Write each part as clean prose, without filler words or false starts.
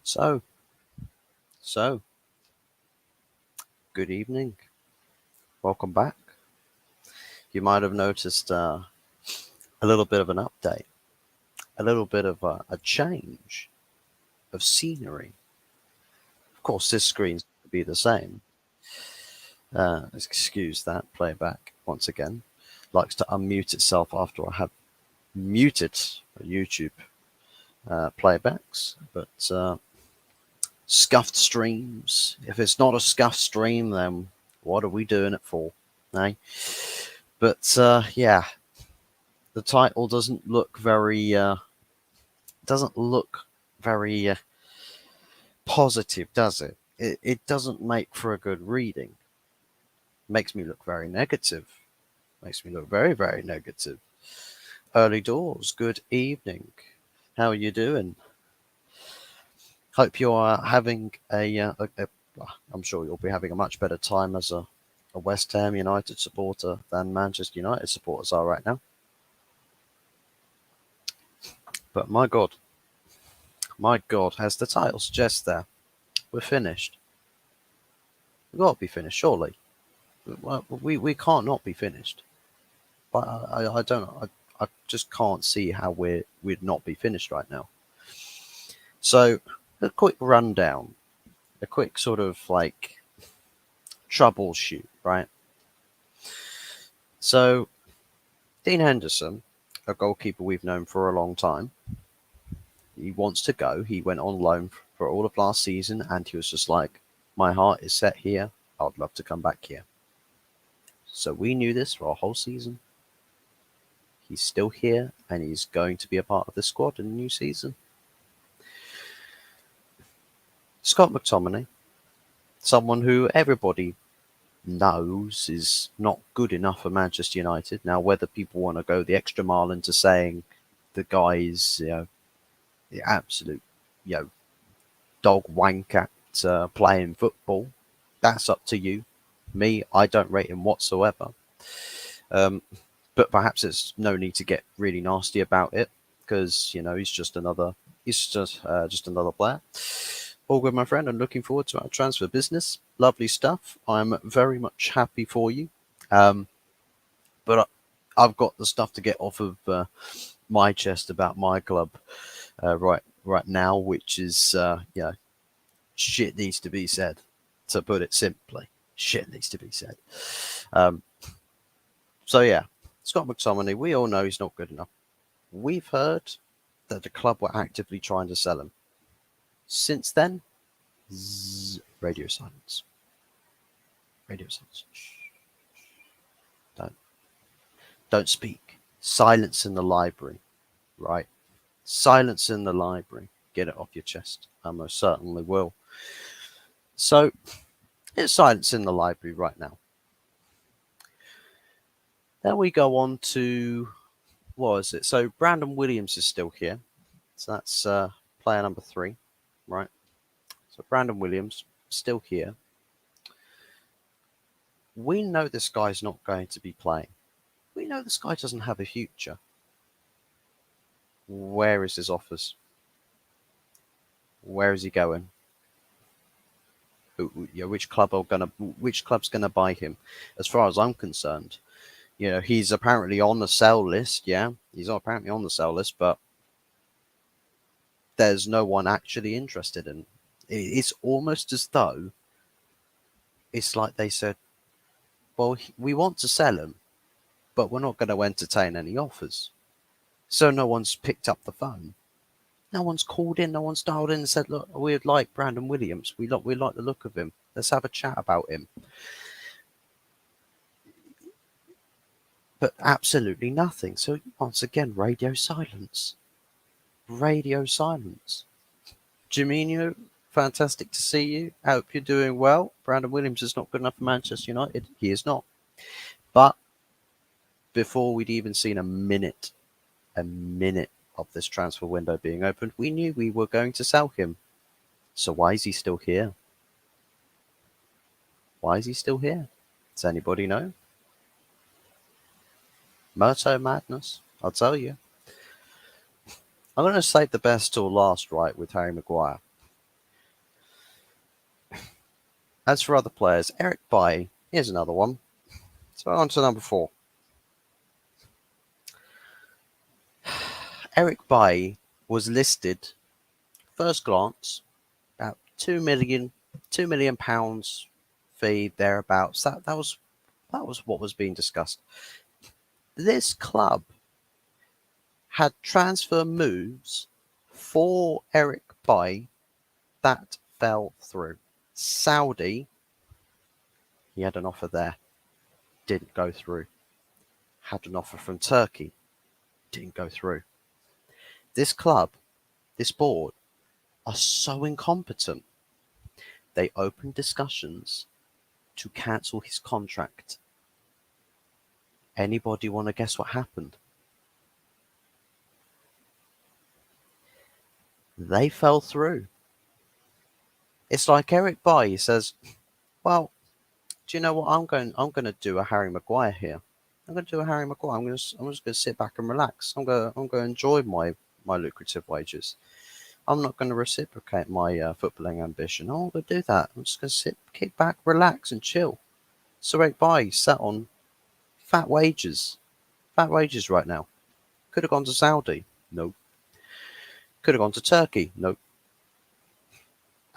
So, so, good evening. Welcome back. You might have noticed a little bit of an update, a little bit of a change of scenery. Of course, this screen's going to be the same. Excuse that playback once again. Likes to unmute itself after I have muted YouTube playbacks, but scuffed streams. If it's not a scuffed stream, then what are we doing it for? Eh? But yeah, the title doesn't look very positive, does it? It doesn't make for a good reading. Makes me look very negative. Makes me look very, very negative. Early doors. Good evening. How are you doing? Hope you are having I'm sure you'll be having a much better time as a West Ham United supporter than Manchester United supporters are right now. But my God, as the title suggests there, we're finished. We've got to be finished, surely. Well, we can't not be finished. But I don't know. I just can't see how we'd not be finished right now. So a quick rundown, a quick sort of like troubleshoot, right? So Dean Henderson, a goalkeeper we've known for a long time, he wants to go. He went on loan for all of last season, and he was just like, my heart is set here. I'd love to come back here. So we knew this for a whole season. He's still here, and he's going to be a part of the squad in the new season. Scott McTominay, someone who everybody knows is not good enough for Manchester United. Now, whether people want to go the extra mile into saying the guy is, the absolute, dog wank at playing football, that's up to you. Me, I don't rate him whatsoever. But perhaps there's no need to get really nasty about it because he's just another player. All good, my friend. I'm looking forward to our transfer business. Lovely stuff. I'm very much happy for you. But I've got the stuff to get off of my chest about my club right now, which is shit needs to be said. To put it simply, shit needs to be said. So yeah, Scott McTominay, we all know he's not good enough. We've heard that the club were actively trying to sell him. Since then, radio silence. Radio silence. Shh. Don't speak. Silence in the library, right? Silence in the library. Get it off your chest. I most certainly will. So, it's silence in the library right now. Then we go on to, what is it? So, Brandon Williams is still here. So, that's player number 3, right? So, Brandon Williams, still here. We know this guy's not going to be playing. We know this guy doesn't have a future. Where is his offers? Where is he going? Which club's gonna buy him? As far as I'm concerned, he's apparently on the sell list. Yeah, he's apparently on the sell list, but there's no one actually interested in. It's almost as though it's like they said, "Well, we want to sell him, but we're not going to entertain any offers." So no one's picked up the phone. No one's called in. No one's dialed in and said, "Look, we'd like Brandon Williams. We like the look of him. Let's have a chat about him." But absolutely nothing. So once again, radio silence. Radio silence. Jiminho, fantastic to see you. I hope you're doing well. Brandon Williams is not good enough for Manchester United. He is not. But before we'd even seen a minute of this transfer window being opened, we knew we were going to sell him. So why is he still here? Why is he still here? Does anybody know? Murto madness, I'll tell you. I'm going to save the best till last, right, with Harry Maguire. As for other players, Eric Bailly, here's another one. So on to number 4. Eric Bailly was listed, first glance, about 2 million pounds fee thereabouts. That was what was being discussed. This club had transfer moves for Eric Bailly that fell through. Saudi, he had an offer there, didn't go through. Had an offer from Turkey, didn't go through. This club, this board, are so incompetent. They opened discussions to cancel his contract. Anybody want to guess what happened? They fell through. It's like Eric Bailly says, "Well, do you know what? I'm going to do a Harry Maguire here. I'm going to do a Harry Maguire. I'm just going to sit back and relax. I'm going to enjoy my lucrative wages. I'm not going to reciprocate my footballing ambition. I'm not going to do that. I'm just going to sit, kick back, relax, and chill." So Eric Bailly sat on fat wages, fat wages right now. Could have gone to Saudi, no. Could have gone to Turkey, no.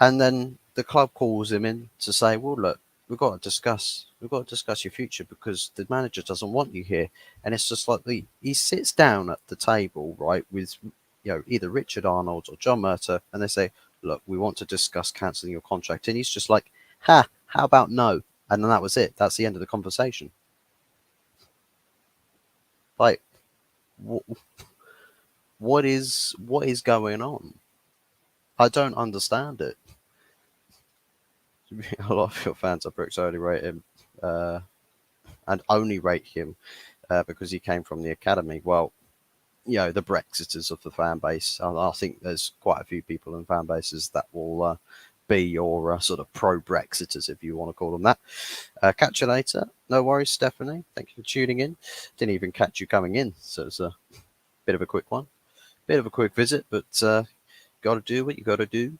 And then the club calls him in to say, "Well, look, we've got to discuss your future because the manager doesn't want you here." And it's just like he sits down at the table, right, with either Richard Arnold or John Murtaugh, and they say, "Look, we want to discuss cancelling your contract," and he's just like, "Ha, how about no?" And then that was it. That's the end of the conversation. Like, what is going on? I don't understand it. A lot of your fans are Brooks only rate him, uh, and only rate him because he came from the academy. Well, the Brexiters of the fan base. I think there's quite a few people in fan bases that will be your sort of pro-Brexiters, if you want to call them that. Catch you later. No worries, Stephanie. Thank you for tuning in. Didn't even catch you coming in, so it's a bit of a quick one. Bit of a quick visit, but got to do what you got to do.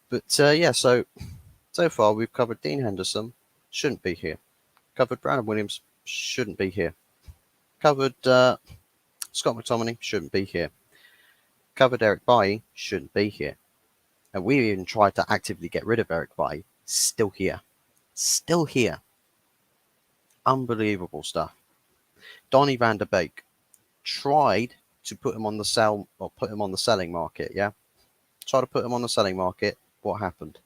But yeah, so far we've covered Dean Henderson, shouldn't be here. Covered Brandon Williams, shouldn't be here. Covered Scott McTominay, shouldn't be here. Covered Eric Bailly, shouldn't be here. And we even tried to actively get rid of Eric Bailly, still here. Still here. Unbelievable stuff. Donny van der Beek tried to put him on the sell or put him on the selling market, yeah? Tried to put him on the selling market. What happened?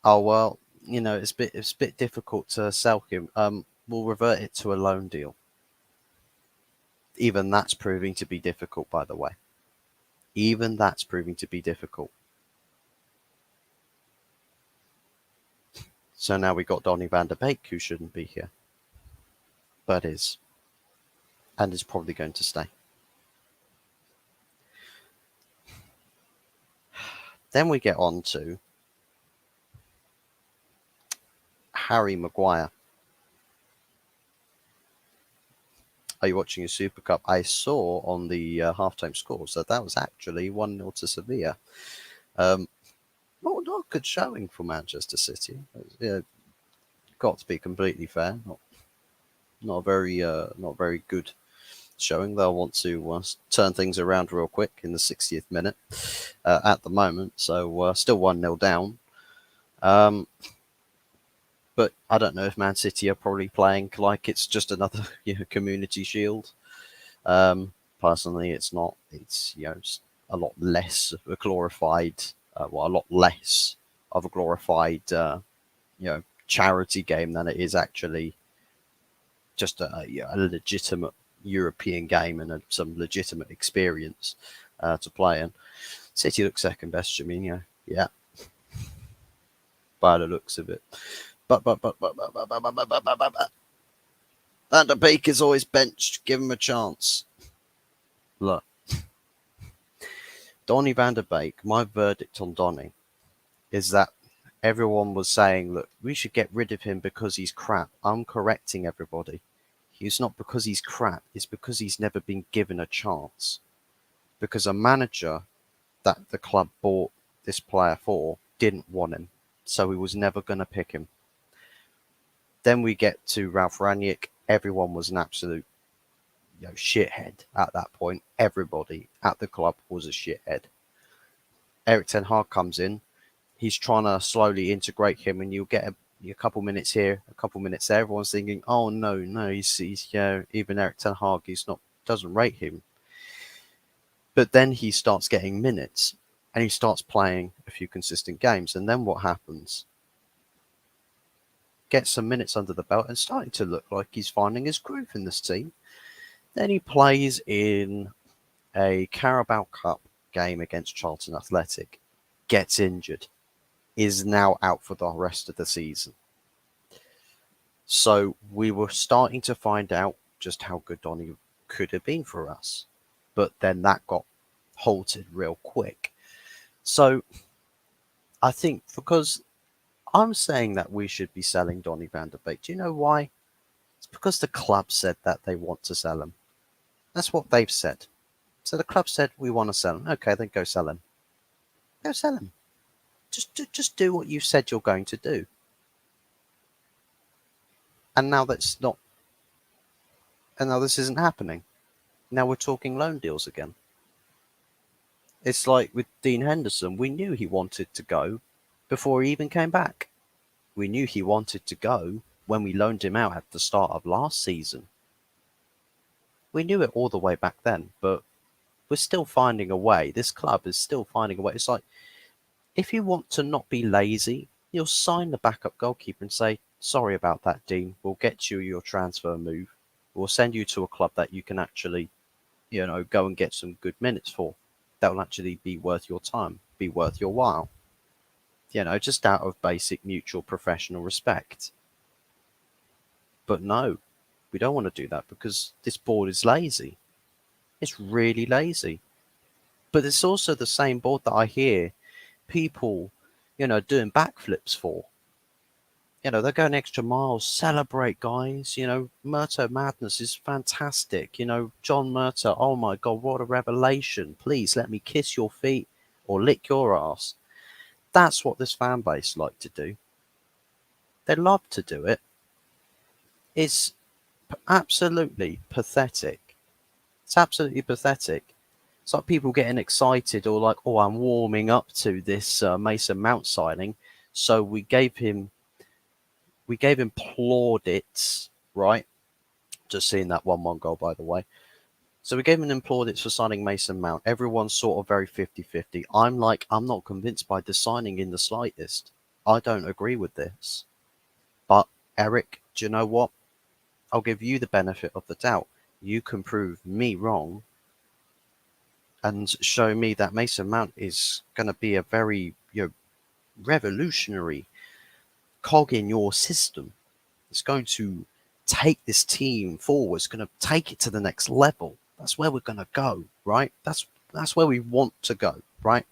Oh well, it's a bit difficult to sell him. We'll revert it to a loan deal. Even that's proving to be difficult, by the way. Even that's proving to be difficult. So now we got Donny van der Beek, who shouldn't be here, but is, and is probably going to stay. Then we get on to Harry Maguire. Are you watching a Super Cup? I saw on the halftime scores that was actually 1-0 to Sevilla. Not a good showing for Manchester City. Got to be completely fair. Not very good showing. They'll want to turn things around real quick in the 60th minute at the moment. So still 1-0 down. But I don't know if Man City are probably playing like it's just another Community Shield. Personally, it's not. It's a lot less of a glorified, a lot less of a glorified, charity game than it is actually just a legitimate European game and some legitimate experience to play in. City looks second best, Firmino, yeah, by the looks of it. But Van der Beek is always benched. Give him a chance. Look, Donny van der Beek. My verdict on Donny is that everyone was saying, look, we should get rid of him because he's crap. I'm correcting everybody. It's not because he's crap. It's because he's never been given a chance. Because a manager that the club bought this player for didn't want him. so he was never going to pick him. Then we get to Ralph Rangnick. Everyone was an absolute shithead at that point. Everybody at the club was a shithead. Erik Ten Hag comes in. He's trying to slowly integrate him, and you'll get a couple minutes here, a couple minutes there. Everyone's thinking, "Oh no, he's even Erik Ten Hag, he's not doesn't rate him." But then he starts getting minutes, and he starts playing a few consistent games, and then what happens? Gets some minutes under the belt and starting to look like he's finding his groove in this team. Then he plays in a Carabao Cup game against Charlton Athletic, gets injured, is now out for the rest of the season. So we were starting to find out just how good Donny could have been for us. But then that got halted real quick. So I think because I'm saying that we should be selling Donny van de Beek. Do you know why? It's because the club said that they want to sell him. That's what they've said. So the club said we want to sell him. Okay, then go sell him. Go sell him. Just do what you said you're going to do. And now that's not. And now this isn't happening. Now we're talking loan deals again. It's like with Dean Henderson. We knew he wanted to go before he even came back. We knew he wanted to go when we loaned him out at the start of last season. We knew it all the way back then, but we're still finding a way. This club is still finding a way. It's like, if you want to not be lazy, you'll sign the backup goalkeeper and say, sorry about that, Dean. We'll get you your transfer move. We'll send you to a club that you can actually, go and get some good minutes for. That will actually be worth your time, be worth your while. Just out of basic mutual professional respect. But no, we don't want to do that because this board is lazy. It's really lazy. But it's also the same board that I hear people, doing backflips for. They're going extra miles. Celebrate, guys. Murto Madness is fantastic. John Murto, oh my God, what a revelation. Please let me kiss your feet or lick your ass. That's what this fan base like to do. They love to do it. It's absolutely pathetic. It's absolutely pathetic. It's like people getting excited or like, oh, I'm warming up to this Mason Mount signing. So we gave him plaudits, right? Just seeing that 1-1 goal, by the way. So we gave him plaudits for signing Mason Mount. Everyone's sort of very 50-50. I'm not convinced by the signing in the slightest. I don't agree with this. But Eric, do you know what? I'll give you the benefit of the doubt. You can prove me wrong and show me that Mason Mount is going to be a very revolutionary cog in your system. It's going to take this team forward. It's going to take it to the next level. That's where we're going to go, right? That's where we want to go, right?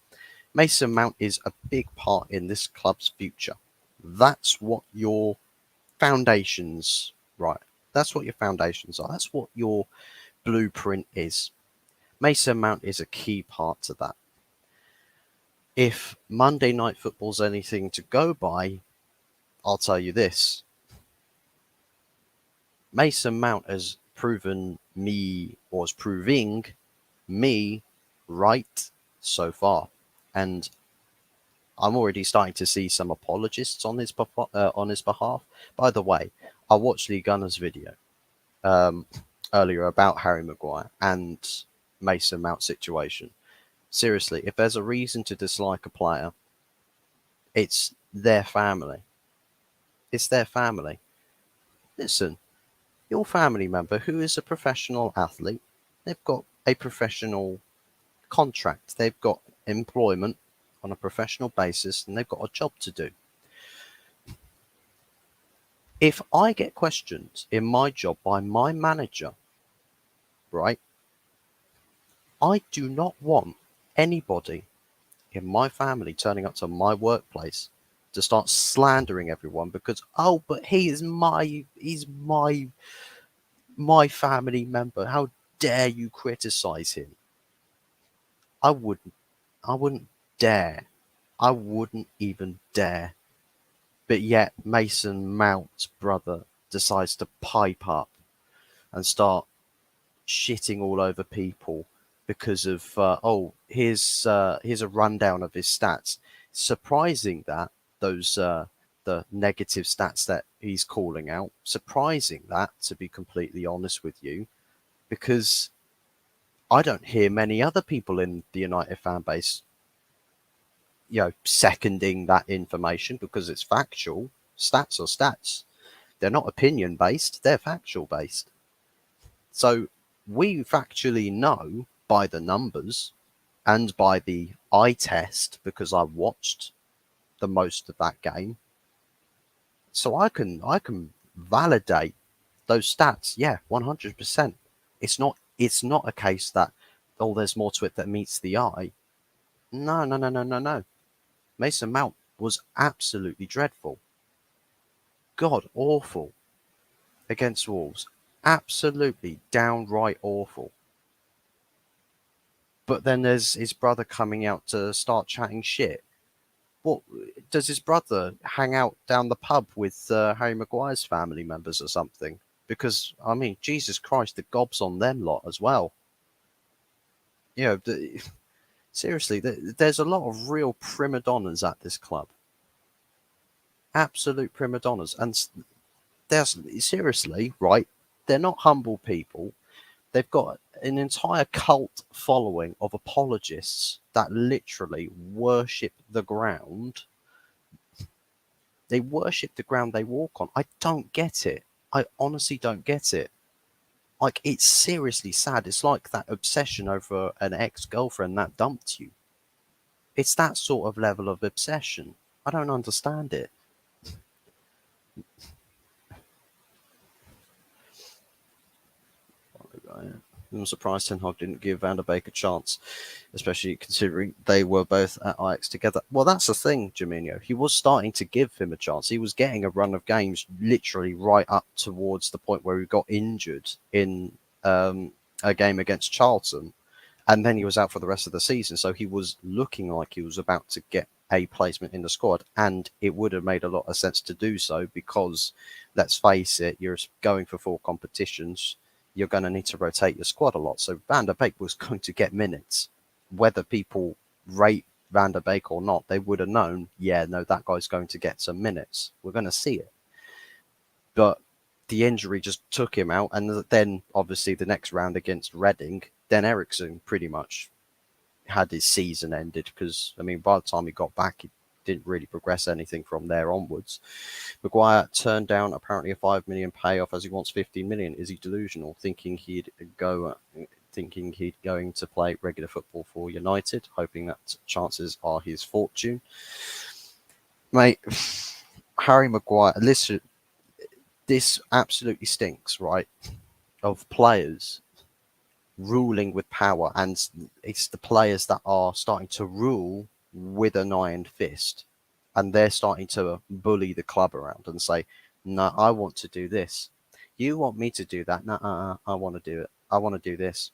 Mason Mount is a big part in this club's future. That's what your foundations, right? That's what your foundations are. That's what your blueprint is. Mason Mount is a key part to that. If Monday Night Football's anything to go by, I'll tell you this. Mason Mount has proving me right so far. And I'm already starting to see some apologists on his behalf. By the way, I watched Lee Gunner's video earlier about Harry Maguire and Mason Mount situation. Seriously, if there's a reason to dislike a player, it's their family. It's their family. Listen, your family member who is a professional athlete, they've got a professional contract. They've got employment on a professional basis and they've got a job to do. If I get questioned in my job by my manager, right, I do not want anybody in my family turning up to my workplace to start slandering everyone because, oh, but he's my family member. How dare you criticize him? I wouldn't dare. I wouldn't even dare. But yet Mason Mount's brother decides to pipe up and start shitting all over people because of here's a rundown of his stats. Surprising that those the negative stats that he's calling out. Surprising that, to be completely honest with you, because I don't hear many other people in the United fan base, seconding that information because it's factual. Stats are stats. They're not opinion based. They're factual based. So we factually know by the numbers and by the eye test, because I watched the most of that game. So I can validate those stats. Yeah, 100%. It's not a case that, oh, there's more to it that meets the eye. No, no, no, no, no, no. Mason Mount was absolutely dreadful. God awful against Wolves. Absolutely downright awful. But then there's his brother coming out to start chatting shit. What does his brother hang out down the pub with Harry Maguire's family members or something? Because I mean, Jesus Christ, the gobs on them lot as well. You know, seriously, there's a lot of real prima donnas at this club. Absolute prima donnas, and there's seriously right. They're not humble people. They've got an entire cult following of apologists that literally worship the ground. They worship the ground they walk on. I don't get it. I honestly don't get it. Like, it's seriously sad. It's like that obsession over an ex-girlfriend that dumped you. It's that sort of level of obsession. I don't understand it. I'm surprised Ten Hag didn't give Van der Beek a chance, especially considering they were both at Ajax together. Well, that's the thing, Jaminho. He was starting to give him a chance. He was getting a run of games literally right up towards the point where he got injured in a game against Charlton, and then he was out for the rest of the season. So he was looking like he was about to get a placement in the squad, and it would have made a lot of sense to do so because, let's face it, you're going for 4 competitions. You're going to need to rotate your squad a lot. So Van der Beek was going to get minutes. Whether people rate Van der Beek or not, they would have known, yeah, no, that guy's going to get some minutes. We're going to see it. But the injury just took him out. And then, obviously, the next round against Reading, then Eriksson pretty much had his season ended because, I mean, by the time he got back, he didn't really progress anything from there onwards. Maguire turned down apparently a 5 million payoff as he wants 15 million. Is he delusional, thinking he'd going to play regular football for United, hoping that chances are his fortune? Mate, Harry Maguire, listen, this absolutely stinks, right? Of players ruling with power, and it's the players that are starting to rule with an iron fist, and they're starting to bully the club around and say, no, I want to do this. You want me to do that? No, I want to do it. I want to do this.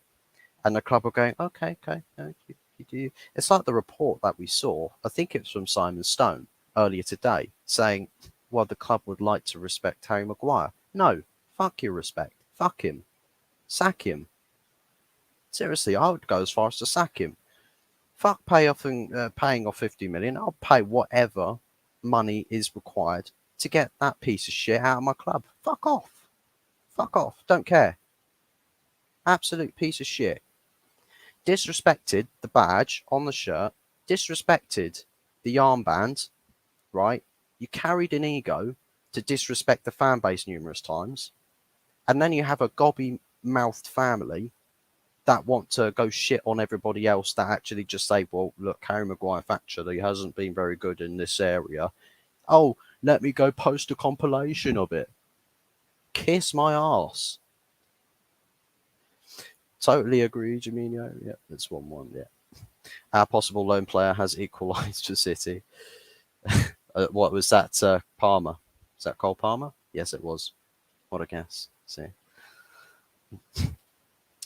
And the club are going, okay, you do. It's like the report that we saw, I think it was from Simon Stone earlier today, saying, well, the club would like to respect Harry Maguire. No, fuck your respect. Fuck him. Sack him. Seriously, I would go as far as to sack him. Fuck paying off 50 million. I'll pay whatever money is required to get that piece of shit out of my club. Fuck off. Fuck off. Don't care. Absolute piece of shit. Disrespected the badge on the shirt. Disrespected the armband. Right? You carried an ego to disrespect the fan base numerous times. And then you have a gobby-mouthed family that want to go shit on everybody else that actually just say, well, look, Harry Maguire factually hasn't been very good in this area. Oh, let me go post a compilation of it. Kiss my ass. Totally agree, Jaminho. Yeah, that's 1-1, yeah. Our possible lone player has equalised for City. What was that, Palmer? Was that Cole Palmer? Yes, it was. What a guess. See.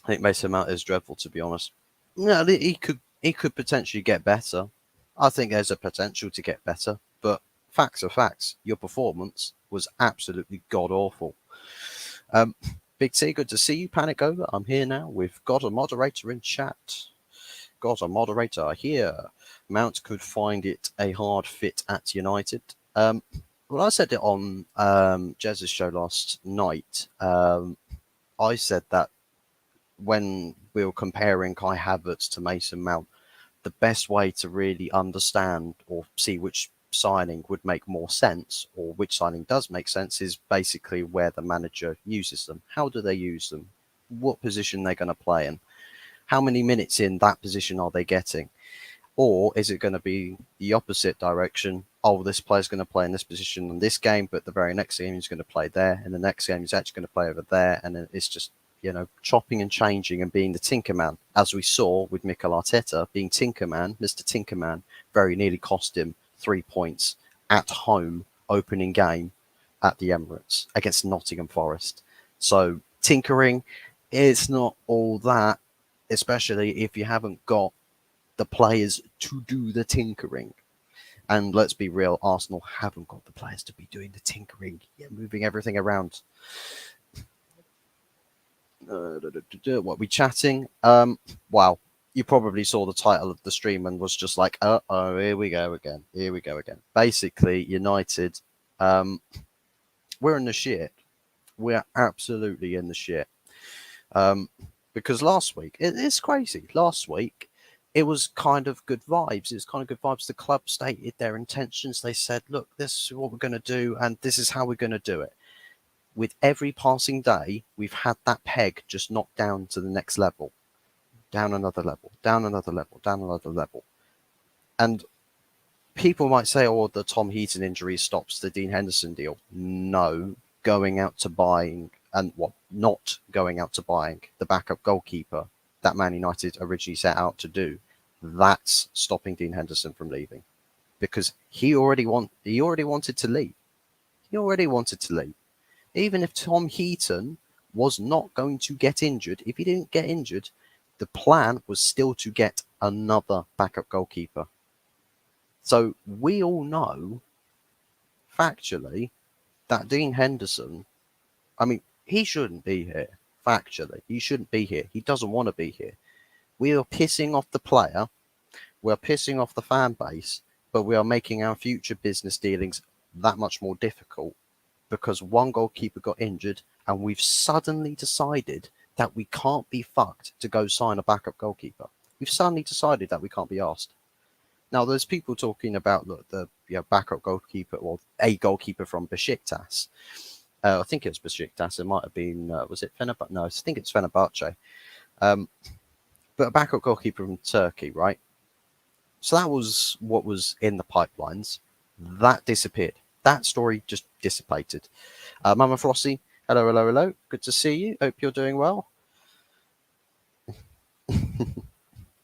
I think Mason Mount is dreadful, to be honest. No, he could potentially get better. I think there's a potential to get better, but facts are facts. Your performance was absolutely god awful. Um, Big T, good to see you. Panic over. I'm here now. We've got a moderator in chat. Got a moderator here. Mount could find it a hard fit at United. Well, I said it on Jez's show last night. I said that when we were comparing Kai Havertz to Mason Mount, the best way to really understand or see which signing would make more sense or which signing does make sense is basically where the manager uses them. How do they use them? What position they're going to play in? How many minutes in that position are they getting? Or is it going to be the opposite direction? Oh, this player's going to play in this position in this game, but the very next game he's going to play there, and the next game he's actually going to play over there, and then it's just, chopping and changing and being the Tinkerman, as we saw with Mikel Arteta being Tinkerman. Mr. Tinkerman very nearly cost him 3 points at home, opening game at the Emirates against Nottingham Forest. So tinkering is not all that, especially if you haven't got the players to do the tinkering. And let's be real, Arsenal haven't got the players to be doing the tinkering. Moving everything around. What we chatting? Wow. You probably saw the title of the stream and was just like, uh-oh, here we go again. Here we go again. Basically, United, we're in the shit. We're absolutely in the shit. Because last week, it's crazy. Last week, it was kind of good vibes. It was kind of good vibes. The club stated their intentions. They said, look, this is what we're going to do, and this is how we're going to do it. With every passing day, we've had that peg just knocked down to the next level. Down another level, down another level, down another level. And people might say, oh, the Tom Heaton injury stops the Dean Henderson deal. No, going out to buying, and not going out to buying the backup goalkeeper that Man United originally set out to do, that's stopping Dean Henderson from leaving, because he already wanted to leave. He already wanted to leave. Even if Tom Heaton was not going to get injured, if he didn't get injured, the plan was still to get another backup goalkeeper. So we all know, factually, that Dean Henderson, he shouldn't be here. Factually, he shouldn't be here. He doesn't want to be here. We are pissing off the player. We're pissing off the fan base, but we are making our future business dealings that much more difficult because one goalkeeper got injured and we've suddenly decided that we can't be fucked to go sign a backup goalkeeper. We've suddenly decided that we can't be asked. Now, there's people talking about the backup goalkeeper or a goalkeeper from Besiktas. I think it was Besiktas. It might have been, was it Fenerbahce? No, I think it's Fenerbahce. But a backup goalkeeper from Turkey, right? So that was what was in the pipelines. That disappeared. That story just dissipated. Mama Flossie, hello, hello, hello. Good to see you. Hope you're doing well.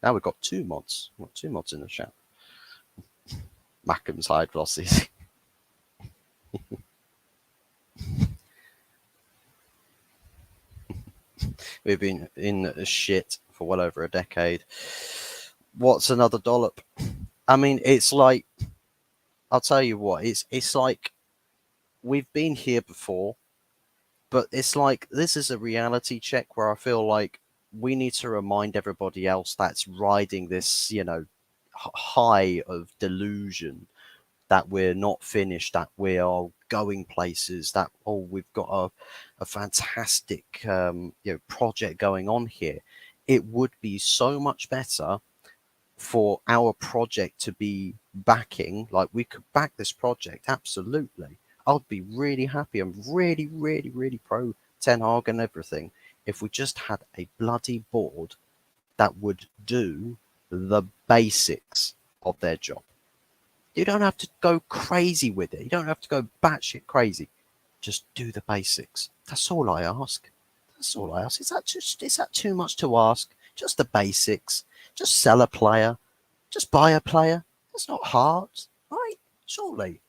Now we've got 2 mods. We've got 2 mods in the chat. Mackham's hide Flossies. We've been in shit for well over a decade. What's another dollop? It's like, I'll tell you what, it's like we've been here before, but it's like this is a reality check where I feel like we need to remind everybody else that's riding this, high of delusion that we're not finished, that we are going places, that we've got a fantastic project going on here. It would be so much better for our project to be backing, like we could back this project, absolutely. I'd be really happy. I'm really, really, really pro Ten Hag and everything if we just had a bloody board that would do the basics of their job. You don't have to go crazy with it. You don't have to go batshit crazy. Just do the basics. That's all I ask. That's all I ask. Is that too much to ask? Just the basics. Just sell a player. Just buy a player. That's not hard, right? Surely.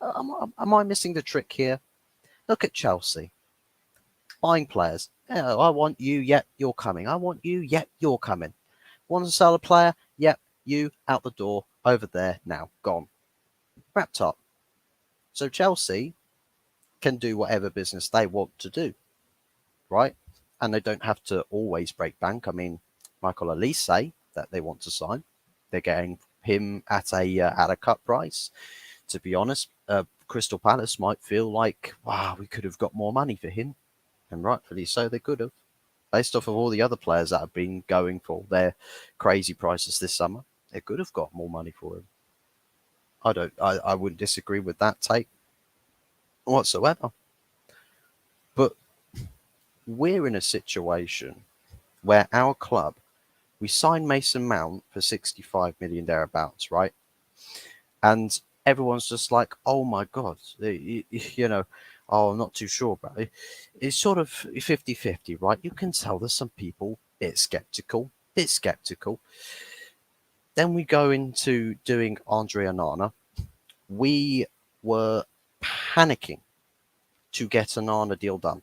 Am I missing the trick here? Look at Chelsea. Buying players. Oh, I want you. Yep, you're coming. I want you. Yep, you're coming. Want to sell a player? Yep, you out the door. Over there now. Gone. Wrapped up. So Chelsea can do whatever business they want to do, right? And they don't have to always break bank. I mean, Michael Elise say that they want to sign. They're getting him at a cut price. To be honest, Crystal Palace might feel like, wow, we could have got more money for him, and rightfully so, they could have, based off of all the other players that have been going for their crazy prices this summer. They could have got more money for him. I wouldn't disagree with that take whatsoever. But we're in a situation where our club, we signed Mason Mount for 65 million thereabouts, right? And everyone's just like, oh my God, oh, I'm not too sure about it. It's sort of 50-50, right? You can tell there's some people bit skeptical. Then we go into doing Andre Onana. We were panicking to get an Onana deal done.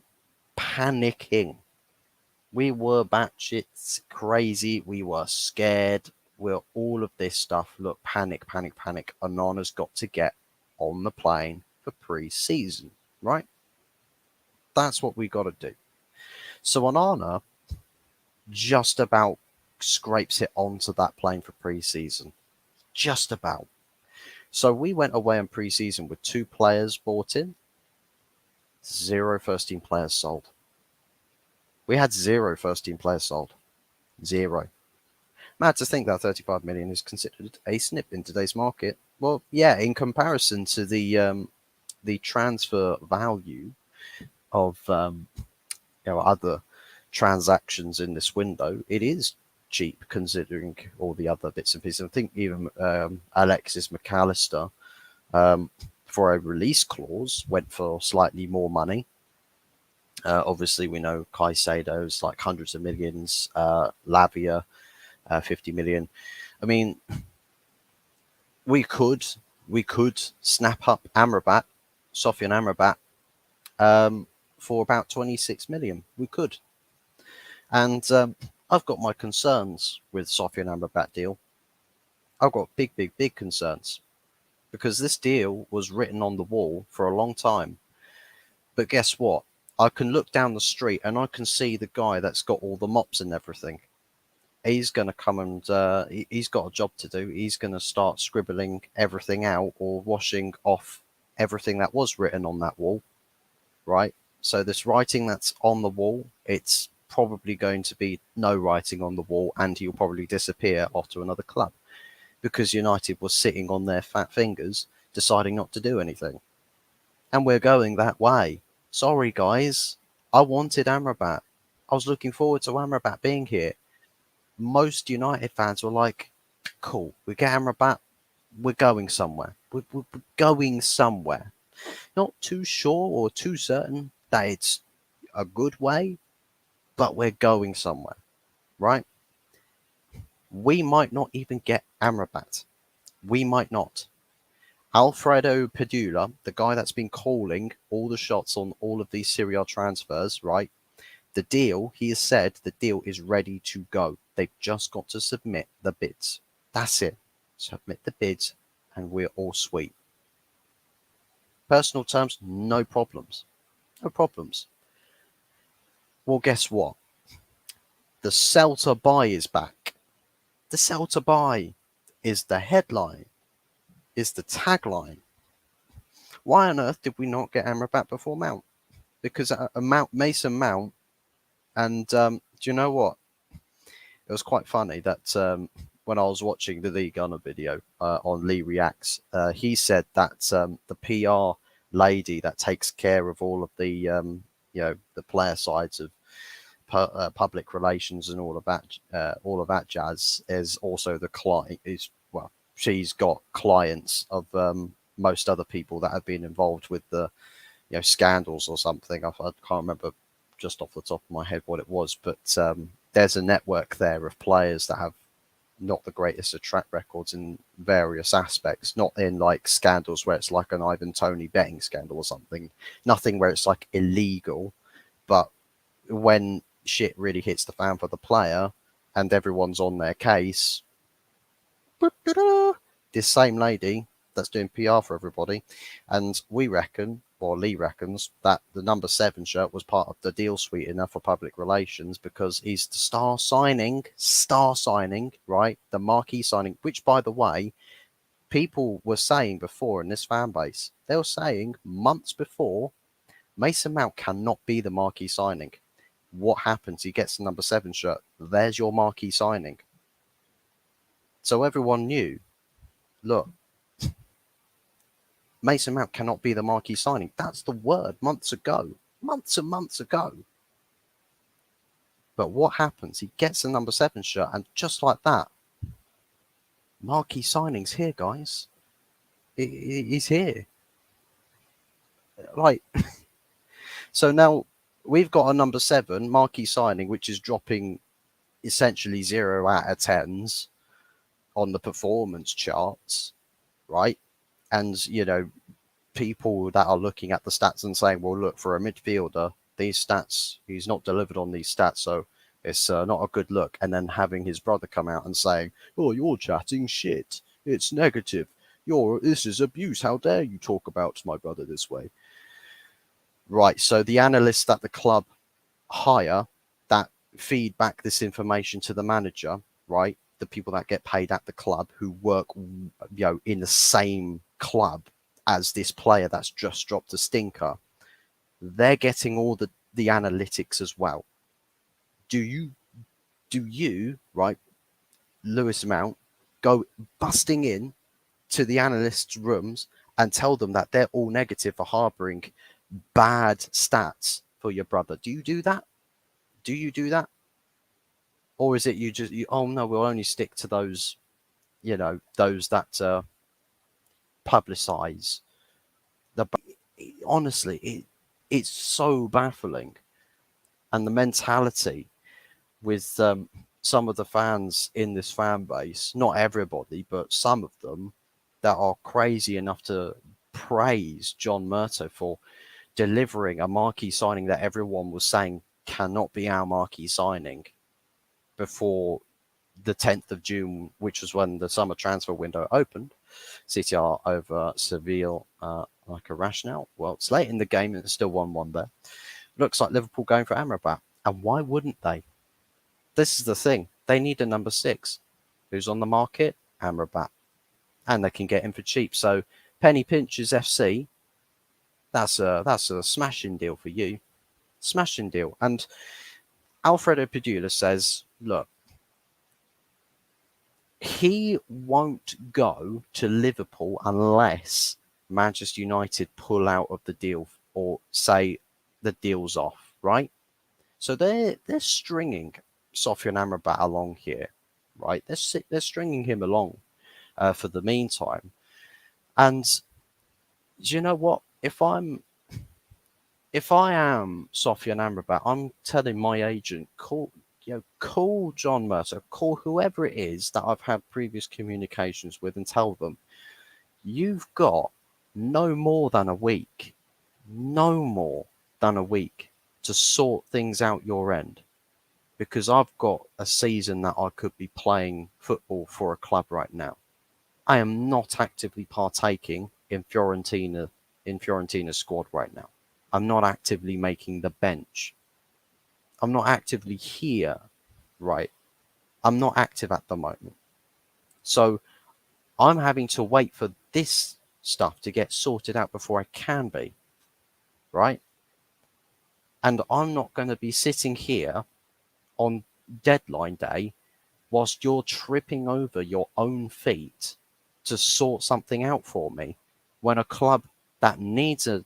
Panicking. We were batshit crazy. We were scared. We're all of this stuff. Look, panic. Onana's got to get on the plane for pre-season, right? That's what we got to do. So Onana just about scrapes it onto that plane for pre-season. Just about. So we went away in pre-season with 2 players bought in, 0 first-team players sold. We had 0 first-team players sold. 0. Mad to think that 35 million is considered a snip in today's market. Well, yeah, in comparison to the transfer value of other transactions in this window, it is cheap considering all the other bits and pieces. I think even Alexis McAllister, for a release clause, went for slightly more money. Obviously, we know Caicedo's like hundreds of millions, Lavia, 50 million. I mean, we could snap up Amrabat, Sofian Amrabat, for about 26 million. We could. And I've got my concerns with Sofian Amrabat deal. I've got big concerns because this deal was written on the wall for a long time. But guess what? I can look down the street and I can see the guy that's got all the mops and everything. He's going to come and he's got a job to do. He's going to start scribbling everything out or washing off everything that was written on that wall, right? So this writing that's on the wall, it's probably going to be no writing on the wall, and he'll probably disappear off to another club because United was sitting on their fat fingers deciding not to do anything. And we're going that way. Sorry, guys. I wanted Amrabat. I was looking forward to Amrabat being here. Most United fans were like, cool, we get Amrabat, we're going somewhere. We're going somewhere. Not too sure or too certain that it's a good way, but we're going somewhere, right? We might not even get Amrabat. We might not. Alfredo Padula, the guy that's been calling all the shots on all of these Serie A transfers, right? The deal, he has said the deal is ready to go. They've just got to submit the bids. That's it. Submit the bids and we're all sweet. Personal terms, no problems. No problems. Well, guess what? The sell to buy is back. The sell to buy is the headline, is the tagline. Why on earth did we not get Amrabat before Mount? Because Mason Mount, and do you know what? It was quite funny that when I was watching the Lee Gunner video on Lee Reacts, he said that the PR lady that takes care of all of the the player sides of public relations and all of that jazz is also the client. She's got clients of most other people that have been involved with the scandals or something. I can't remember just off the top of my head what it was, but there's a network there of players that have not the greatest of track records in various aspects, not in like scandals where it's like an Ivan Toney betting scandal or something, nothing where it's like illegal, but when shit really hits the fan for the player and everyone's on their case, this same lady that's doing PR for everybody, and we reckon, or Lee reckons, that the number 7 shirt was part of the deal sweetener for public relations because he's the star signing, right? The marquee signing, which, by the way, people were saying before in this fan base. They were saying months before, Mason Mount cannot be the marquee signing. What happens? He gets the number 7 shirt. There's your marquee signing. So everyone knew, look, Mason Mount cannot be the marquee signing. That's the word months ago. Months and months ago. But what happens? He gets the number 7 shirt, and just like that, marquee signing's here, guys. He's here. Like, so now we've got a number 7 marquee signing, which is dropping essentially 0 out of 10s on the performance charts, right? And, you know, people that are looking at the stats and saying, well, look, for a midfielder, these stats, he's not delivered on these stats, so it's not a good look. And then having his brother come out and saying, oh, you're chatting shit. It's negative. This is abuse. How dare you talk about my brother this way? Right, so the analysts that the club hire that feed back this information to the manager, right? The people that get paid at the club who work, you know, in the same club as this player that's just dropped a stinker, they're getting all the analytics as well. Do you, right, Lewis Mount, go busting in to the analysts' rooms and tell them that they're all negative for harboring bad stats for your brother? Do you do that? Do you do that? Or is it oh no, we'll only stick to those, you know, those that publicize the. Honestly, it's so baffling, and the mentality with some of the fans in this fan base, not everybody, but some of them, that are crazy enough to praise John Murtough for delivering a marquee signing that everyone was saying cannot be our marquee signing before the 10th of June, which was when the summer transfer window opened. City are over Seville like a rationale. Well, it's late in the game and it's still 1-1 there. Looks like Liverpool going for Amrabat. And why wouldn't they? This is the thing. They need a number 6. Who's on the market? Amrabat. And they can get him for cheap. So Penny Pinchers FC, that's a smashing deal for you. Smashing deal. And Alfredo Padula says, look, he won't go to Liverpool unless Manchester United pull out of the deal or say the deal's off, right? So they're stringing Sofian Amrabat along here, right? They're stringing him along for the meantime. And do you know what? If I am Sofian Amrabat, I'm telling my agent, call John Mercer, call whoever it is that I've had previous communications with, and tell them you've got no more than a week to sort things out your end, because I've got a season that I could be playing football for a club right now. I am not actively partaking in Fiorentina's squad right now. I'm not actively making the bench. I'm not actively here, right? I'm not active at the moment. So I'm having to wait for this stuff to get sorted out before I can be, right? And I'm not going to be sitting here on deadline day whilst you're tripping over your own feet to sort something out for me, when a club that needs a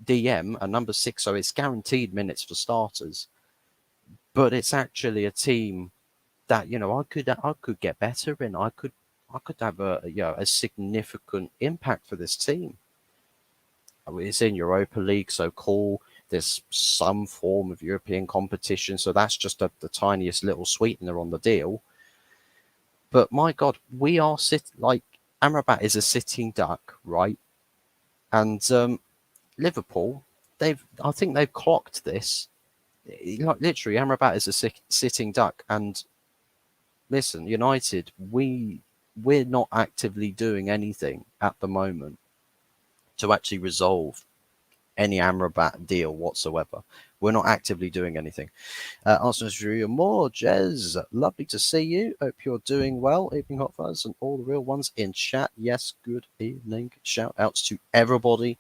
DM, a number 6, so it's guaranteed minutes for starters, but it's actually a team that, you know, I could get better in. I could have a significant impact for this team. I mean, it's in Europa League, so cool. There's some form of European competition, so that's just the tiniest little sweetener on the deal. But my God, we are Amrabat is a sitting duck, right? And Liverpool, I think they've clocked this. Like, literally, Amrabat is a sitting duck. And listen, United, we we're not actively doing anything at the moment to actually resolve any Amrabat deal whatsoever. We're not actively doing anything. Arsenal Drew more. Jez, lovely to see you. Hope you're doing well. Evening Hot Fuzz and all the real ones in chat. Yes, good evening. Shout outs to everybody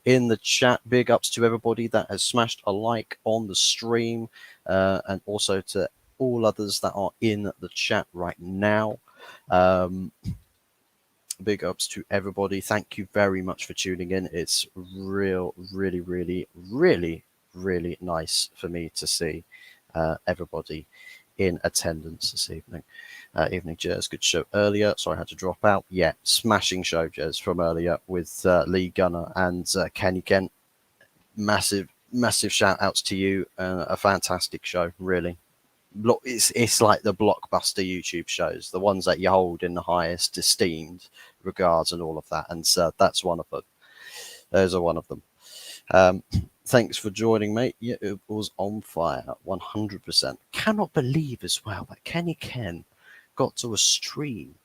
in the chat. Big ups to everybody that has smashed a like on the stream, and also to all others that are in the chat right now. Big ups to everybody. Thank you very much for tuning in. It's really nice for me to see everybody in attendance this evening. Evening, Jez. Good show earlier. Sorry, I had to drop out. Yeah, smashing show, Jez, from earlier with Lee Gunner and Kenny Kent. Massive shout outs to you. A fantastic show, really. It's like the blockbuster YouTube shows, the ones that you hold in the highest esteemed regards and all of that. And that's one of them. Those are one of them. Thanks for joining, mate. Yeah, it was on fire, 100%. Cannot believe as well that Kenny Ken got to a stream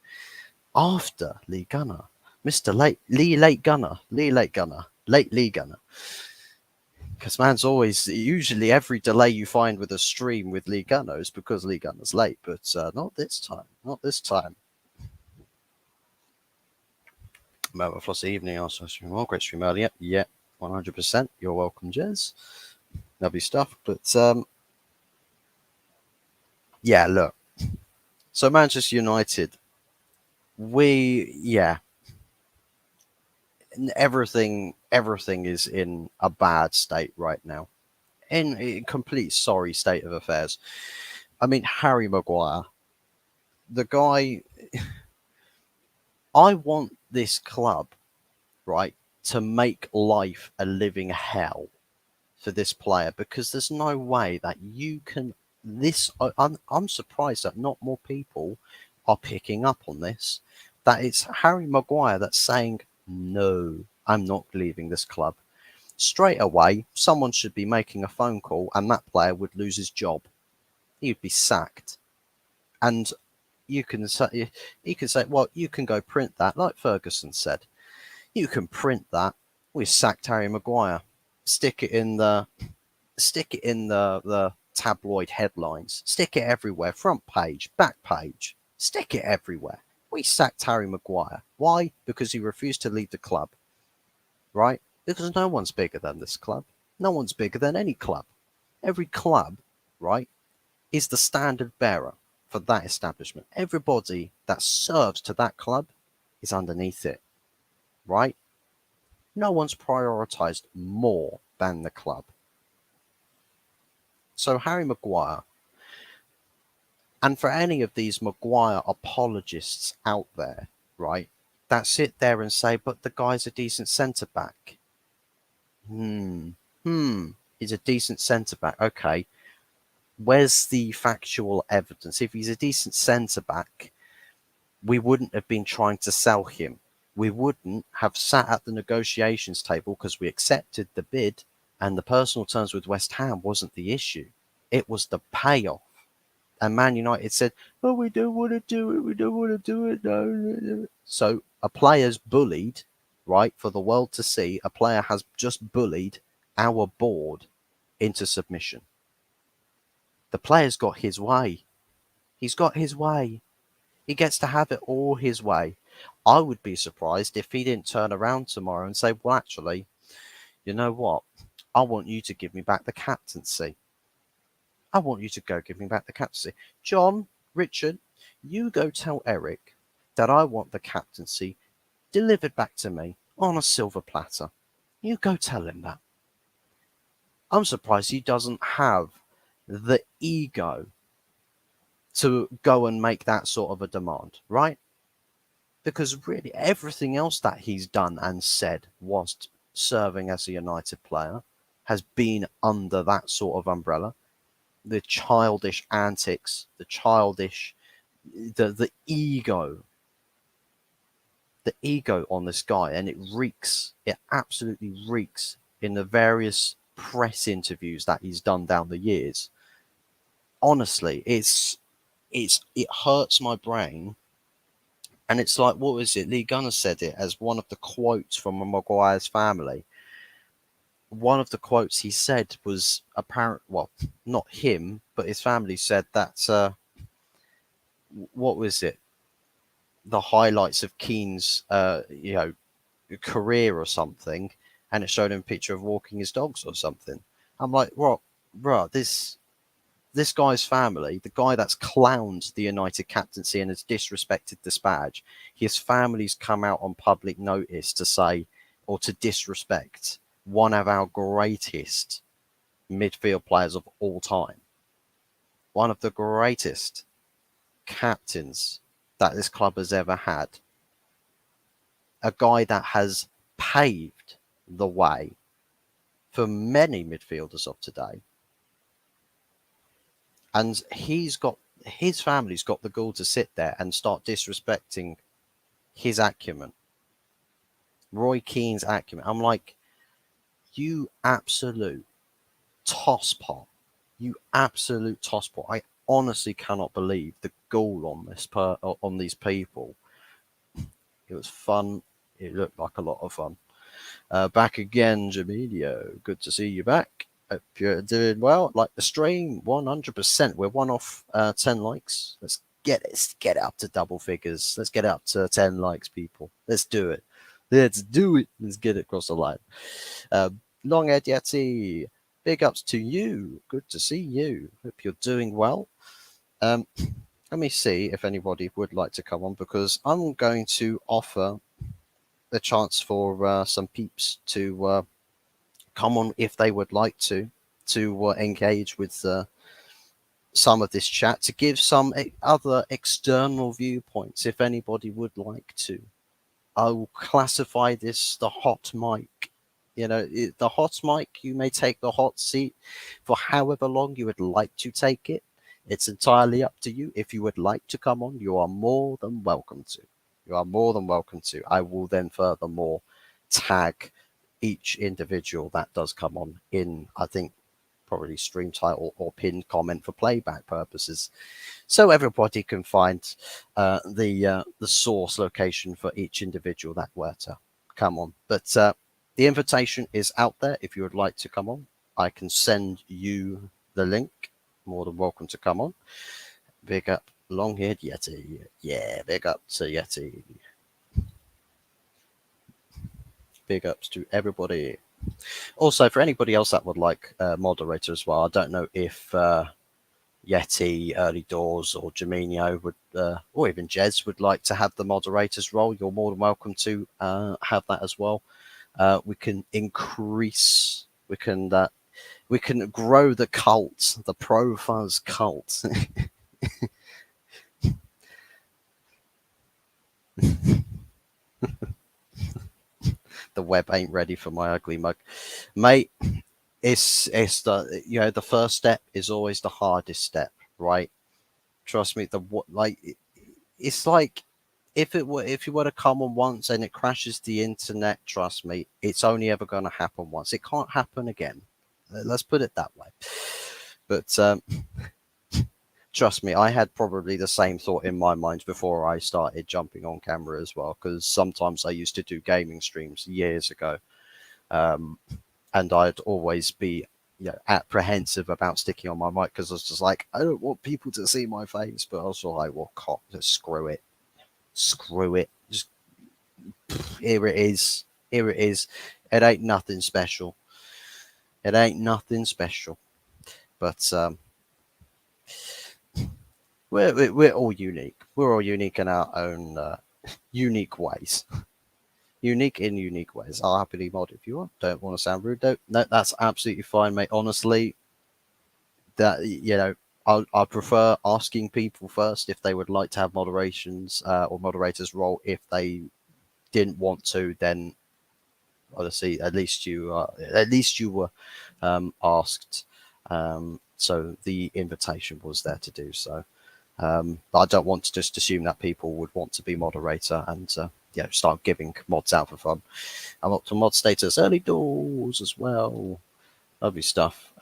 after Lee Gunner, Mr. Late Gunner. Because man's always, usually every delay you find with a stream with Lee Gunner is because Lee Gunner's late, but not this time. Not this time. Melbourne Floss evening, also stream more. Great stream earlier. Yeah, 100%. You're welcome, Jez. Lovely stuff. But yeah, look. So Manchester United, everything is in a bad state right now. In a complete sorry state of affairs. I mean, Harry Maguire, the guy, I want this club, right, to make life a living hell for this player, because there's no way that you can. I'm surprised that not more people are picking up on this. That it's Harry Maguire that's saying, no, I'm not leaving this club. Straight away, someone should be making a phone call and that player would lose his job. He'd be sacked. And you can say, well, you can go print that, like Ferguson said. You can print that. We sacked Harry Maguire. Stick it in the tabloid headlines. Stick it everywhere. Front page, back page. Stick it everywhere. We sacked Harry Maguire. Why? Because he refused to leave the club. Right? Because no one's bigger than this club. No one's bigger than any club. Every club, right, is the standard bearer for that establishment. Everybody that serves to that club is underneath it. Right? No one's prioritized more than the club. So Harry Maguire, and for any of these Maguire apologists out there, right, that sit there and say, but the guy's a decent centre-back. He's a decent centre-back. Okay, where's the factual evidence? If he's a decent centre-back, we wouldn't have been trying to sell him. We wouldn't have sat at the negotiations table because we accepted the bid, and the personal terms with West Ham wasn't the issue. It was the payoff. And Man United said, oh, we don't want to do it. We don't want to do it. No. So a player's bullied, right, for the world to see. A player has just bullied our board into submission. The player's got his way. He's got his way. He gets to have it all his way. I would be surprised if he didn't turn around tomorrow and say, well, actually, you know what? I want you to give me back the captaincy. I want you to go give me back the captaincy. John, Richard, you go tell Eric that I want the captaincy delivered back to me on a silver platter. You go tell him that. I'm surprised he doesn't have the ego to go and make that sort of a demand, right? Because really everything else that he's done and said whilst serving as a United player has been under that sort of umbrella. The childish antics, the ego on this guy, and it absolutely reeks in the various press interviews that he's done down the years. Honestly, it hurts my brain And it's like, what was it? Lee Gunner said it as one of the quotes from a Maguire's family. One of the quotes he said was apparent. Well, not him, but his family said that. What was it? The highlights of Keane's, career or something, and it showed him a picture of walking his dogs or something. I'm like, what, bro? This guy's family, the guy that's clowned the United captaincy and has disrespected this badge, his family's come out on public notice to say, or to disrespect one of our greatest midfield players of all time, one of the greatest captains that this club has ever had, a guy that has paved the way for many midfielders of today. And his family's got the gall to sit there and start disrespecting his acumen, Roy Keane's acumen. I'm like, you absolute tosspot. You absolute tosspot. I honestly cannot believe the gall on these people. It was fun. It looked like a lot of fun. Back again, Jamilio. Good to see you back. Hope you're doing well. Like the stream, 100%. We're one off 10 likes. Let's get it up to double figures. Let's get it up to 10 likes, people. Let's do it. Let's do it. Let's get it across the line. Longhead Yeti, big ups to you. Good to see you. Hope you're doing well. Let me see if anybody would like to come on, because I'm going to offer the chance for some peeps to come on if they would like to engage with some of this chat, to give some other external viewpoints if anybody would like to. I will classify this the hot mic. The hot mic, you may take the hot seat for however long you would like to take it. It's entirely up to you. If you would like to come on, you are more than welcome to. You are more than welcome to. I will then furthermore tag each individual that does come on in, I think, probably stream title or pinned comment for playback purposes, so everybody can find the source location for each individual that were to come on. But the invitation is out there. If you would like to come on, I can send you the link. More than welcome to come on. Big up long-haired Yeti. Yeah, big up to Yeti. Big ups to everybody. Also, for anybody else that would like moderator as well, I don't know if Yeti, Early Doors, or Jaminio would, or even Jez would like to have the moderator's role. You're more than welcome to have that as well. We can increase, we can grow the cult, the Pro Fuzz cult. The web ain't ready for my ugly mug, mate. It's the first step is always the hardest step, right? Trust me. It's like if you were to come on once and it crashes the internet, trust me, it's only ever going to happen once. It can't happen again. Let's put it that way. But trust me, I had probably the same thought in my mind before I started jumping on camera as well, because sometimes I used to do gaming streams years ago, and I'd always be apprehensive about sticking on my mic, because I was just like, I don't want people to see my face. But I was like, well, just screw it. Just here it is. It ain't nothing special. But we're all unique. We're all unique in our own unique ways. Unique in unique ways. I'll happily mod if you want. Don't want to sound rude though. No, that's absolutely fine, mate. Honestly, that I prefer asking people first if they would like to have moderations or moderators role. If they didn't want to, then honestly, at least you were asked. So the invitation was there to do so. But I don't want to just assume that people would want to be moderator and start giving mods out for fun. I'm up to mod status, Early Doors as well. Lovely stuff.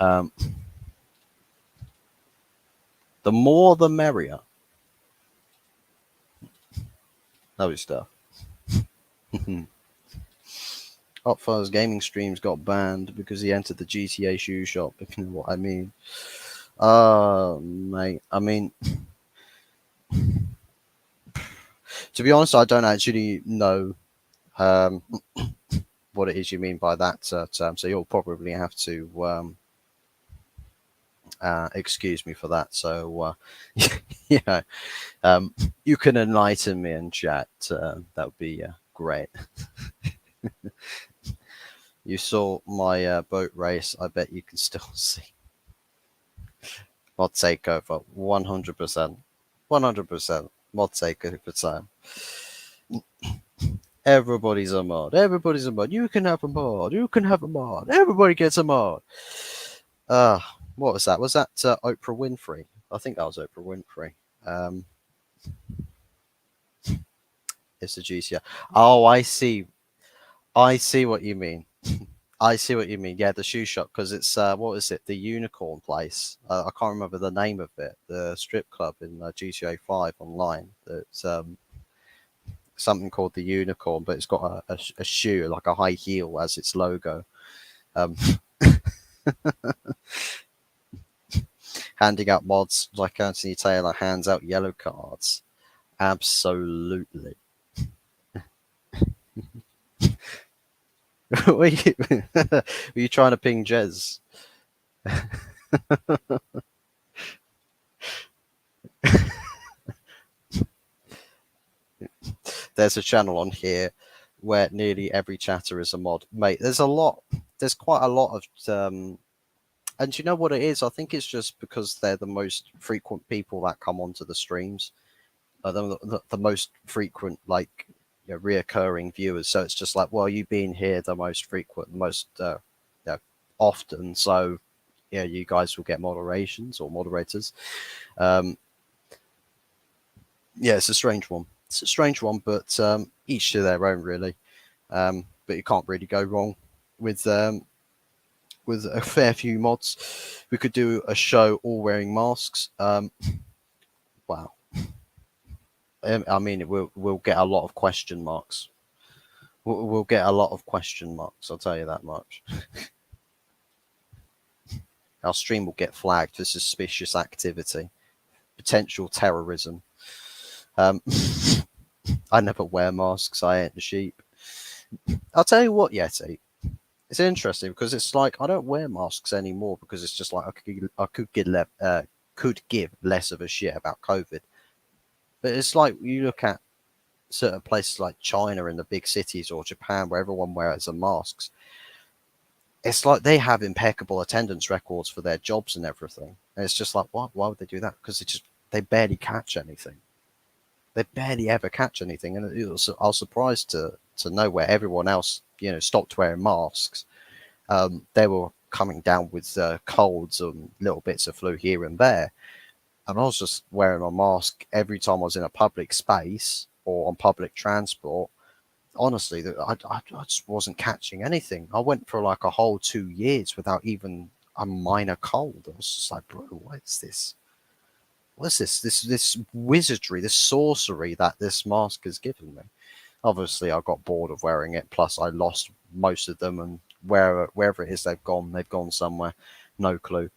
The more the merrier. Lovely stuff. Hotfire's gaming streams got banned because he entered the GTA shoe shop, if you know what I mean. Mate, I mean, to be honest, I don't actually know um, what it is you mean by that term, so you'll probably have to excuse me for that. So, you know, um, you can enlighten me in chat. That would be great. You saw my boat race. I bet you can still see. Mod takeover, 100%, 100%. Mod takeover time. Everybody's a mod. Everybody's a mod. You can have a mod. You can have a mod. Everybody gets a mod. What was that? Was that Oprah Winfrey? I think that was Oprah Winfrey. Um, it's the GCR. Oh, I see. I see what you mean. I see what you mean. Yeah, the shoe shop because it's what is it? The Unicorn place. I can't remember the name of it. The strip club in GTA 5 online. It's something called the Unicorn, but it's got a shoe like a high heel as its logo. Um, handing out mods like Anthony Taylor hands out yellow cards. Absolutely. were, you, were you trying to ping Jez? There's a channel on here where nearly every chatter is a mod. Mate, there's quite a lot of and you know what it is? I think it's just because they're the most frequent people that come onto the streams. The most frequent, like, reoccurring viewers. So it's just like, well, you being here the most frequent, the most often. So yeah, you guys will get moderations or moderators. Um, yeah, it's a strange one. It's a strange one, but each to their own, really. But you can't really go wrong with a fair few mods. We could do a show all wearing masks. Wow. I mean, we'll get a lot of question marks. We'll get a lot of question marks. I'll tell you that much. Our stream will get flagged for suspicious activity, potential terrorism. I never wear masks. I ain't the sheep. I'll tell you what, Yeti. It's interesting because it's like I don't wear masks anymore because it's just like I could give less of a shit about COVID. But it's like you look at certain places like China in the big cities or Japan where everyone wears the masks. It's like they have impeccable attendance records for their jobs and everything. And it's just like, why would they do that? Because they barely catch anything. They barely ever catch anything. And I was surprised to know where everyone else, stopped wearing masks. They were coming down with colds and little bits of flu here and there. And I was just wearing a mask every time I was in a public space or on public transport. Honestly, I just wasn't catching anything. I went for like a whole 2 years without even a minor cold. I was just like, bro, what is this? What is this? This wizardry, this sorcery that this mask has given me. Obviously, I got bored of wearing it. Plus, I lost most of them, and wherever it is they've gone somewhere. No clue.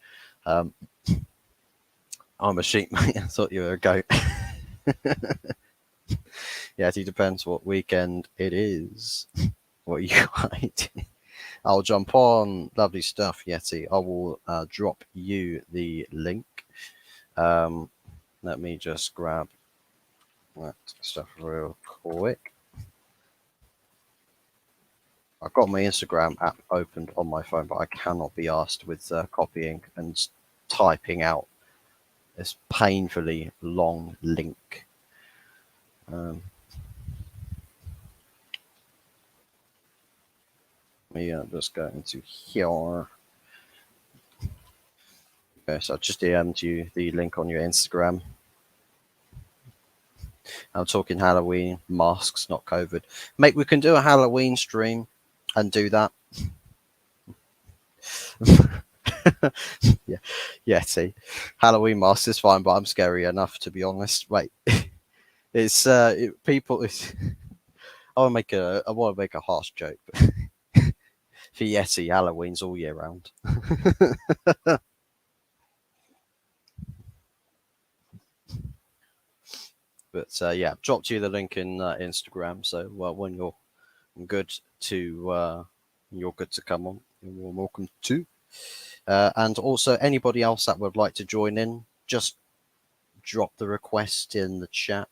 I'm a sheep, mate. I thought you were a goat. Yeah, it depends what weekend it is. What you like. I'll jump on. Lovely stuff, Yeti. I will drop you the link. Let me just grab that stuff real quick. I've got my Instagram app opened on my phone, but I cannot be asked with copying and typing out this painfully long link. I'm just going to here. Okay, so I just DM'd you the link on your Instagram. I'm talking Halloween masks, not COVID. Mate, we can do a Halloween stream and do that. Yeah, see, Halloween masks is fine, but I'm scary enough to be honest. Wait, It's people. I want to make a harsh joke. For Yeti, Halloween's all year round. But yeah, I've dropped you the link in Instagram. So when you're good to come on, you're welcome to. And also anybody else that would like to join in, just drop the request in the chat.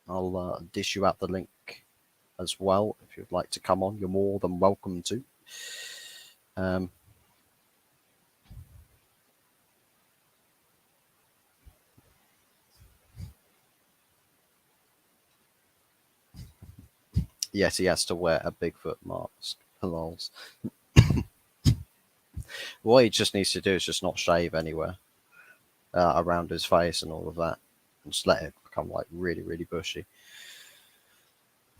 I'll dish you out the link as well. If you'd like to come on, you're more than welcome to. Yes, he has to wear a Bigfoot mask. Lols. What he just needs to do is just not shave anywhere around his face and all of that. And just let it become like really, really bushy.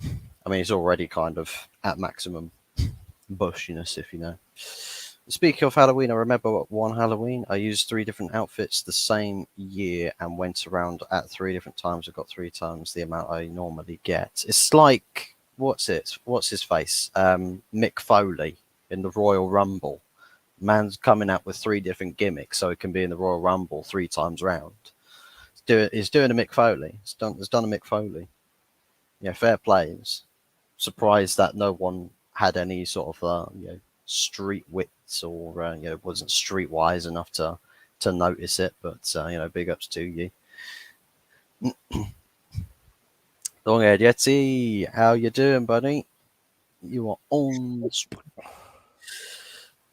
I mean, he's already kind of at maximum bushiness, if you know. Speaking of Halloween, I remember one Halloween I used 3 different outfits the same year and went around at 3 different times. I got 3 times the amount I normally get. It's like what's his face? Mick Foley in the Royal Rumble. Man's coming out with 3 different gimmicks so he can be in the Royal Rumble 3 times round. He's doing a Mick Foley. He's done a Mick Foley. Yeah, fair plays. Surprised that no one had any sort of street wits or wasn't streetwise enough to notice it. But big ups to you. Longhead Yeti, how you doing, buddy? You are on.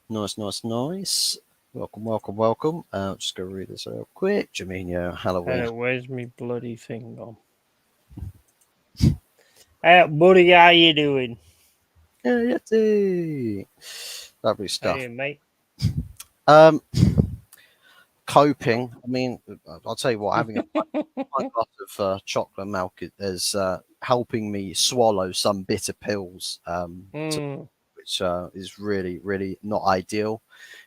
Nice. Welcome. Just go read this real quick. Jaminio, Halloween. Where's me bloody thing gone? Hey, buddy, how you doing? Yeah, Yeti. Lovely stuff. Hey, mate. Coping. I mean, I'll tell you what. Having a glass of chocolate milk is helping me swallow some bitter pills, which is really, really not ideal.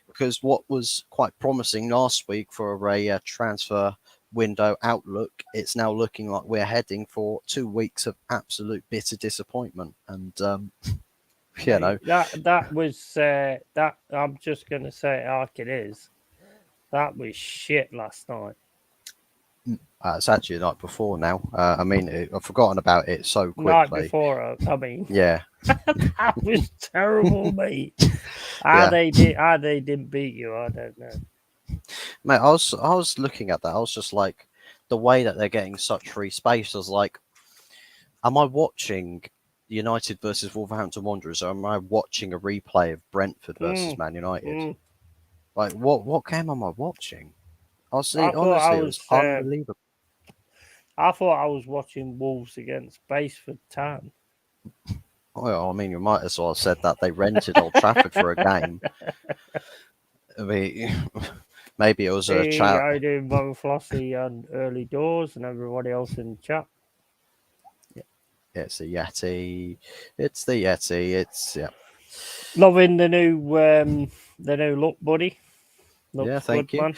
Because what was quite promising last week for a transfer window outlook, it's now looking like we're heading for 2 weeks of absolute bitter disappointment. And that was that. I'm just gonna say it like it is. That was shit last night. It's actually the night before now. I mean, I've forgotten about it so quickly. Night before, I mean. Yeah. That was terrible, mate. How they didn't beat you, I don't know. Mate, I was looking at that. I was just like, the way that they're getting such free space. I was like, am I watching United versus Wolverhampton Wanderers, or am I watching a replay of Brentford versus Man United? Like, what game am I watching? Honestly, it was unbelievable. I thought I was watching Wolves against Baseford Town. Well, I mean, you might as well have said that they rented Old Trafford for a game. I mean, maybe it was a chat. I do Mother Flossie and Early Doors and everybody else in the chat. Yeah, it's the Yeti. It's the Yeti. It's loving the new look, buddy. Looks thank you. Man.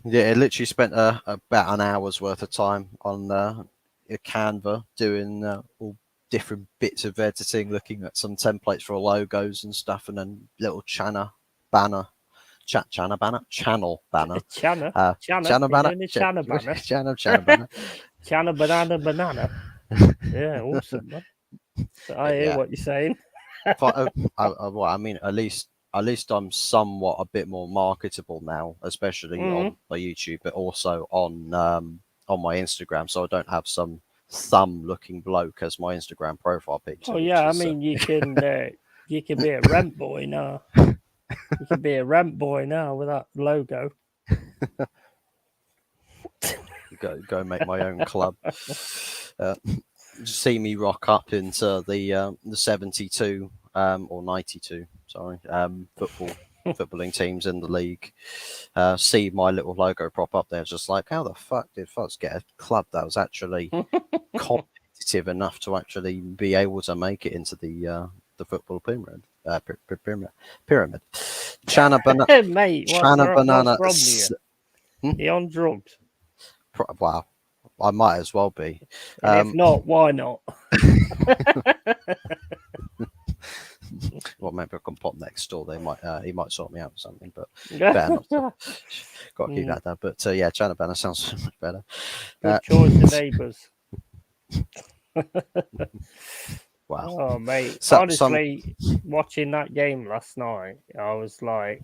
Yeah, it literally spent about an hour's worth of time on Canva doing all different bits of editing, looking at some templates for logos and stuff, and then little channel banner. Channel banner. Channel banner. Channel banana. Yeah, awesome, man. So I hear what you're saying. Well, I mean, at least I'm somewhat a bit more marketable now, especially on my YouTube, but also on my Instagram. So I don't have some thumb-looking bloke as my Instagram profile picture. Oh yeah, I mean, you can be a rent boy now. You can be a rent boy now with that logo. Go make my own club. See me rock up into the 72 or 92. Sorry, footballing teams in the league. See my little logo prop up there, just like, how the fuck did Fox get a club that was actually competitive enough to actually be able to make it into the football pyramid? Pyramid. Chana banana. Mate, Chana banana. You on drugs? Wow. I might as well be. And if not, why not? Well, maybe I can pop next door. They might he might sort me out or something, but better not to. Got to keep that down. But yeah, China Banner sounds so much better. Good choice of neighbours. Wow. Oh, mate. So, some Honestly, watching that game last night, I was like,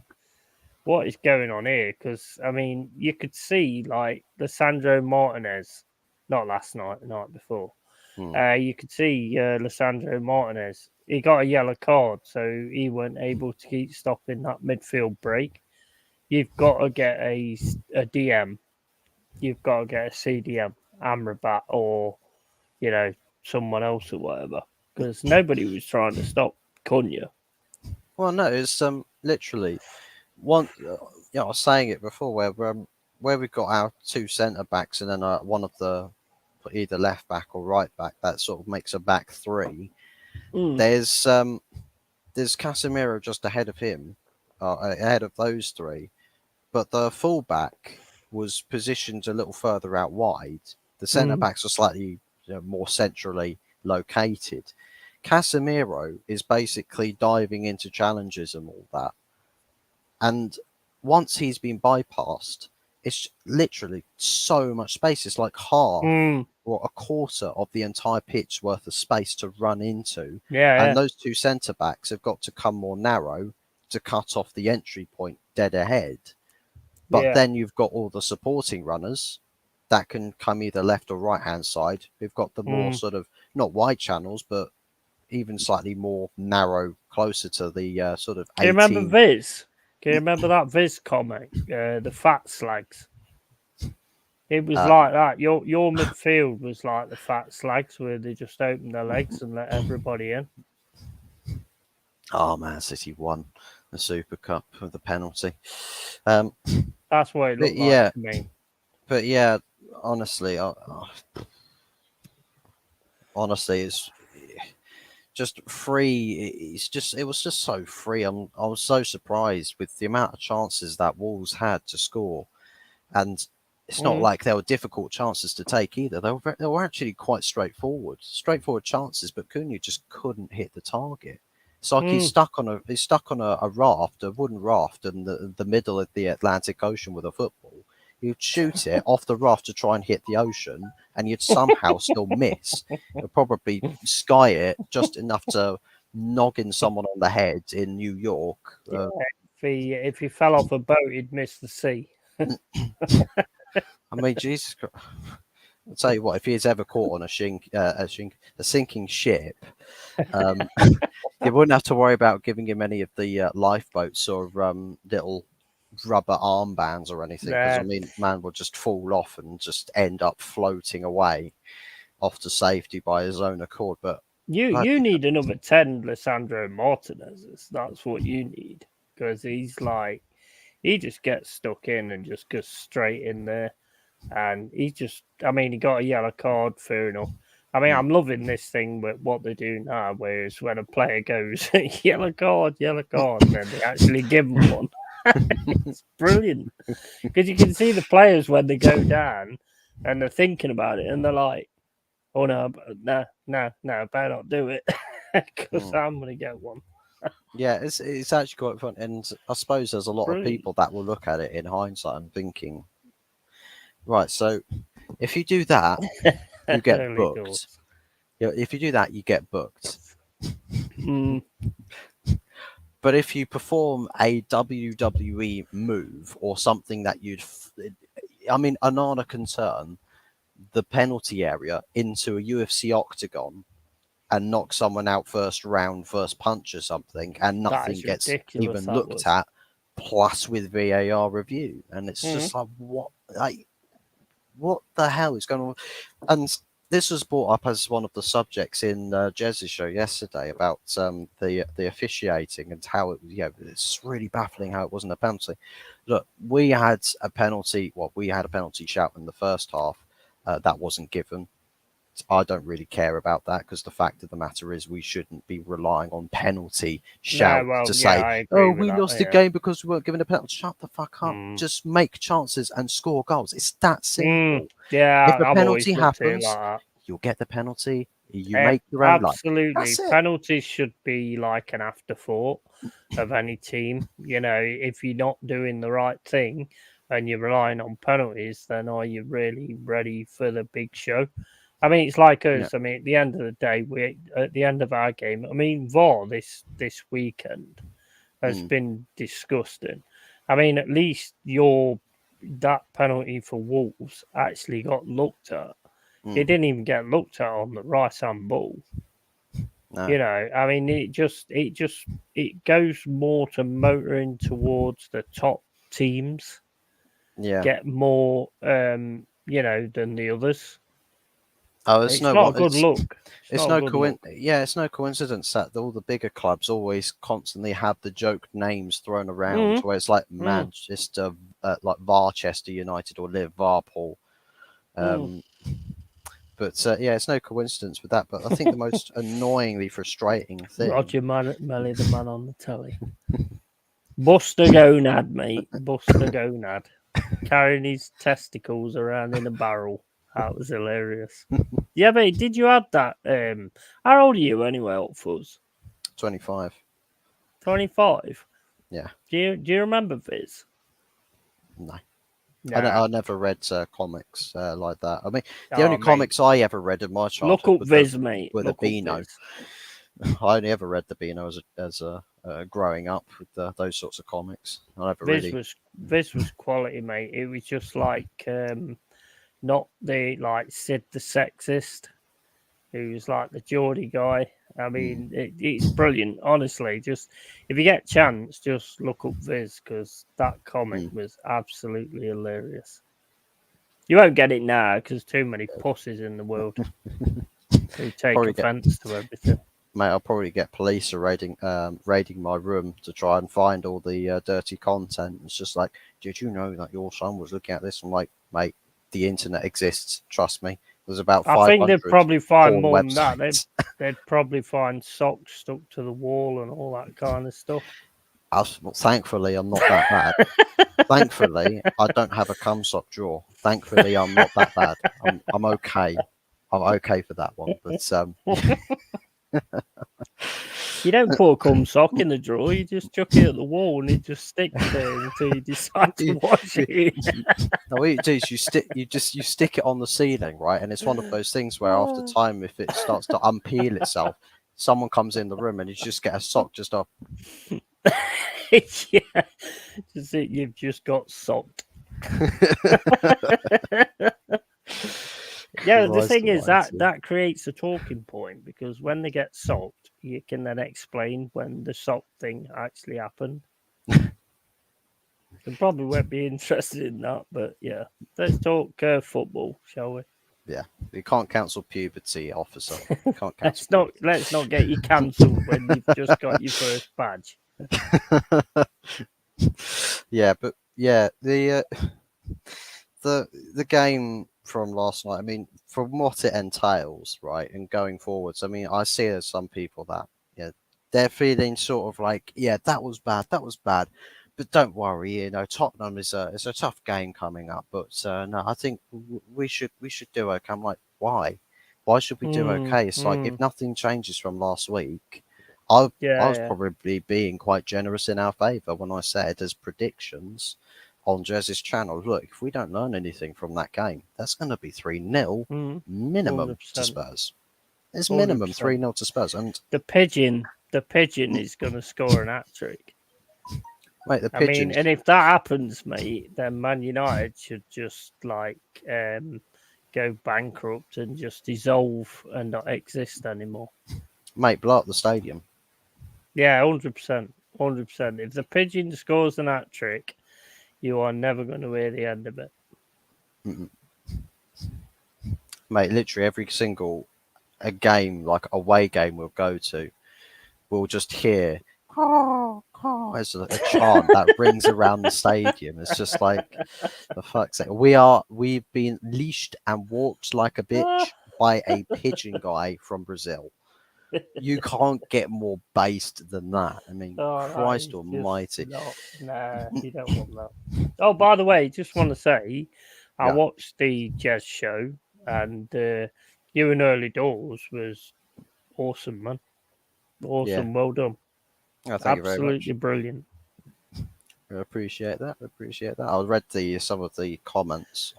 what is going on here? Because, I mean, you could see, like, Lissandro Martinez, not last night, the night before. You could see Lissandro Martinez. He got a yellow card, so he weren't able to keep stopping that midfield break. You've got to get a DM. You've got to get a CDM, Amrabat, or, you know, someone else or whatever. Because nobody was trying to stop Cunha. well, no, it's literally one. I was saying it before where we've got our two centre backs and then one of the either left back or right back that sort of makes a back three. Mm. There's Casemiro just ahead of him, ahead of those three, but the fullback was positioned a little further out wide. The centre backs are slightly more centrally located. Casemiro is basically diving into challenges and all that. And once he's been bypassed, it's literally so much space. It's like half or a quarter of the entire pitch worth of space to run into. Yeah, And those two centre backs have got to come more narrow to cut off the entry point dead ahead. But yeah. then you've got all the supporting runners that can come either left or right hand side. We've got the more sort of not wide channels, but even slightly more narrow, closer to the sort of Can you remember 18. Viz? Can you remember that Viz comic? The fat slags. It was Uh, like that. Your midfield was like the fat slags where they just opened their legs and let everybody in. oh, Man City won the Super Cup with the penalty. Um, That's what it but looked like yeah, to me. but yeah, honestly, honestly, it's just free. It was just so free. I was so surprised with the amount of chances that Wolves had to score, and it's not like they were difficult chances to take either. They were actually quite straightforward chances. But Cunha just couldn't hit the target. It's like he's stuck on a raft, a wooden raft, in the middle of the Atlantic Ocean with a football. You'd shoot it off the raft to try and hit the ocean, and you'd somehow still miss. You'd probably sky it just enough to noggin someone on the head in New York. Yeah, if he fell off a boat, he'd miss the sea. I mean, Jesus Christ. I'll tell you what, if he is ever caught on a sinking ship, you wouldn't have to worry about giving him any of the lifeboats or little rubber armbands or anything, because I Nah. mean, man will just fall off and just end up floating away off to safety by his own accord. But You need another 10 Lissandro Martinez. That's what you need. Because he's like, he just gets stuck in and just goes straight in there. And he just, I mean, he got a yellow card, fair enough. I mean, I'm loving this thing with what they do now, whereas when a player goes, yellow card, and then they actually give him one. It's brilliant. Because you can see the players when they go down and they're thinking about it and they're like, oh no, better not do it because I'm going to get one. yeah, it's actually quite fun, and I suppose there's a lot of Brilliant. people that will look at it in hindsight and thinking, right, so if you do that, you get Early booked. doors. Yeah, if you do that, you get booked. Mm. But if you perform a WWE move or something that I mean, Anana can turn the penalty area into a UFC octagon and knock someone out first round, first punch or something, and That nothing is gets ridiculous. even That looked was. at, plus with VAR review. And it's just what the hell is going on? And this was brought up as one of the subjects in Jez's show yesterday about the officiating and how it's really baffling how it wasn't a penalty. Look, we had a penalty. Well, we had a penalty shout in the first half that wasn't given. I don't really care about that because the fact of the matter is we shouldn't be relying on penalty Yeah, shouts well, to yeah, say, I agree "Oh, with we that. lost the Yeah. game because we weren't given a penalty." Shut the fuck up. Mm. Just make chances and score goals. It's that simple. Yeah, If a I've always penalty looked at it happens, like that. you'll get the penalty. You make your own luck. Absolutely. That's it. Penalties should be like an afterthought of any team. You know, if you're not doing the right thing and you're relying on penalties, then are you really ready for the big show? I mean, it's like Yeah. us. I mean, at the end of the day, we at the end of our game. I mean, VAR this weekend has Mm, been disgusting. I mean, at least that penalty for Wolves actually got looked at. It mm, didn't even get looked at on the right hand ball. no. You know, I mean, it goes more to motoring towards the top teams Yeah. get more, than the others. Oh, It's not a good look. It's it's not a no good look. yeah, it's no coincidence that all the bigger clubs always constantly have the joke names thrown around, Mm, where it's like mm, Manchester, like Varchester United or Liverpool. mm. Um, but yeah, it's no coincidence with that. But I think the most annoyingly frustrating thing, Roger Melly, the man on the telly. Buster Gonad, mate. Buster Gonad. Carrying his testicles around in a barrel. That was hilarious. Yeah, mate, did you have that? How old are you anyway, Fuzz? 25. 25? Yeah, Do you remember Viz? no. Nah. I never read comics like that. I mean, the only Oh, mate. comics I ever read in my Look childhood up Viz, mate. were the Look up Beano. Viz. I only ever read the Beano as a growing up with those sorts of comics. I never Viz really. was Viz was quality, mate. It was just like not the like Sid the sexist, who was like the Geordie guy. I mean, it's brilliant. Honestly, just if you get a chance, just look up Viz because that comic Mm. was absolutely hilarious. You won't get it now because too many pussies in the world who take Probably get offence to everything. Mate, I'll probably get police raiding my room to try and find all the dirty content. It's just like, did you know that your son was looking at this? I'm like, mate, the internet exists. Trust me. There's about I think they'd 500 probably find porn more than that. websites. They'd probably find socks stuck to the wall and all that kind of stuff. Well, thankfully, I'm not that bad. Thankfully, I don't have a cum sock drawer. Thankfully, I'm not that bad. I'm okay. I'm okay for that one. But You don't put a cum sock in the drawer. You just chuck it at the wall and it just sticks there until you decide to wash it. no, what you do is you stick it on the ceiling, right? And it's one of those things where after time, if it starts to unpeel itself, someone comes in the room and you just get a sock just off. Yeah, just it. You've just got socked. Yeah, the Christ thing is almighty. that creates a talking point because when they get socked, you can then explain when the sock thing actually happened. They probably won't be interested in that, but yeah, let's talk football, shall we? Yeah, you can't cancel puberty, officer. You can't cancel Let's not get you cancelled when you've just got your first badge. Yeah, but yeah, the game from last night. I mean, from what it entails, right, and going forwards. I mean, I see there's some people that they're feeling sort of like, yeah, that was bad, but don't worry, Tottenham is a tough game coming up, but no, I think we should do okay. I'm like, why? Why should we do okay? It's like if nothing changes from last week, I was Yeah. probably being quite generous in our favour when I said as predictions on Jez's channel, look, if we don't learn anything from that game, that's going to be 3-0 minimum to 100%. Spurs. It's minimum 100%. 3-0 to Spurs. And The pigeon is going to score an hat trick. mate, the I mean, Pigeons, and if that happens, mate, then Man United should just like go bankrupt and just dissolve and not exist anymore. mate, blow up the stadium. Yeah, 100%. 100%. If the pigeon scores an hat trick, you are never going to hear the end of it. Mm-mm. Mate, literally every single a game, like away game we'll go to, we'll just hear as a chant that rings around the stadium. It's just like, for fuck's sake, we've been leashed and walked like a bitch. by a pigeon guy from Brazil. You can't get more based than that. I mean, Oh, that Christ is Almighty. just not. Nah, you don't want that. Oh, by the way, just want to say, I Yeah. watched the jazz show, and you and Early Doors was awesome, man. Awesome, well done. Oh, thank you very Absolutely much. brilliant. I appreciate that. I read some of the comments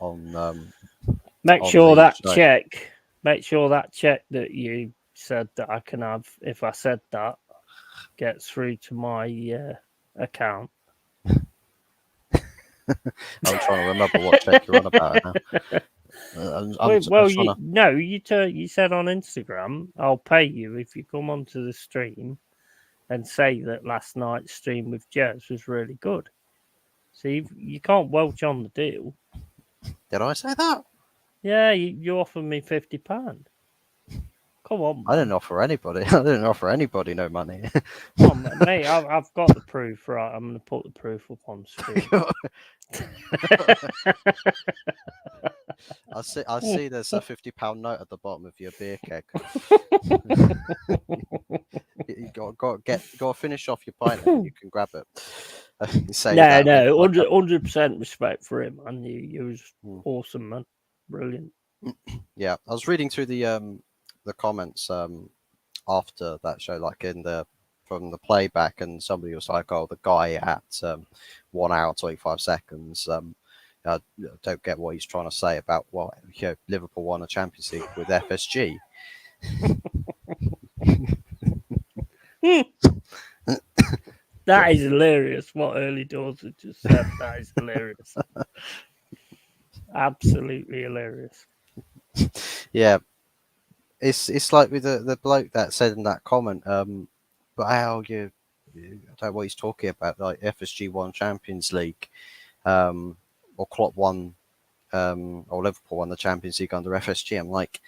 Make on sure the that show. check. Make sure that check that you said that I can have, if I said that, gets through to my account. I'm trying to remember what check you're on about now. I'm Well, trying you to. no, you said on Instagram, I'll pay you if you come onto the stream and say that last night's stream with Jez was really good. So you can't welch on the deal. Did I say that? Yeah, you offered me £50. Come on, I didn't man. offer anybody. I didn't offer anybody no money. Come on, mate. I've got the proof. Right, I'm going to put the proof up on screen. I see. There's a £50 note at the bottom of your beer keg. You got to finish off your pint and you can grab it. You say that with No, like 100% respect for him, man. You was awesome, man. Brilliant. yeah. I was reading through the comments after that show, like from the playback, and somebody was like, "Oh, the guy at 1 hour 25 seconds." I don't get what he's trying to say about Liverpool won a Champions League with FSG. That is hilarious. What Early Doors had just said. That is hilarious. Absolutely hilarious. Yeah, it's like with the bloke that said in that comment, but how I don't know what he's talking about. Like FSG won Champions League, or Klopp won, or Liverpool won the Champions League under FSG. I'm like,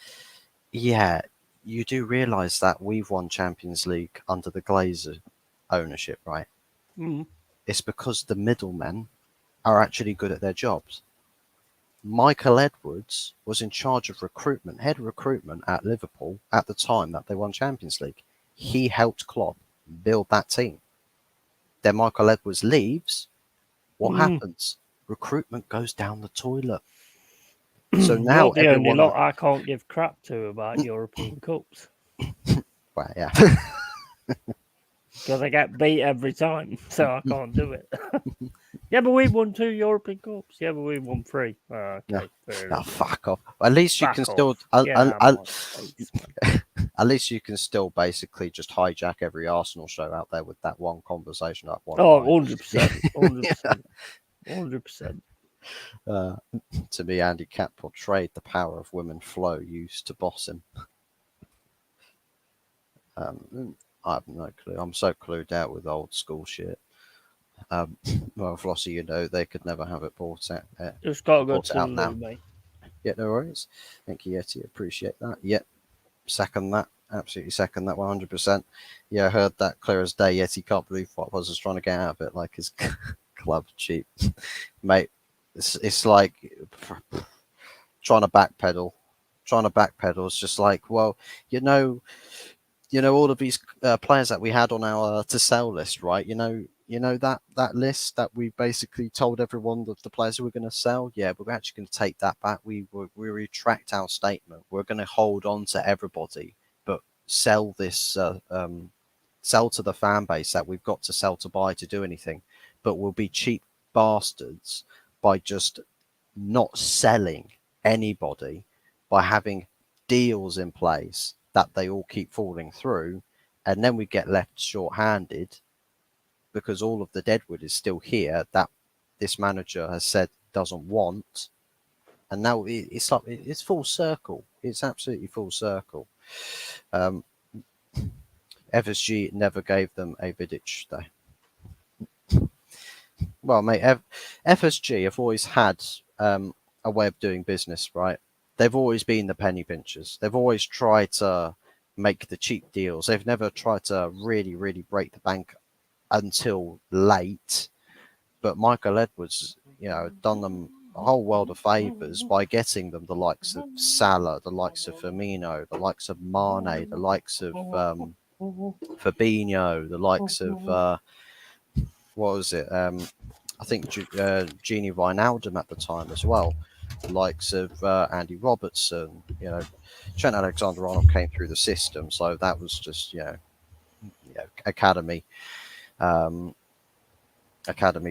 yeah, you do realise that we've won Champions League under the Glazer ownership, right? Mm. It's because the middlemen are actually good at their jobs. Michael Edwards was in charge of recruitment, head of recruitment at Liverpool at the time that they won Champions League. He helped Klopp build that team. Then Michael Edwards leaves. What happens? Recruitment goes down the toilet. So now You're the only everyone, lot I can't give crap to about European Cups. well, yeah, Because I get beat every time, so I can't do it. Yeah, but we won 2 European Cups. Yeah, but we won 3. Okay, no, fair no, enough. fuck off. At least you can Back still, off. Get out of my face, man. at least you can still basically just hijack every Arsenal show out there with that one conversation, that one Oh, line. 100%. 100%. 100%. To me, Andy Capp portrayed the power of women flow used to boss him. I have no clue. I'm so clued out with old school shit. Well, Flossie, they could never have it bought out. Just got to go Bought to it the out now. loo, mate. Yeah, no worries. Thank you, Yeti. Appreciate that. Yep. Second that. Absolutely second that 100%. Yeah, I heard that clear as day. Yeti can't believe what was trying to get out of it. Like his club cheap. Mate, it's like trying to backpedal. It's just like, well, all of these players that we had on our to sell list, right? That list that we basically told everyone that the players who were going to sell. Yeah, but we're actually going to take that back. We retract our statement. We're going to hold on to everybody, but sell this, sell to the fan base that we've got to sell to buy to do anything. But we'll be cheap bastards by just not selling anybody, by having deals in place that they all keep falling through, and then we get left short-handed because all of the deadwood is still here that this manager has said doesn't want, and now it's like it's full circle. It's absolutely full circle. FSG never gave them a Vidic though. Well, mate, FSG have always had a way of doing business, right? They've always been the penny pinchers. They've always tried to make the cheap deals. They've never tried to really, really break the bank until late. But Michael Edwards, done them a whole world of favours by getting them the likes of Salah, the likes of Firmino, the likes of Mane, the likes of Fabinho, the likes of what was it? I think Gini Wijnaldum at the time as well. The likes of Andy Robertson, Trent Alexander-Arnold came through the system, so that was just academy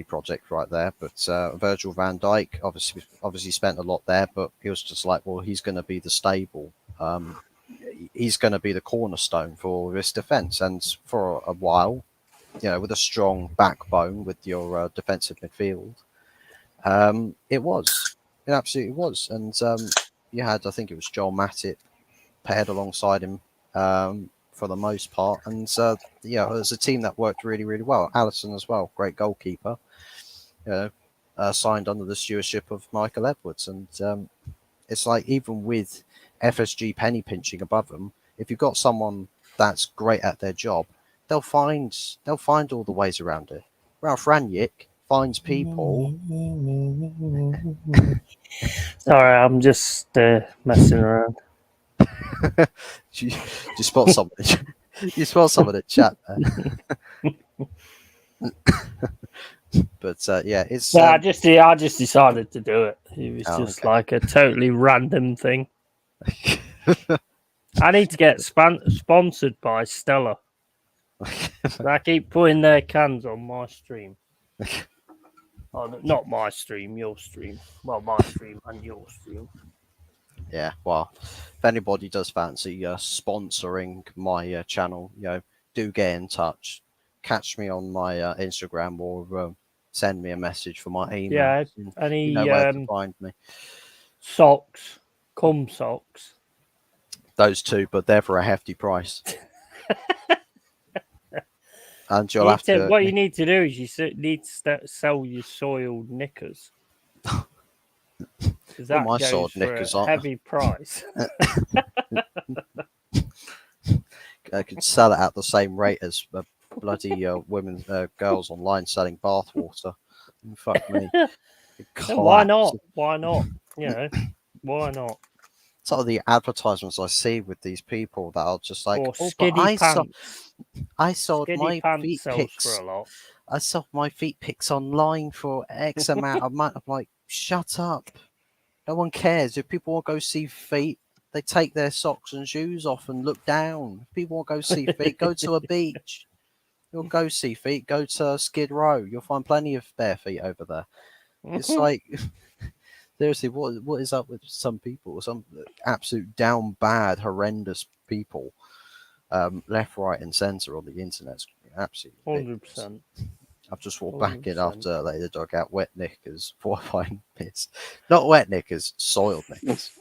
project right there. But Virgil van Dijk obviously spent a lot there, but he was just like, well, he's going to be the stable. He's going to be the cornerstone for this defence, and for a while, with a strong backbone with your defensive midfield, it absolutely was. And you had, I think it was Joel Matip paired alongside him for the most part, and it was a team that worked really, really well. Alisson as well, great goalkeeper, signed under the stewardship of Michael Edwards, and it's like, even with FSG penny pinching above them, if you've got someone that's great at their job, they'll find all the ways around it. Ralph Rangnick finds people. Sorry, I'm just messing around. you spot something. You spot someone in chat there. But it's. I just decided to do it. It was just like a totally random thing. I need to get sponsored by Stella. I keep putting their cans on my stream. Oh, not my stream, your stream. Well, my stream and your stream. Yeah, well, if anybody does fancy sponsoring my channel, do get in touch. Catch me on my Instagram, or send me a message for my email. Yeah, any you know where to find me. Socks, cum socks. Those two, but they're for a hefty price. And you'll have to. What you need to do is you need to sell your soiled knickers. Because that my goes soiled for knickers a heavy price. I could sell it at the same rate as bloody girls online selling bathwater. Fuck me. Why not? Why not? Why not? Some of the advertisements I see with these people that are just like, or skinny pants. I sold skinny my feet pics. For a lot. I sold my feet pics online for X amount of money. I'm like, shut up. No one cares. If people want to go see feet, they take their socks and shoes off and look down. If people want to go see feet, go to a beach. You'll go see feet, go to Skid Row. You'll find plenty of bare feet over there. It's like, seriously, what is up with some people? Some absolute down bad, horrendous people, left, right, and centre on the internet. Absolutely 100%. I've just walked back in after they dug out wet knickers. What I find pissed. Not wet knickers, soiled knickers.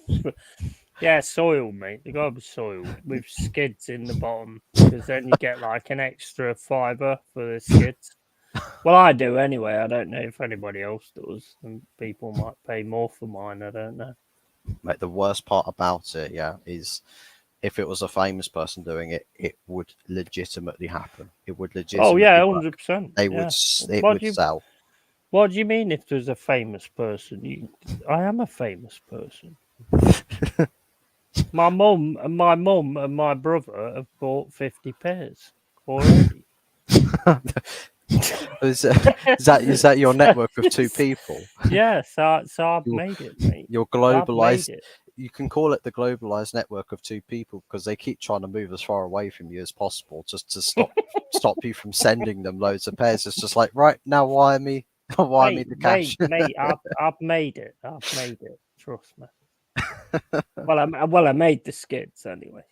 Yeah, soiled, mate. They gotta be soiled with skids in the bottom, because then you get like an extra fibre for the skids. Well, I do anyway. I don't know if anybody else does, and people might pay more for mine. I don't know. Mate, the worst part about it, is if it was a famous person doing it, it would legitimately happen. It would legitimately. Oh yeah, 100%. They would. It would sell. What do you mean if there's a famous person? I am a famous person. My mum and my brother have bought 50 pairs already. Is that your network of two people? Yeah, so I've made it, mate. You're globalized. You can call it the globalized network of two people, because they keep trying to move as far away from you as possible, just to stop you from sending them loads of pairs. It's just like, right now, wire me the cash. Mate, I've made it. Trust me. Well, I made the skids anyway.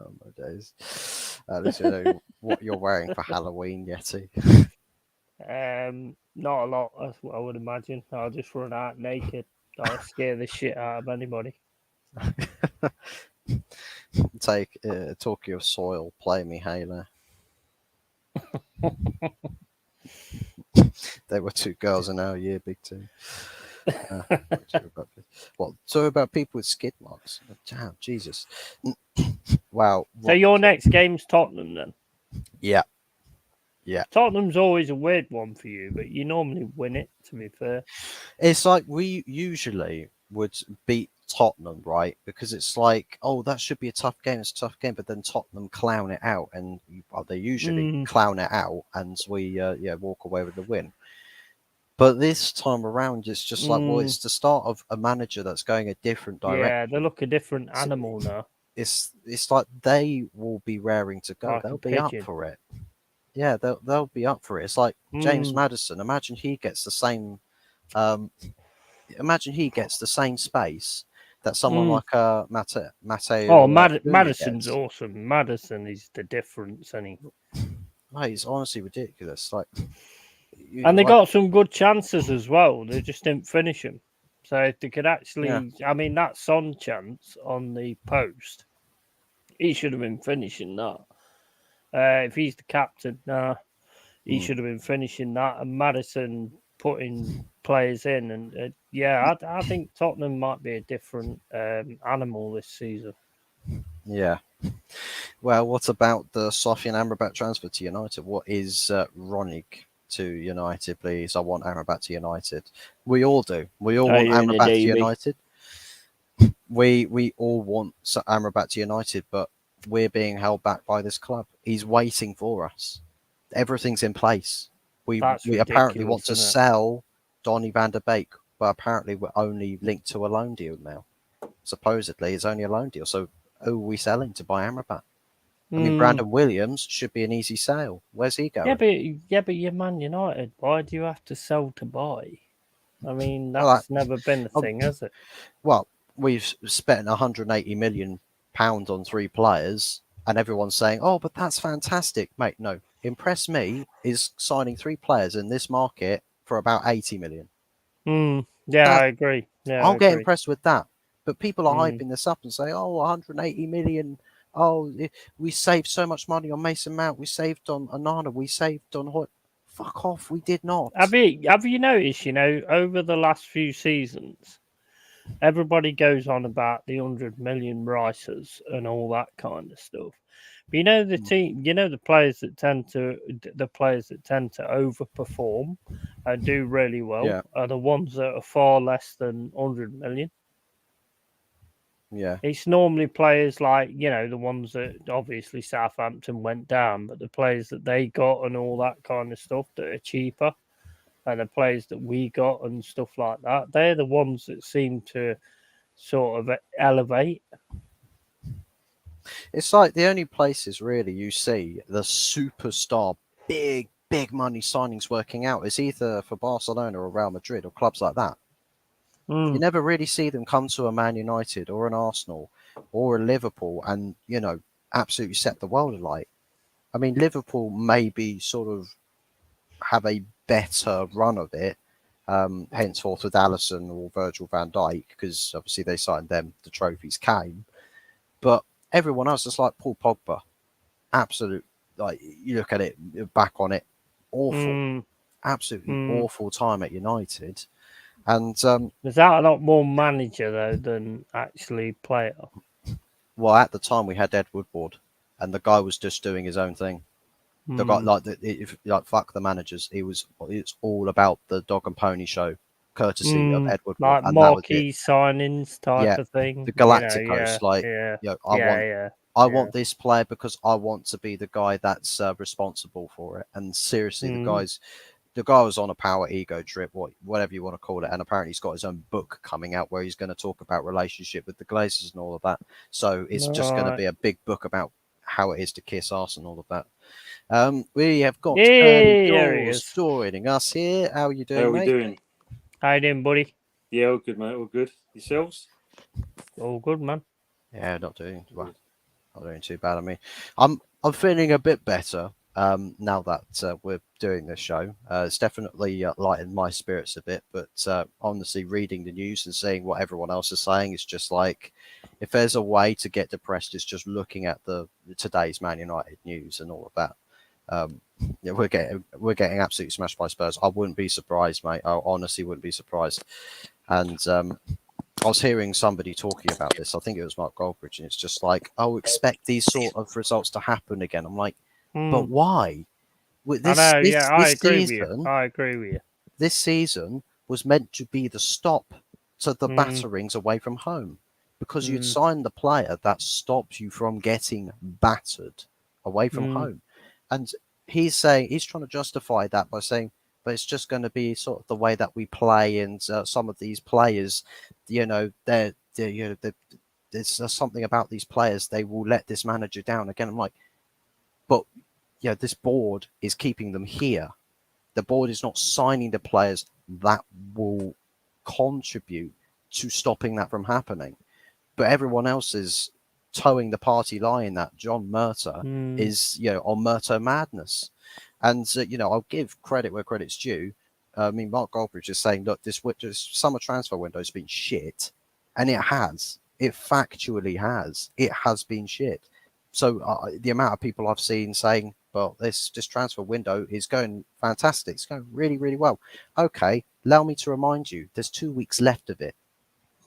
Oh my days! At least you know what you're wearing for Halloween, Yeti. Not a lot. That's what I would imagine. I'll just run out naked. I'll scare the shit out of anybody. Take talking of soil. Play me Halo. There were two girls in our year, big two. What? So about people with skid marks? Damn, Jesus! Wow. So your next game's Tottenham then? Yeah. Yeah. Tottenham's always a weird one for you, but you normally win it, to be fair. It's like we usually would beat Tottenham, right? Because it's like, oh, that should be a tough game. It's a tough game, but then Tottenham clown it out, and well, they usually Mm, clown it out, and we walk away with the win. But this time around, it's just like, well, mm, it's the start of a manager that's going a different yeah, they direction. look a different So animal now, it's like they will be raring to go. like a They'll be up pigeon. for it. Yeah, they'll be up for it. It's like James Mm, Maddison. Imagine he gets the same. Um, imagine he gets the same space that someone mm. like Oh, Matteo Cunha Madison's gets. awesome. Madison is the difference, and Like, it's honestly ridiculous. Like, they like got some good chances as well. They just didn't finish them. So if they could yeah, actually, I mean, that Son chance on the post, he should have been finishing that. If he's the captain, he mm, should have been finishing that. And Madison putting players in, and yeah, I think Tottenham might be a different animal this season. yeah. Well, what about the Sofian Amrabat transfer to United? What is Ronig to United, please? I want Amrabat to United. We all do. We all Are want you in a Amrabat to Davy? United. We all want Amrabat to United, but we're being held back by this club. He's waiting for us. Everything's in place. That's We apparently want ridiculous, to isn't it? sell Donny van der Beek, but apparently we're only linked to a loan deal now. Supposedly, it's only a loan deal. So who are we selling to buy Amrabat? I mean, Mm. Brandon Williams should be an easy sale. Where's he Yeah, going? but you're Man United. Why do you have to sell to buy? I mean, Well, that's never been a um, thing, has it? well, we've spent 180 million pound on three players, and everyone's saying, "Oh, but that's fantastic, mate." No, impress me is signing three players in this market for about 80 million. Mm. Yeah, That I agree. Yeah, I I'll get agree. impressed with that. But people are Mm. hyping this up and say, "Oh, 180 million. Oh, we saved so much money on Mason Mount. We saved on Anana. We saved on Hoy." Fuck off. We did not. Have you noticed? Over the last few seasons, everybody goes on about the 100 million rices and all that kind of stuff. But the Mm. team, the players that tend to overperform and do really well Yeah, are the ones that are far less than 100 million. yeah. It's normally players like, the ones that obviously Southampton went down, but the players that they got and all that kind of stuff that are cheaper, and the players that we got and stuff like that, they're the ones that seem to sort of elevate. It's like the only places really you see the superstar, big money signings working out is either for Barcelona or Real Madrid or clubs like that. You Mm, never really see them come to a Man United or an Arsenal or a Liverpool and, absolutely set the world alight. I mean, Liverpool maybe sort of have a better run of it, henceforth with Allison or Virgil van Dijk, because obviously they signed them, the trophies came. But everyone else is like Paul Pogba, absolute, like, you look at it, back on it, awful, mm, absolutely mm. awful time at United. And Is that a lot more manager though than actually player? well, at the time we had Ed Woodward, and the guy was just doing his own thing. The guy, Mm, like, like, fuck the managers. It's all about the dog and pony show, courtesy of Ed Woodward, like and that was it. marquee signings type Yeah, of thing. the Yeah, Galacticos, like, yeah, I yeah, want yeah, I yeah. want this player because I want to be the guy that's responsible for it. And seriously, Mm, the guy was on a power ego trip, whatever you want to call it. And apparently, he's got his own book coming out where he's going to talk about relationship with the Glazers and all of that. So it's just going to right. be a big book about how it is to kiss ass and all of that. We have got Ernie Hey, there he Dawes is. joining us here. How are you How doing, are we mate? doing? How you doing, buddy? Yeah, all good, mate. All good. Yourselves? All good, man. Yeah, not doing well. Good. Not doing too bad. I mean, I'm feeling a bit better now that we're doing this show. It's definitely lightened my spirits a bit. But honestly, reading the news and seeing what everyone else is saying is just like, if there's a way to get depressed, it's just looking at the today's Man United news and all of that. Yeah, we're getting absolutely smashed by Spurs. I wouldn't be surprised, mate. I honestly wouldn't be surprised. And I was hearing somebody talking about this. I think it was Mark Goldbridge, and it's just like, oh, expect these sort of results to happen again. I'm like, but Mm, why? I know. Yeah, I agree with season, you. I agree with you. this season was meant to be the stop to the Mm. batterings away from home, because you'd Mm. signed the player that stops you from getting battered away from Mm. home. And he's trying to justify that by saying, but it's just going to be sort of the way that we play, and some of these players, there's something about these players, they will let this manager down again. I'm like, but this board is keeping them here. The board is not signing the players that will contribute to stopping that from happening. But everyone else is towing the party line that John Murtagh is, on Murtagh madness. And, I'll give credit where credit's due. I mean, Mark Goldbridge is saying, look, this summer transfer window has been shit. And it has. It factually has. It has been shit. So the amount of people I've seen saying, well, this transfer window is going fantastic. It's going really, really well. Okay, allow me to remind you, there's 2 weeks left of it.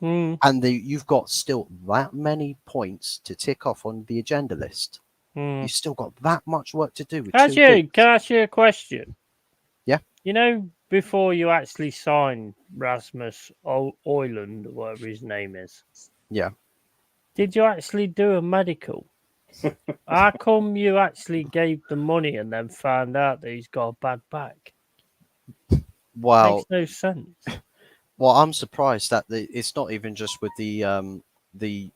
And you've got still that many points to tick off on the agenda list. You've still got that much work to do. With Can I ask you a question? Yeah. Before you actually sign Rasmus Oyland, or whatever his name is, Yeah. did you actually do a medical? How come you actually gave the money and then found out that he's got a bad back? Well, makes no sense. Well, I'm surprised that it's not even just with the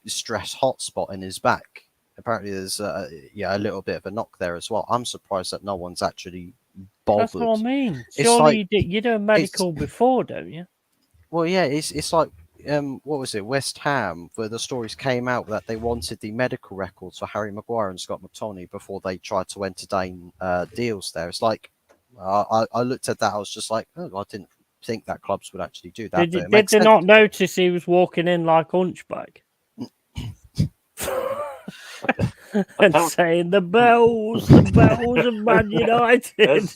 stress hotspot in his back. Apparently, there's a little bit of a knock there as well. I'm surprised that no one's actually bothered. That's what I mean. It's Surely you do a medical before, don't you? Well, yeah, it's like what was it, West Ham, where the stories came out that they wanted the medical records for Harry Maguire and Scott McTominay before they tried to entertain deals there. It's like I looked at that, I was just like, oh, I didn't think that clubs would actually do that. Did they not notice he was walking in like Hunchback? And saying the bells of Man United.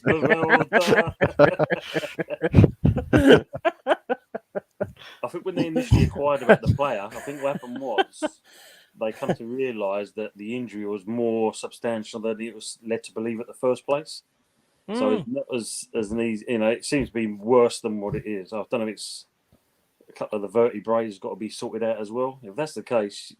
I think when they initially acquired about the player, I think what happened was they come to realise that the injury was more substantial than it was led to believe at the first place. So it's not as an easy, it seems to be worse than what it is. I don't know if it's a couple of the vertebrae has got to be sorted out as well. If that's the case,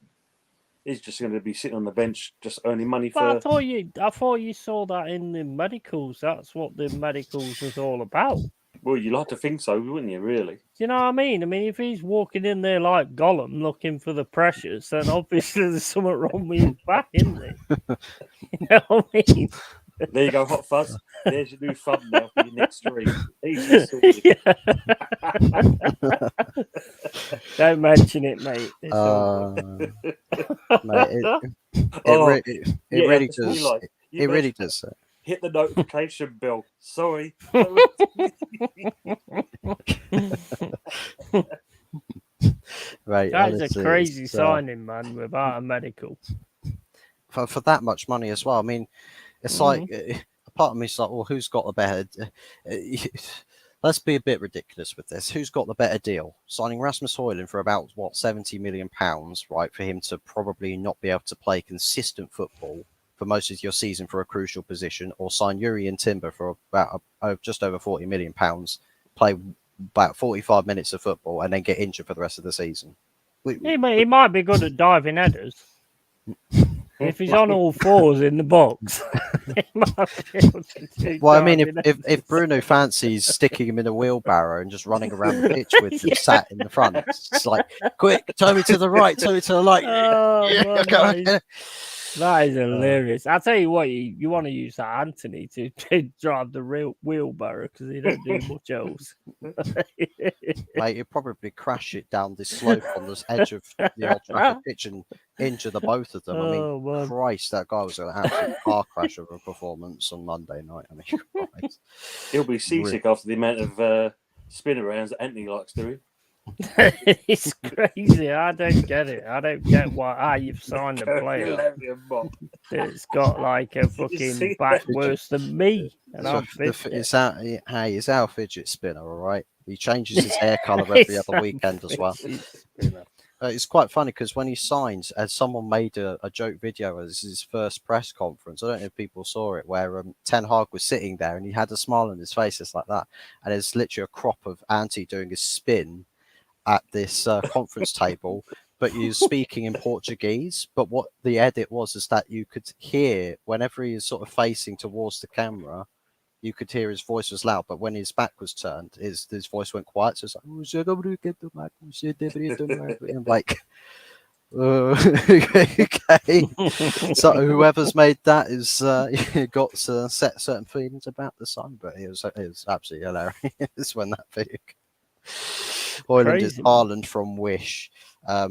he's just going to be sitting on the bench just earning money for. I thought you saw that in the medicals. That's what the medicals was all about. Well, you like to think so, wouldn't you? Really? Do you know what I mean? I mean, if he's walking in there like Gollum looking for the precious, then obviously there's something wrong with his back, isn't there? You know what I mean? There you go, Hot Fuzz. There's your new thumbnail for your next stream. Don't mention it, mate. Mate, it really does. It really does. Hit the notification bell. Sorry. Right, that's a crazy signing, man, without a medical. For that much money as well. I mean, it's like a part of me is like, well, who's got the better? Let's be a bit ridiculous with this. Who's got the better deal? Signing Rasmus Højlund for about £70 million, right, for him to probably not be able to play consistent football for most of your season for a crucial position, or sign Yuri and Timber for about just over £40 million, play about 45 minutes of football, and then get injured for the rest of the season. He might be good at diving headers. If he's on all fours in the box, he might be able to do. Well, I mean, if Bruno fancies sticking him in a wheelbarrow and just running around the pitch with him sat in the front, it's like, quick, turn me to the right, turn me to the right. That is hilarious. I'll tell you what, you want to use that Anthony to drive the real wheelbarrow because he don't do much else. Mate, he'd probably crash it down this slope on this edge of the Old Trafford pitch and injure the both of them. I mean, Christ, that guy was an absolute car crash of a performance on Monday night. I mean, Christ. He'll be seasick after the amount of spin arounds that Anthony likes doing. It's crazy. I don't get it. I don't get how you've signed a player that's got like a fucking back worse than me. And it's our fidget spinner, all right? He changes his hair colour every other weekend as well. It's quite funny because when he signed, as someone made a joke video as his first press conference. I don't know if people saw it, where Ten Hag was sitting there and he had a smile on his face, just like that, and there's literally a crop of Ante doing a spin at this conference table, but he was speaking in Portuguese. But what the edit was is that you could hear whenever he was sort of facing towards the camera, you could hear his voice was loud, but when his back was turned, his voice went quiet. So it's like, I'm like, okay. So whoever's made that is got set certain feelings about the song, but it was absolutely hilarious when that video. Hoyland is Haaland from Wish. I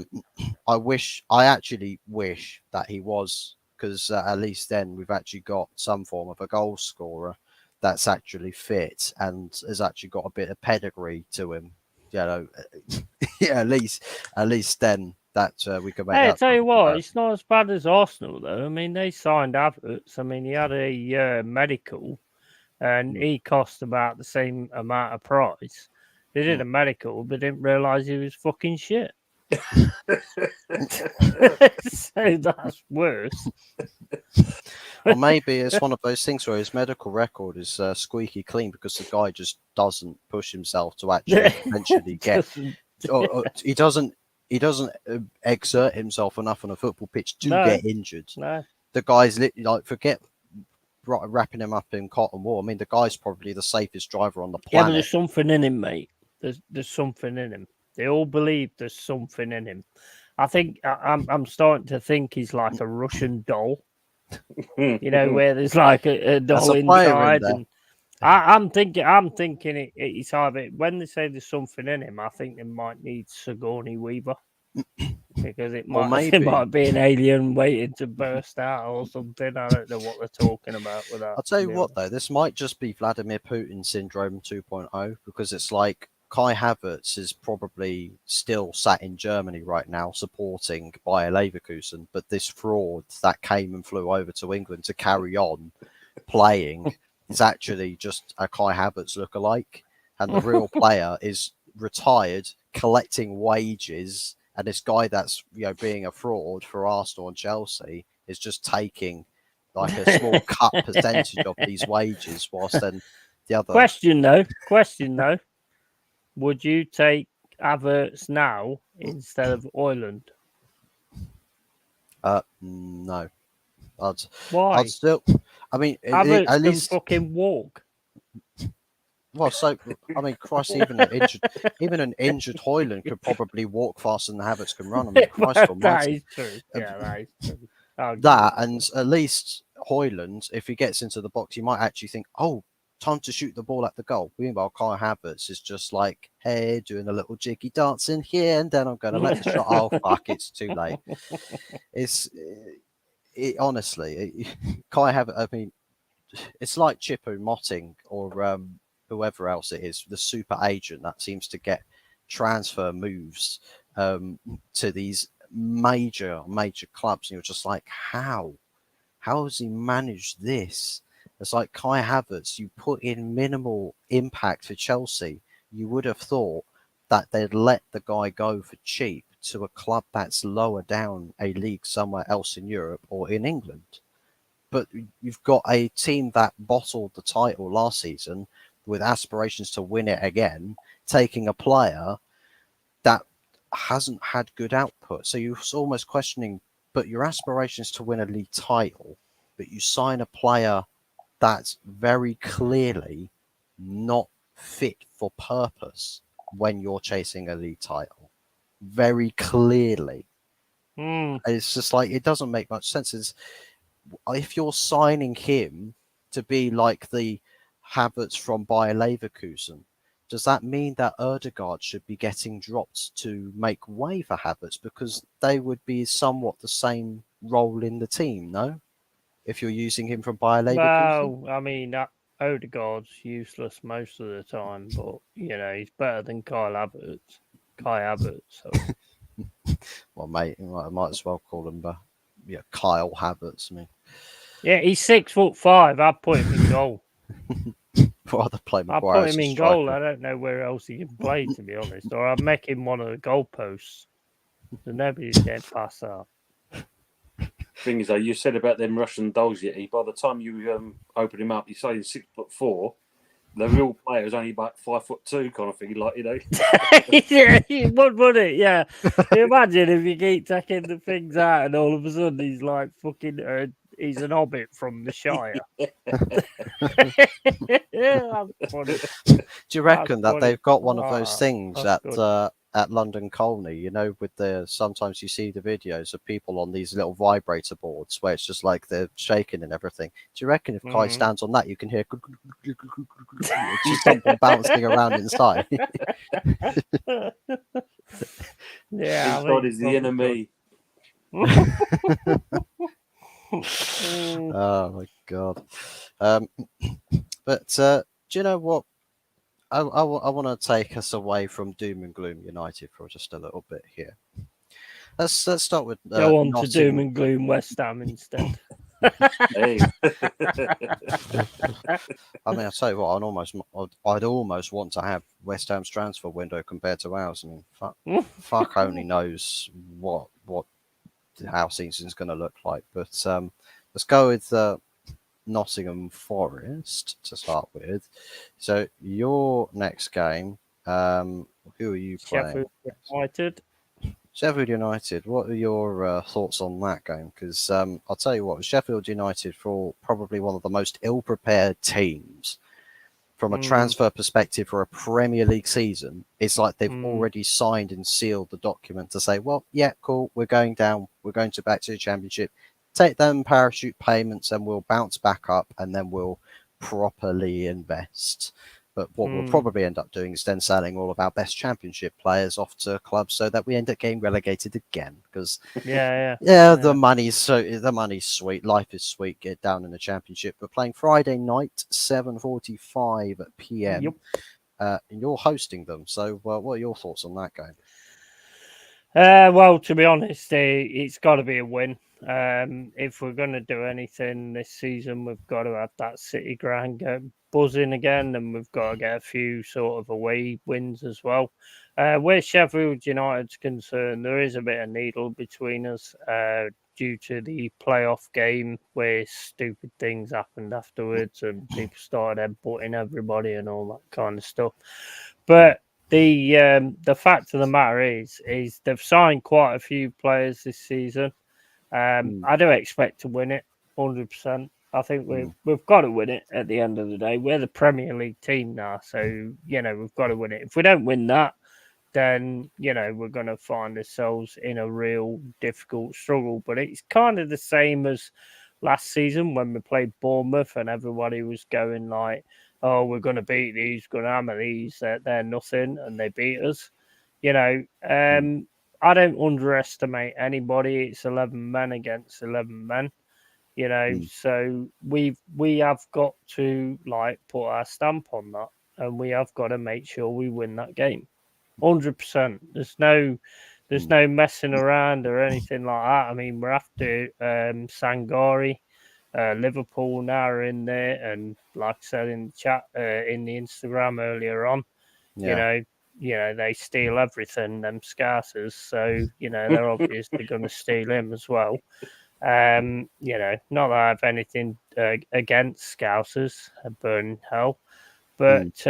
actually wish that he was, because at least then we've actually got some form of a goal scorer that's actually fit and has actually got a bit of pedigree to him. You know, yeah, at least then that we can make. Hey, I that tell you what, comparison. it's not as bad as Arsenal though. I mean, they signed Havertz. I mean, he had a medical, and he cost about the same amount of price. They did a medical, but didn't realise he was fucking shit. So that's worse. Or maybe it's one of those things where his medical record is squeaky clean because the guy just doesn't push himself to actually eventually get. He doesn't exert himself enough on a football pitch to get injured. No. The guy's literally like, forget wrapping him up in cotton wool. I mean, the guy's probably the safest driver on the planet. Yeah, but there's something in him, mate. There's something in him. They all believe there's something in him. I think I'm starting to think he's like a Russian doll. You know, where there's like a doll inside, and I'm thinking it's either, when they say there's something in him, I think they might need Sigourney Weaver, because it might be an alien waiting to burst out or something. I don't know what they're talking about with that. I'll tell you what, though, this might just be Vladimir Putin syndrome 2.0, because it's like Kai Havertz is probably still sat in Germany right now supporting Bayer Leverkusen, but this fraud that came and flew over to England to carry on playing is actually just a Kai Havertz lookalike, and the real player is retired, collecting wages, and this guy that's being a fraud for Arsenal and Chelsea is just taking like a small cut percentage of these wages, whilst then the other question though. Would you take Havertz now instead of Højlund? No. Why? I'd still. I mean, Havertz at least can fucking walk. Well, so I mean, Christ, even an injured Højlund could probably walk faster than Havertz can run. I mean, Christ that is true. Yeah, that is true. That, and at least Højlund, if he gets into the box, you might actually think, oh, time to shoot the ball at the goal. Meanwhile, Kai Havertz is just like, hey, doing a little jiggy dance in here, and then I'm going to let the shot. Oh, fuck, it's too late. Honestly, Kai Havertz, I mean, it's like Chippo Motting or whoever else it is, the super agent that seems to get transfer moves to these major clubs. And you're just like, how has he managed this? It's like Kai Havertz, you put in minimal impact for Chelsea. You would have thought that they'd let the guy go for cheap to a club that's lower down a league somewhere else in Europe or in England. But you've got a team that bottled the title last season with aspirations to win it again, taking a player that hasn't had good output. So you're almost questioning, but your aspirations to win a league title, but you sign a player that's very clearly not fit for purpose when you're chasing a league title. Very clearly. It's just like, it doesn't make much sense. If you're signing him to be like the Havertz from Bayer Leverkusen, does that mean that Ødegaard should be getting dropped to make way for Havertz, because they would be somewhat the same role in the team, no? If you're using him from Bayer Leverkusen? Well, I mean, Ødegaard's useless most of the time, but, he's better than Kai Havertz. So. Well, mate, I might as well call him Kyle Havertz. I mean, yeah, he's 6'5". I'd put him in goal. Rather play I'd put him in goal. I don't know where else he can play, to be honest. Or I'd make him one of the goalposts. So nobody's getting past that. Thing is, though, you said about them Russian dolls, Yeti. By the time you open him up, you say he's 6'4". The real player is only about 5'2", kind of thing. Like, you know, Yeah, you would it? Yeah. You imagine if you keep taking the things out and all of a sudden he's like fucking, he's an hobbit from the Shire. Yeah, that's funny. Do you reckon That's that they've got one of funny. those things That's good. at London Colney? You know, with the sometimes you see the videos of people on these little vibrator boards where it's just like they're shaking and everything. Do you reckon if Kai Mhm. stands on that, you can hear it's just something bouncing around inside? Yeah, I inside think is the enemy. Oh my god! But do you know what? I want to take us away from doom and gloom United for just a little bit here. Let's start with Go on to Nottingham. doom and gloom West Ham instead. Hey, I mean, I'll tell you what, I'd almost want to have West Ham's transfer window compared to ours. I mean, fuck only knows what how season's going to look like. But let's go with Nottingham Forest to start with. So your next game, who are you playing? Sheffield United. Sheffield United. What are your thoughts on that game? Because I'll tell you what, Sheffield United for probably one of the most ill-prepared teams from a transfer perspective for a Premier League season. It's like they've already signed and sealed the document to say, well, yeah, cool, we're going down, we're going to back to the Championship. Take them parachute payments and we'll bounce back up and then we'll properly invest. But what we'll probably end up doing is then selling all of our best Championship players off to clubs so that we end up getting relegated again. Because the money's sweet, life is sweet. Get down in the Championship. We're playing Friday night, 7:45 p.m. Yep. And you're hosting them. So, what are your thoughts on that game? Well, to be honest, it's got to be a win. If we're going to do anything this season, we've got to have that City ground go buzzing again, and we've got to get a few sort of away wins as well. Where Sheffield United's concerned, there is a bit of needle between us due to the playoff game where stupid things happened afterwards and people started headbutting everybody and all that kind of stuff. But the fact of the matter is they've signed quite a few players this season. I do expect to win it 100%. I think we've got to win it at the end of the day. We're the Premier League team now, so we've got to win it. If we don't win that, then we're going to find ourselves in a real difficult struggle. But it's kind of the same as last season when we played Bournemouth and everybody was going like, oh, we're going to beat these, going to hammer these, they're nothing, and they beat us. I don't underestimate anybody. It's 11 men against 11 men, so we have got to put our stamp on that, and we have got to make sure we win that game. 100%. There's no messing around or anything like that. I mean, we're after Sangari. Liverpool now are in there, and like I said in the chat, in the Instagram earlier on, they steal everything, them Scousers. So they're obviously going to steal him as well. Not that I have anything against Scousers, burn hell, but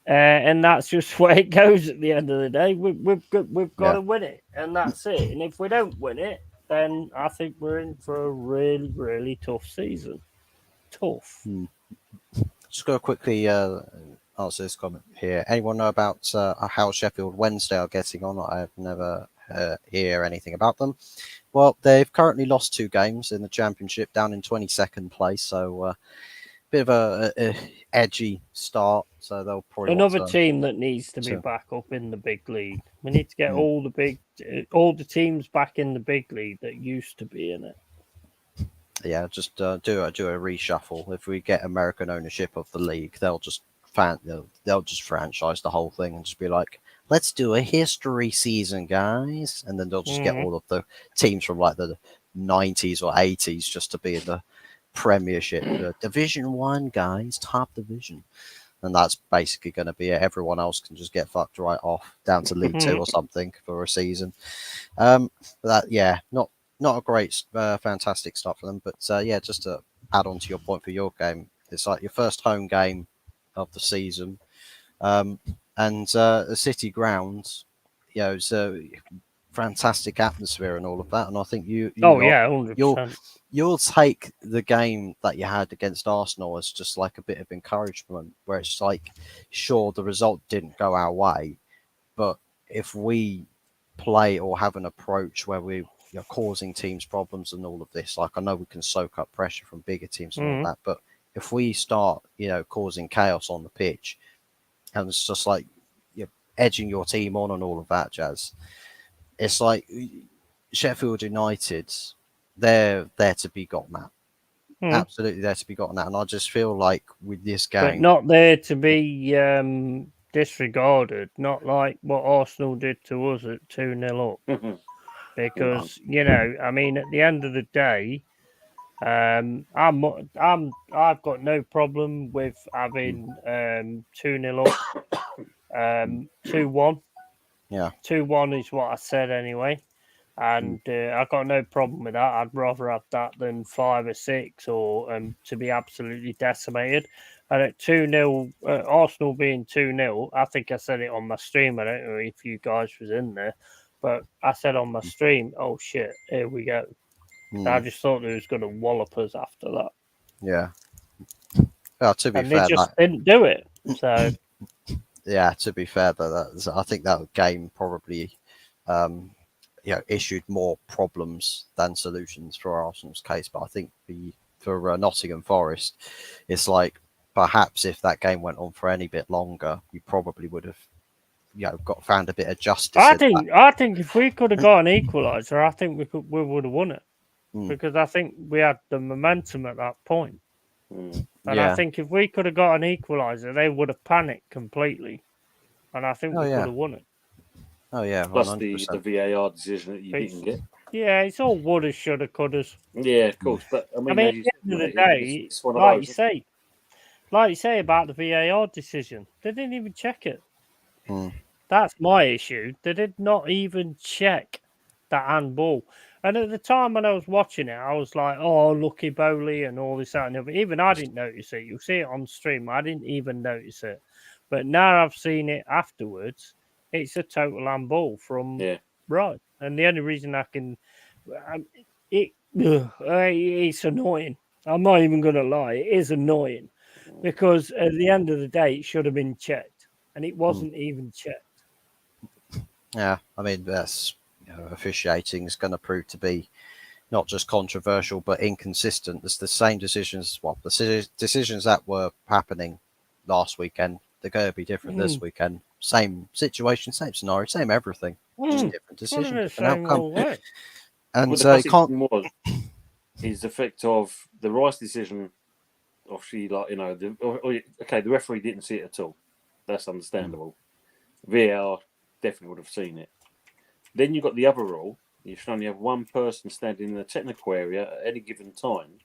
and that's just where it goes at the end of the day. We've got to win it, and that's it. And if we don't win it, then I think we're in for a really, really tough season. Tough. Just go quickly answer this comment here. Anyone know about how Sheffield Wednesday are getting on? I've never hear anything about them. Well, they've currently lost 2 games in the Championship, down in 22nd place. So bit of a edgy start. So they'll probably another team that needs to be back up in the big league. We need to get all the teams back in the big league that used to be in it. Yeah, just do a reshuffle. If we get American ownership of the league, they'll just franchise the whole thing and just be like, let's do a history season, guys, and then they'll just get all of the teams from like the 90s or 80s just to be in the Premiership, Division 1, guys, top division. and that's basically going to be it. Everyone else can just get fucked right off down to League Two or something for a season. Not a great, fantastic start for them. But just to add on to your point for your game, it's like your first home game of the season, and the City grounds. It's a fantastic atmosphere and all of that. And I think Oh yeah, 100%. you'll take the game that you had against Arsenal as just like a bit of encouragement, where it's like, sure, the result didn't go our way, but if we play or have an approach where we're causing teams problems and all of this, like I know we can soak up pressure from bigger teams and all that, but if we start, causing chaos on the pitch, and it's just like you're edging your team on and all of that jazz, it's like Sheffield United, they're there to be gotten at. Absolutely there to be gotten at. And I just feel like with this game, but not there to be disregarded, not like what Arsenal did to us at 2-0 up. Because, I mean, at the end of the day, I've got no problem with having 2-0 up, 2-1. Yeah. 2-1 is what I said anyway. And I've got no problem with that. I'd rather have that than 5 or 6 or to be absolutely decimated. And at 2-0, Arsenal being 2-0, I think I said it on my stream. I don't know if you guys was in there, but I said on my stream, oh shit, here we go. I just thought they was going to wallop us after that. Yeah. Well, to be and fair, they just didn't do it. So yeah, to be fair, I think that game probably issued more problems than solutions for Arsenal's case. But I think for Nottingham Forest, it's like perhaps if that game went on for any bit longer, we probably would have found a bit of justice. I think if we could have got an equaliser, I think we would have won it because I think we had the momentum at that point. And I think if we could have got an equaliser, they would have panicked completely, and I think we could have won it. Oh yeah, plus the VAR decision that you didn't get. Yeah, it's all woulda, shoulda, couldas. Yeah, of course, but I mean, at the end of the day, it's like you say about the VAR decision, they didn't even check it. That's my issue. They did not even check that handball. And at the time when I was watching it, I was like, "Oh, lucky Bowley," and all this, that, and the other. Even I didn't notice it. You'll see it on stream. I didn't even notice it. But now I've seen it afterwards. It's a total handball from right. And the only reason I can, it's annoying. I'm not even going to lie. It is annoying because at the end of the day, it should have been checked, and it wasn't even checked. Yeah, I mean, that's officiating is going to prove to be not just controversial but inconsistent. It's the same decisions. Well, the decisions that were happening last weekend, they're going to be different this weekend. Same situation, same scenario, same everything. Just different decision, different outcome. And the classic is the effect of the Rice decision. Obviously, like the referee didn't see it at all. That's understandable. VAR definitely would have seen it. Then you've got the other rule. You should only have one person standing in the technical area at any given time.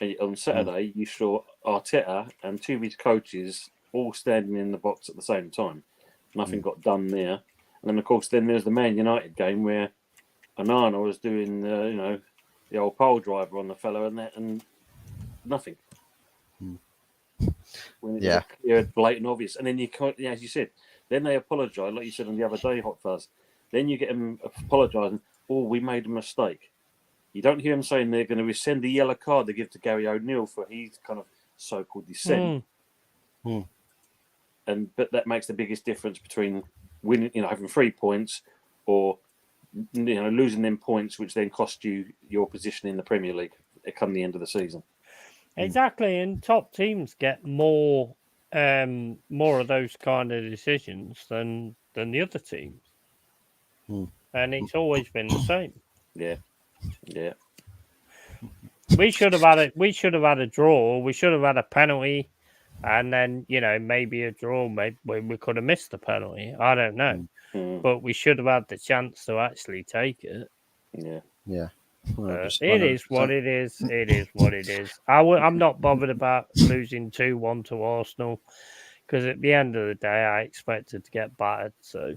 And on Saturday, you saw Arteta and 2 of his coaches all standing in the box at the same time. Nothing got done there. And then, of course, there's the Man United game where Onana was doing, the old pole driver on the fellow and nothing. When it was clear, blatant, obvious. And then as you said, then they apologise, like you said on the other day, Hot Fuzz. Then you get them apologising, we made a mistake. You don't hear them saying they're going to rescind the yellow card they give to Gary O'Neill for his kind of so-called dissent. But that makes the biggest difference between winning, having 3 points or losing them points, which then cost you your position in the Premier League come the end of the season. Exactly, and top teams get more of those kind of decisions than the other teams, and it's always been the same. Yeah. We should have had a draw. We should have had a penalty, and then maybe a draw. Maybe we could have missed the penalty. I don't know, but we should have had the chance to actually take it. Yeah. Yeah. It is what it is. It is what it is. I'm not bothered about losing 2-1 to Arsenal because at the end of the day, I expected to get battered. So,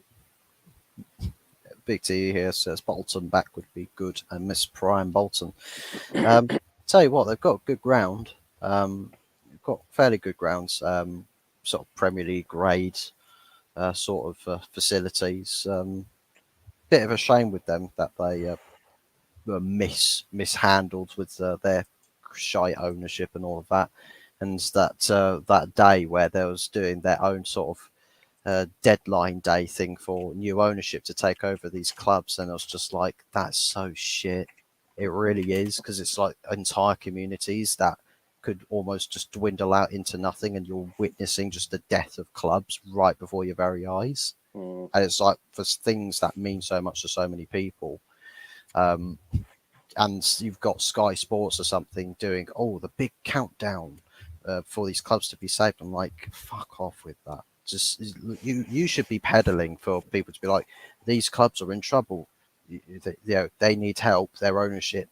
Big T here says Bolton back would be good, and Miss Prime Bolton. Tell you what, they've got good ground. They've got fairly good grounds, sort of Premier League grade sort of facilities. Bit of a shame with them that they were mishandled with their shy ownership and all of that, and that day where they was doing their own sort of deadline day thing for new ownership to take over these clubs, and I was just like, that's so shit. It really is, because it's like entire communities that could almost just dwindle out into nothing, and you're witnessing just the death of clubs right before your very eyes. And it's like for things that mean so much to so many people. And you've got Sky Sports or something doing, the big countdown for these clubs to be saved. I'm like, fuck off with that. Just you should be peddling for people to be like, these clubs are in trouble. They need help. Their ownership,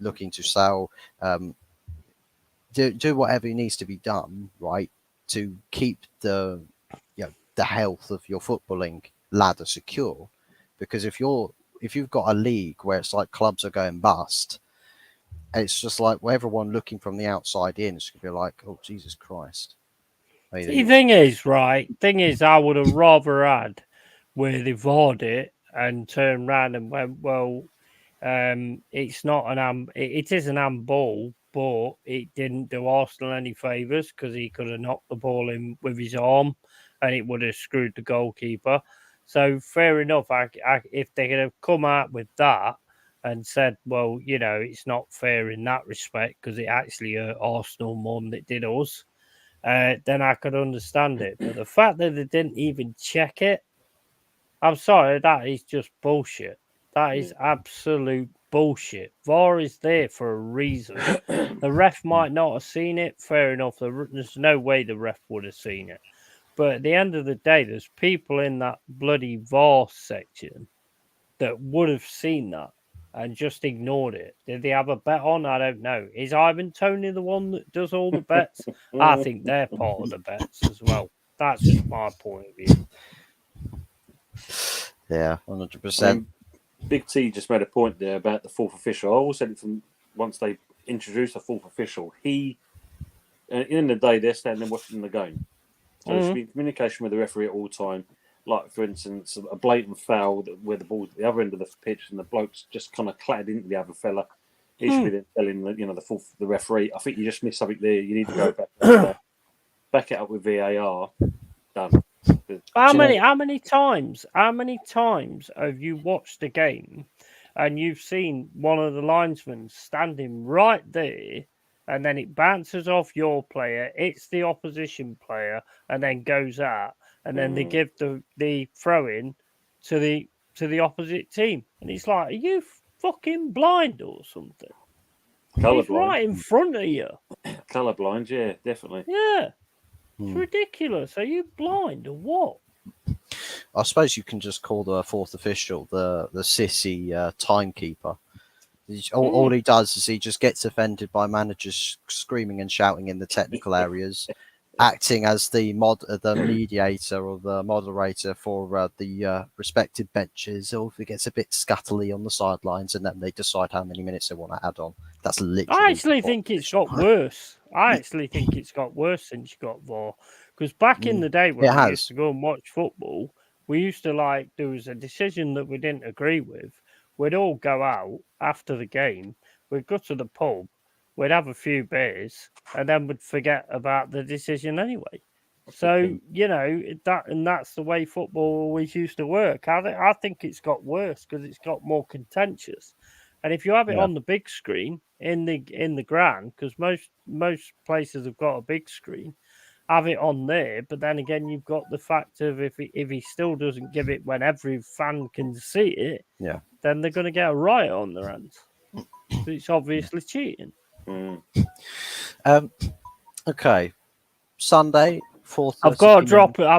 looking to sell. Do whatever needs to be done, right, to keep the health of your footballing ladder secure. Because if you've got a league where it's like clubs are going bust, and it's just like everyone looking from the outside in, it's gonna be like, oh Jesus Christ. the thing is, I would have rather had where they vawed it and turned around and went, well, it's not it is an handball, but it didn't do Arsenal any favours because he could have knocked the ball in with his arm and it would have screwed the goalkeeper. So fair enough. If they could have come out with that and said, well, it's not fair in that respect because it actually hurt Arsenal more than it did us, then I could understand it. But the fact that they didn't even check it, I'm sorry, that is just bullshit. That is absolute bullshit. VAR is there for a reason. The ref might not have seen it. Fair enough. There's no way the ref would have seen it. But at the end of the day, there's people in that bloody VAR section that would have seen that and just ignored it. Did they have a bet on? I don't know. Is Ivan Toney the one that does all the bets? I think they're part of the bets as well. That's just my point of view. Yeah, 100%. Big T just made a point there about the fourth official. I always said it from once they introduced the fourth official. At the end of the day, they're standing there watching the game. So there should be communication with the referee at all time. Like, for instance, a blatant foul where the ball's at the other end of the pitch and the bloke's just kind of clattered into the other fella. He should be then telling the referee, I think you just missed something there. You need to go back it up with VAR. Done. How many times have you watched a game and you've seen one of the linesmen standing right there, and then it bounces off your player, it's the opposition player, and then goes out, and then they give the throw in to the opposite team, and it's like, are you fucking blind or something? He's right in front of you. Colourblind, yeah, definitely. Yeah. It's ridiculous. Are you blind or what? I suppose you can just call the fourth official the sissy timekeeper. All he does is he just gets offended by managers screaming and shouting in the technical areas, acting as the mediator or the moderator for the respective benches, or if it gets a bit scuttly on the sidelines, and then they decide how many minutes they want to add on. That's literally. I actually think it's got worse. I actually think it's got worse since you got VAR. Because back in the day when we used to go and watch football, we used to there was a decision that we didn't agree with. We'd all go out after the game. We'd go to the pub. We'd have a few beers, and then we'd forget about the decision anyway. So that's the way football always used to work. I think it's got worse because it's got more contentious. And if you have it on the big screen in the ground, because most places have got a big screen, have it on there. But then again, you've got the fact of if he still doesn't give it when every fan can see it, then they're going to get a riot on their hands. It's obviously cheating. Okay, Sunday 4:30. I've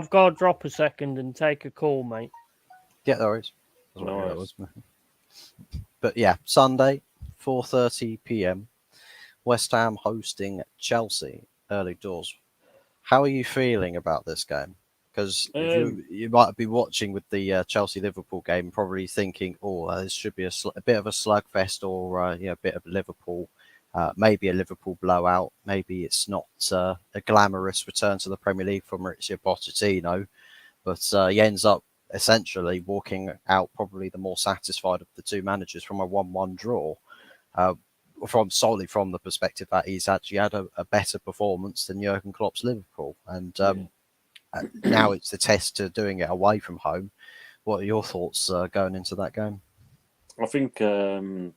got to drop a second and take a call, mate. Yeah, there is. But yeah, Sunday 4:30 p.m. West Ham hosting Chelsea early doors. How are you feeling about this game? Because you might be watching with the Chelsea Liverpool game, probably thinking, "Oh, this should be a bit of a slugfest, or a bit of Liverpool, maybe a Liverpool blowout. Maybe it's not a glamorous return to the Premier League for Maurizio Pochettino, but he ends up essentially walking out probably the more satisfied of the two managers from a 1-1 draw." Solely from the perspective that he's actually had a better performance than Jurgen Klopp's Liverpool, and now it's the test to doing it away from home. What are your thoughts going into that game? I think being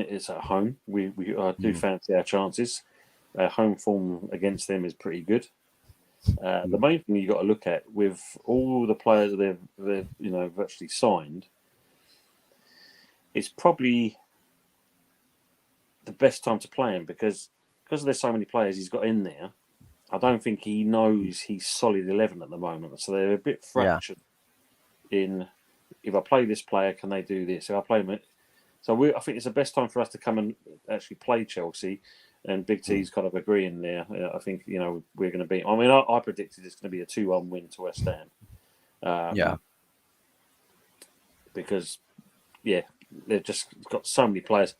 it is at home, we do fancy our chances. Home form against them is pretty good. The main thing you got to look at with all the players they've actually signed, it's probably the best time to play him because there's so many players he's got in there. I don't think he knows he's solid 11 at the moment, so they're a bit fractured. In if I play this player, can they do this? If I play him, I think it's the best time for us to come and actually play Chelsea. And Big T's kind of agreeing there. I think we're going to beat. I mean, I predicted it's going to be a 2-1 win to West Ham. Because they've just got so many players.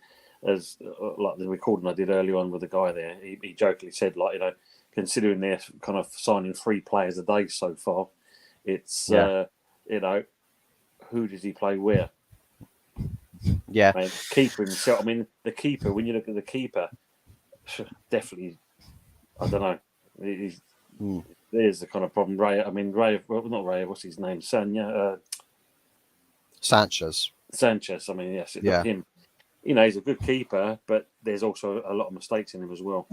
As like the recording I did earlier on with the guy there, he jokingly said, considering they're kind of signing 3 players a day so far, it's who does he play where? Yeah, I mean, keeper himself. I mean, the keeper. When you look at the keeper, definitely, I don't know. There's the kind of problem. Ray. Not Ray. What's his name? Sanchez. I mean, yes, him. He's a good keeper, but there's also a lot of mistakes in him as well.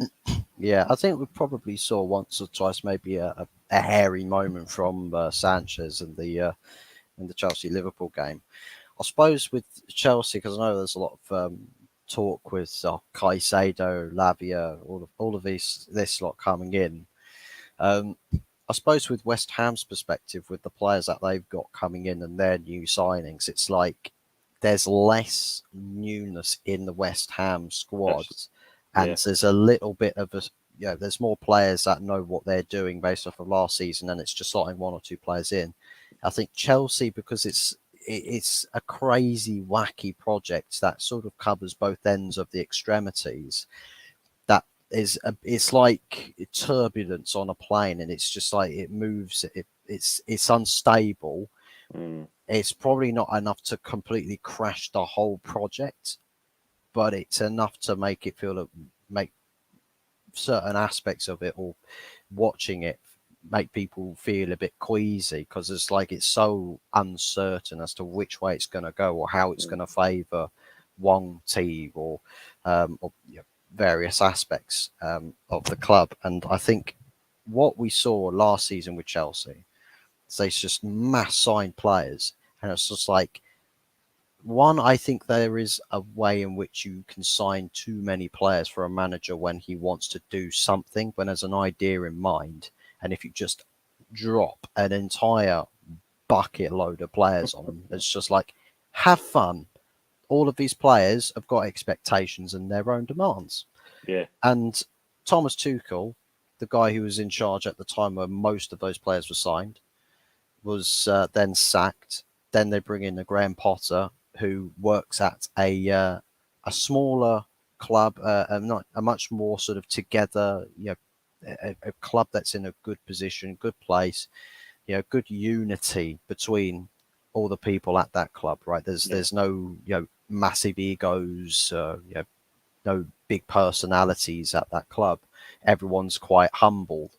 Yeah, I think we probably saw once or twice maybe a hairy moment from Sanchez in the Chelsea Liverpool game. I suppose with Chelsea, because I know there's a lot of talk with Caicedo, Lavia, all of this lot coming in. I suppose with West Ham's perspective, with the players that they've got coming in and their new signings, it's like there's less newness in the West Ham squad, and there's a little bit of there's more players that know what they're doing based off of last season, and it's just slotting 1 or 2 players in. I think Chelsea, because it's a crazy, wacky project that sort of covers both ends of the extremities. That it's like turbulence on a plane, and it's just like it moves. It's unstable. It's probably not enough to completely crash the whole project, but it's enough to make it make certain aspects of it, or watching it, make people feel a bit queasy, because it's so uncertain as to which way it's going to go or how it's going to favour one team or various aspects of the club. And I think what we saw last season with Chelsea, they just mass signed players, and it's just like, one, I think there is a way in which you can sign too many players for a manager when he wants to do something, when there's an idea in mind. And if you just drop an entire bucket load of players on them, it's just like, have fun. All of these players have got expectations and their own demands. Yeah. And Thomas Tuchel, the guy who was in charge at the time where most of those players were signed, was then sacked. Then they bring in the Graham Potter, who works at a smaller club, not a much more sort of together, a club that's in a good position, good place, good unity between all the people at that club, right? There's no massive egos, no big personalities at that club. Everyone's quite humble.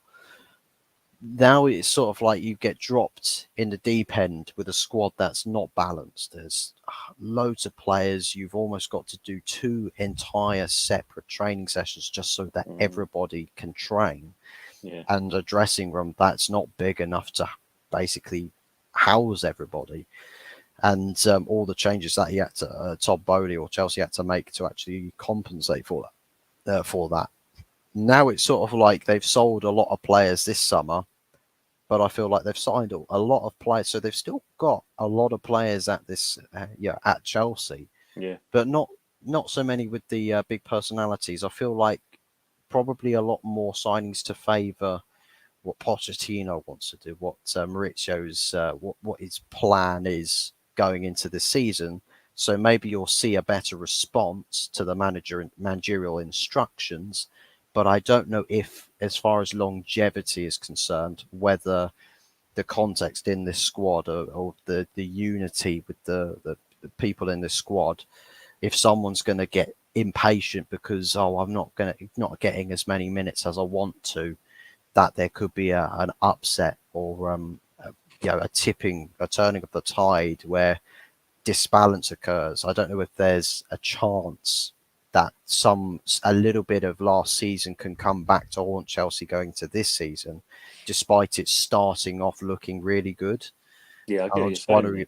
Now it's sort of like you get dropped in the deep end with a squad that's not balanced. There's loads of players. You've almost got to do 2 entire separate training sessions just so that everybody can train. Yeah. And a dressing room that's not big enough to basically house everybody. And all the changes that he had to, Todd Bowley or Chelsea had to make to actually compensate for that. Now it's sort of like they've sold a lot of players this summer, but I feel like they've signed a lot of players, so they've still got a lot of players at this, at Chelsea. Yeah. But not not so many with the big personalities. I feel like probably a lot more signings to favour what Pochettino wants to do, what Maurizio's what his plan is going into the season. So maybe you'll see a better response to the managerial instructions. But I don't know if, as far as longevity is concerned, whether the context in this squad, or the unity with the people in this squad, if someone's going to get impatient because, oh, I'm not getting as many minutes as I want to, that there could be an upset, or a turning of the tide where disbalance occurs. I don't know if there's a chance that a little bit of last season can come back to haunt Chelsea going to this season, despite it starting off looking really good. Yeah, I get And what you're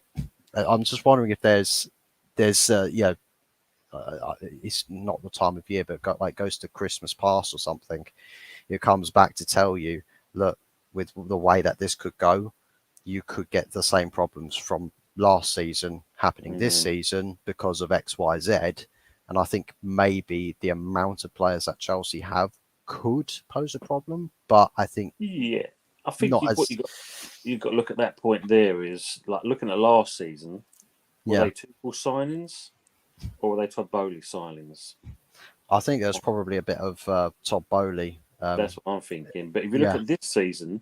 saying. I'm just wondering if there's it's not the time of year, but goes to Christmas past or something. It comes back to tell you, look, with the way that this could go, you could get the same problems from last season happening this season because of X, Y, Z. And I think maybe the amount of players that Chelsea have could pose a problem, but I think Yeah, I think not what as you've got to look at that point there is like looking at last season. Were yeah. they Tuchel signings or were they Todd Bowley signings? I think there's probably a bit of Todd Bowley. That's what I'm thinking. But if you look Yeah, at this season,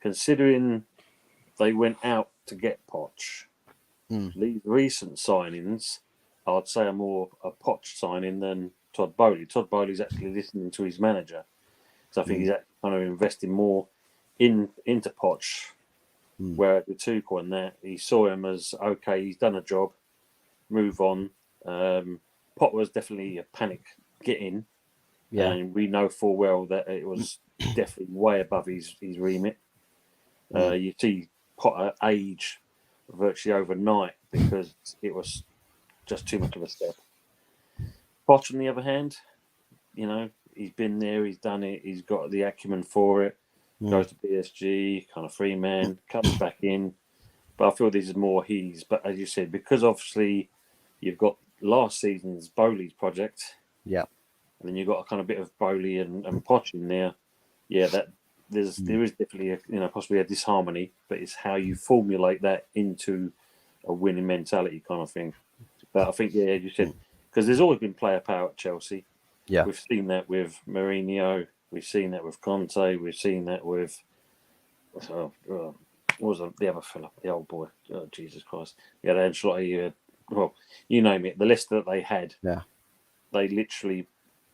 considering they went out to get Poch, these recent signings, I'd say are more a Poch signing than Todd Bowley. Todd Bowley's actually listening to his manager, so I think he's actually kind of investing more into Poch. Where with Tuchel and that, he saw him as okay, he's done a job, move on. Pot was definitely a panic get in, yeah, and we know full well that it was definitely way above his remit. You see Potter age virtually overnight because it was just too much of a step. Potter, on the other hand, he's been there, he's done it, he's got the acumen for it. Goes to PSG, kind of free man, comes back in. But I feel this is more his. But as you said, because obviously you've got last season's Bowley's project, yeah. and then you've got a kind of bit of Bowley and Poch in there. Yeah, that there is definitely possibly a disharmony, but it's how you formulate that into a winning mentality kind of thing. But I think, yeah, as you said, because there's always been player power at Chelsea. Yeah. We've seen that with Mourinho. We've seen that with Conte. We've seen that with what was the other fella, the old boy? Oh, Jesus Christ! Yeah, Ancelotti. Well, you name it. The list that they had, Yeah. they literally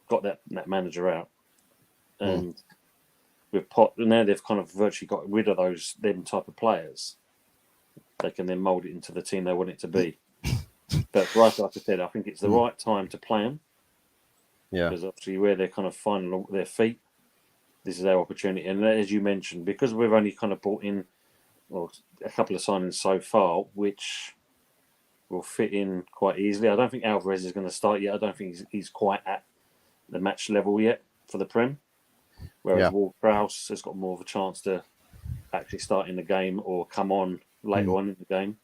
got that manager out, and with Pot now they've kind of virtually got rid of them type of players. They can then mould it into the team they want it to be. But right, like I said, I think it's the right time to play them. Yeah. Because obviously where they're kind of finding their feet, this is our opportunity. And as you mentioned, because we've only kind of brought in a couple of signings so far, which will fit in quite easily. I don't think Alvarez is going to start yet. I don't think he's quite at the match level yet for the Prem. Whereas Ward-Prowse has got more of a chance to actually start in the game or come on later on in the game.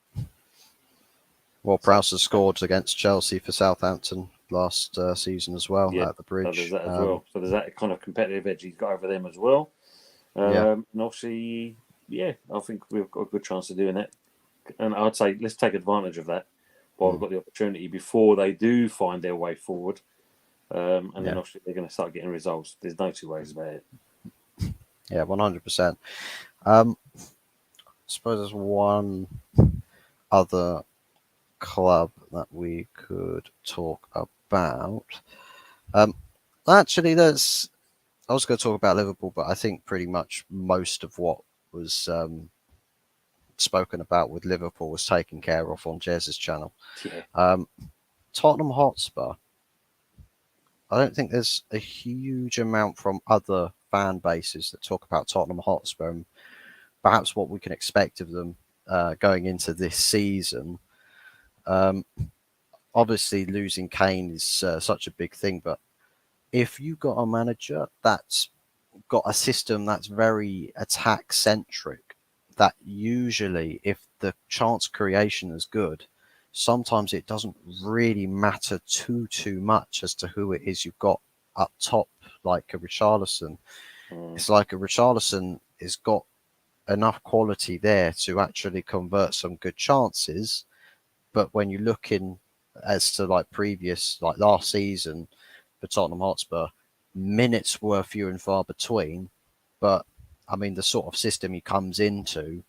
Well, Prowse has scored against Chelsea for Southampton last season as well at the Bridge. So there's that as well. So there's that kind of competitive edge he's got over them as well. And obviously, yeah, I think we've got a good chance of doing that. And I'd say let's take advantage of that while we've got the opportunity before they do find their way forward. And then obviously they're going to start getting results. There's no two ways about it. Yeah, 100%. I suppose there's one other club that we could talk about. Actually, I was going to talk about Liverpool, but I think pretty much most of what was spoken about with Liverpool was taken care of on Jez's channel. Yeah. Tottenham Hotspur. I don't think there's a huge amount from other fan bases that talk about Tottenham Hotspur and perhaps what we can expect of them going into this season. Obviously, losing Kane is such a big thing, but if you got a manager that's got a system that's very attack centric, that usually, if the chance creation is good, sometimes it doesn't really matter too much as to who it is you've got up top, like a Richarlison. It's like a Richarlison has got enough quality there to actually convert some good chances. But when you look in as to like previous, like last season for Tottenham Hotspur, minutes were few and far between. But I mean, the sort of system he comes into,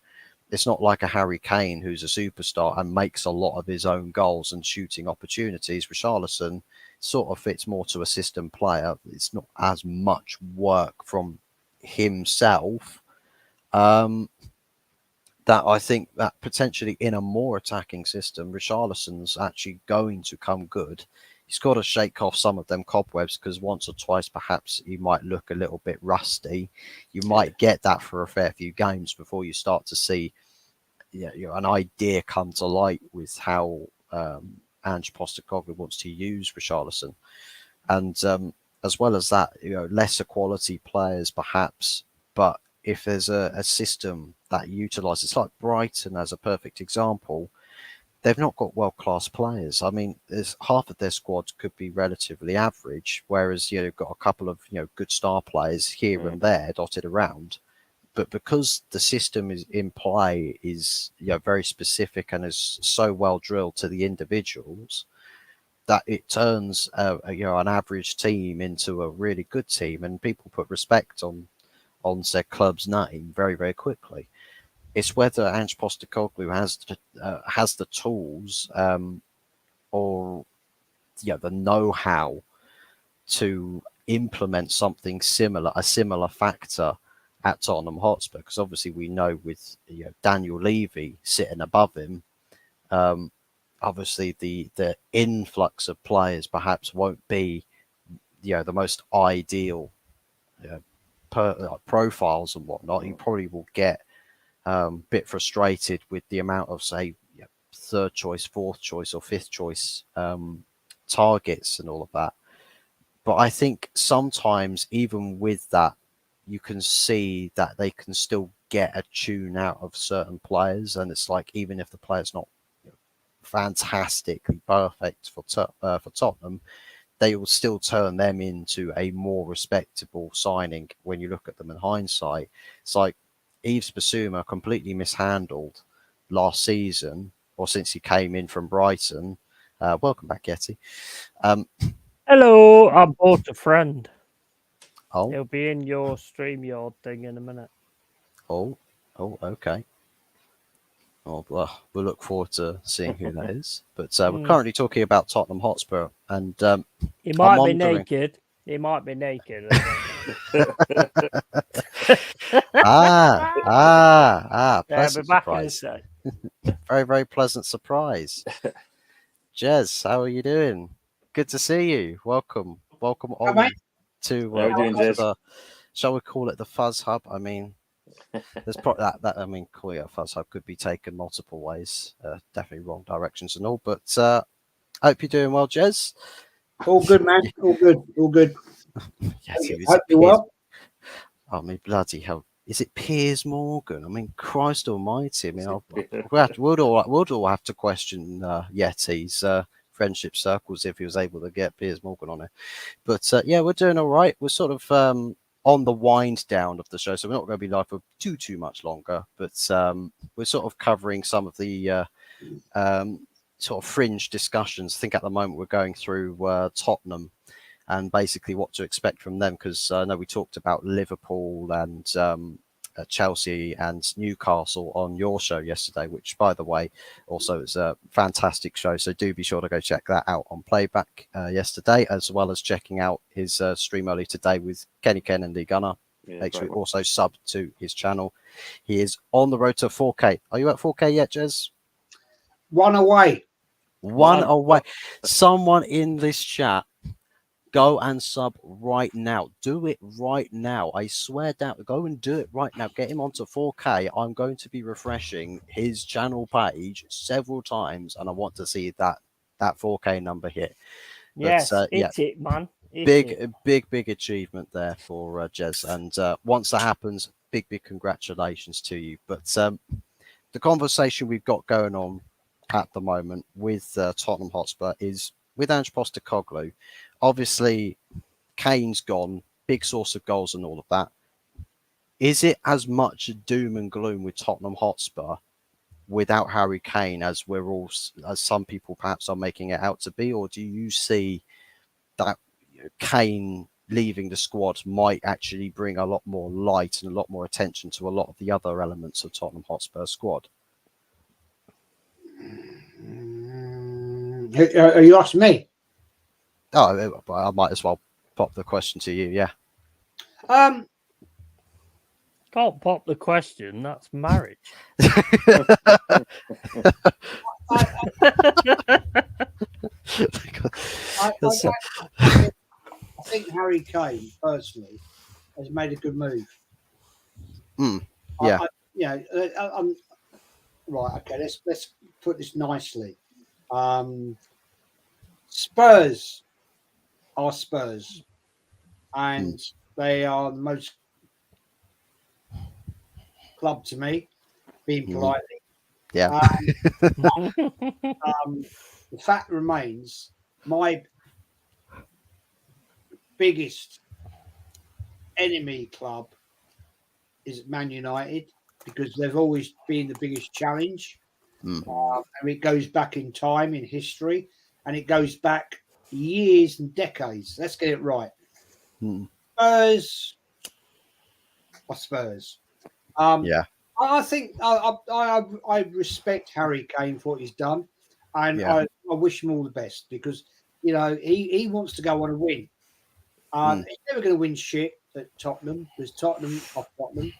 it's not like a Harry Kane who's a superstar and makes a lot of his own goals and shooting opportunities. Richarlison sort of fits more to a system player. It's not as much work from himself. That I think that potentially in a more attacking system, Richarlison's actually going to come good. He's got to shake off some of them cobwebs because once or twice perhaps he might look a little bit rusty. You might get that for a fair few games before you start to see an idea come to light with how Ange Postecoglou wants to use Richarlison. And as well as that, lesser quality players perhaps, but if there's a system that utilises, like Brighton as a perfect example, they've not got world-class players. I mean, there's half of their squad could be relatively average, whereas you've got a couple of good star players here and there dotted around. But because the system is in play is very specific and is so well drilled to the individuals, that it turns an average team into a really good team, and people put respect on their club's name very, very quickly. It's whether Ange Postecoglou has the tools or the know-how to implement something similar, a similar factor at Tottenham Hotspur, because obviously we know with Daniel Levy sitting above him, obviously the influx of players perhaps won't be the most ideal profiles and whatnot. You probably will get a bit frustrated with the amount of, say, third choice, fourth choice, or fifth choice targets and all of that. But I think sometimes, even with that, you can see that they can still get a tune out of certain players. And it's like, even if the player's not fantastically perfect for Tottenham, they will still turn them into a more respectable signing when you look at them in hindsight. It's like Yves Bissouma completely mishandled last season, or since he came in from Brighton. Welcome back, Yeti. Hello, I bought a friend. Oh, He'll be in your StreamYard thing in a minute. Okay. Well, we'll look forward to seeing who that is. But we're currently talking about Tottenham Hotspur, and he might be naked. He might be naked. Pleasant surprise. Very, very pleasant surprise. Jez, how are you doing? Good to see you. Welcome on to the, shall we call it, the Fuzz Hub? I mean, there's probably that. I mean, calling it a Fuzz Hub could be taken multiple ways. Definitely wrong directions and all. But I hope you're doing well, Jez. All good, man. All good. Yes, hope you're well. I mean, bloody hell. Is it Piers Morgan? I mean, Christ almighty. I mean, we'd all have to question Yeti's friendship circles if he was able to get Piers Morgan on it. But yeah, we're doing all right. We're sort of on the wind down of the show, so we're not going to be live for too much longer. But we're sort of covering some of the sort of fringe discussions. I think at the moment we're going through Tottenham and basically what to expect from them, because I know we talked about Liverpool and Chelsea and Newcastle on your show yesterday, which, by the way, also is a fantastic show. So do be sure to go check that out on playback yesterday, as well as checking out his stream early today with Kenny Ken and the Gunner. Make sure you also sub to his channel. He is on the road to 4K. Are you at 4K yet, Jez? One away. One away. Someone in this chat, go and sub right now. Do it right now. I swear down. Go and do it right now. Get him onto 4K. I'm going to be refreshing his channel page several times, and I want to see that 4K number hit. Yes, it's it, man. Big achievement there for Jez. And once that happens, big congratulations to you. But the conversation we've got going on at the moment with Tottenham Hotspur is with Ange Postecoglou. Obviously, Kane's gone, big source of goals and all of that. Is it as much doom and gloom with Tottenham Hotspur without Harry Kane as as some people perhaps are making it out to be, or do you see that Kane leaving the squad might actually bring a lot more light and a lot more attention to a lot of the other elements of Tottenham Hotspur squad? Are you asking me? Oh, I might as well pop the question to you. Yeah. Can't pop the question. That's marriage. I think Harry Kane personally has made a good move. Yeah. Right. Okay. Let's put this nicely. Spurs are Spurs, and they are the most club to me, being politely. Yeah. The fact remains, my biggest enemy club is Man United because they've always been the biggest challenge. And it goes back in time, in history, and it goes back years and decades. Let's get it right. Spurs are Spurs. Yeah. I think I respect Harry Kane for what he's done, and Yeah. I wish him all the best because he wants to go on a win. He's never going to win shit at Tottenham because Tottenham are Tottenham.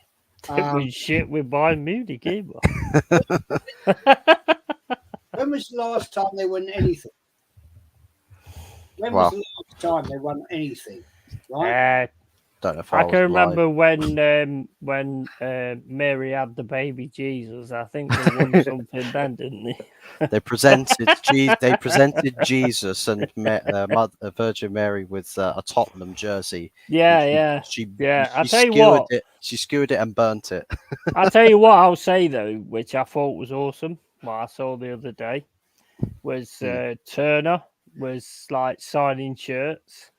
We shit with Bayern Munich either. When was the last time they won anything? When was the last time they won anything? Right? Don't know if I was can remember alive. when Mary had the baby Jesus. I think they won something then, didn't they? They presented Jesus and Virgin Mary with a Tottenham jersey. Yeah. She I tell you what, she skewered it and burnt it. I tell you what, I'll say though, which I thought was awesome. What I saw the other day was Turner was like signing shirts,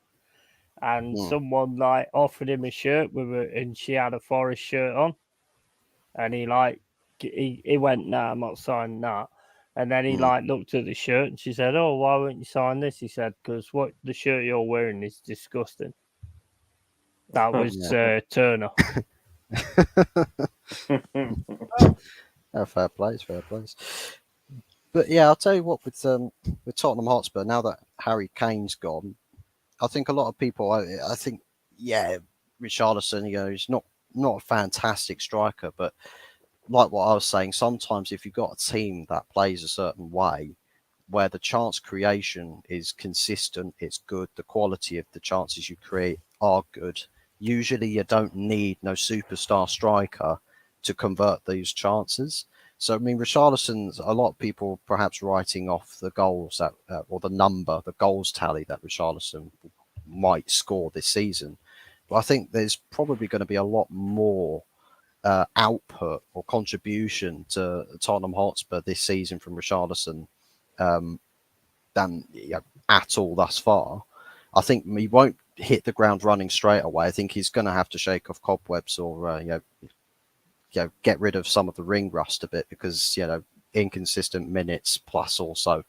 and someone like offered him a shirt with it, and she had a Forest shirt on, and he went, "Nah, I'm not signing that." And then he looked at the shirt, and she said, "Oh, why won't you sign this?" He said, "Because what the shirt you're wearing is disgusting." That was Turner. Fair play. But yeah, I'll tell you what, with Tottenham Hotspur, now that Harry Kane's gone, I think a lot of people, I think, Richarlison, he's not a fantastic striker, but like what I was saying, sometimes if you've got a team that plays a certain way, where the chance creation is consistent, it's good, the quality of the chances you create are good, usually you don't need no superstar striker to convert these chances. So, I mean, Richarlison's, a lot of people perhaps writing off the goals or the goals tally that Richarlison might score this season. But I think there's probably going to be a lot more output or contribution to Tottenham Hotspur this season from Richarlison than at all thus far. I think he won't hit the ground running straight away. I think he's going to have to shake off cobwebs or get rid of some of the ring rust a bit because inconsistent minutes plus also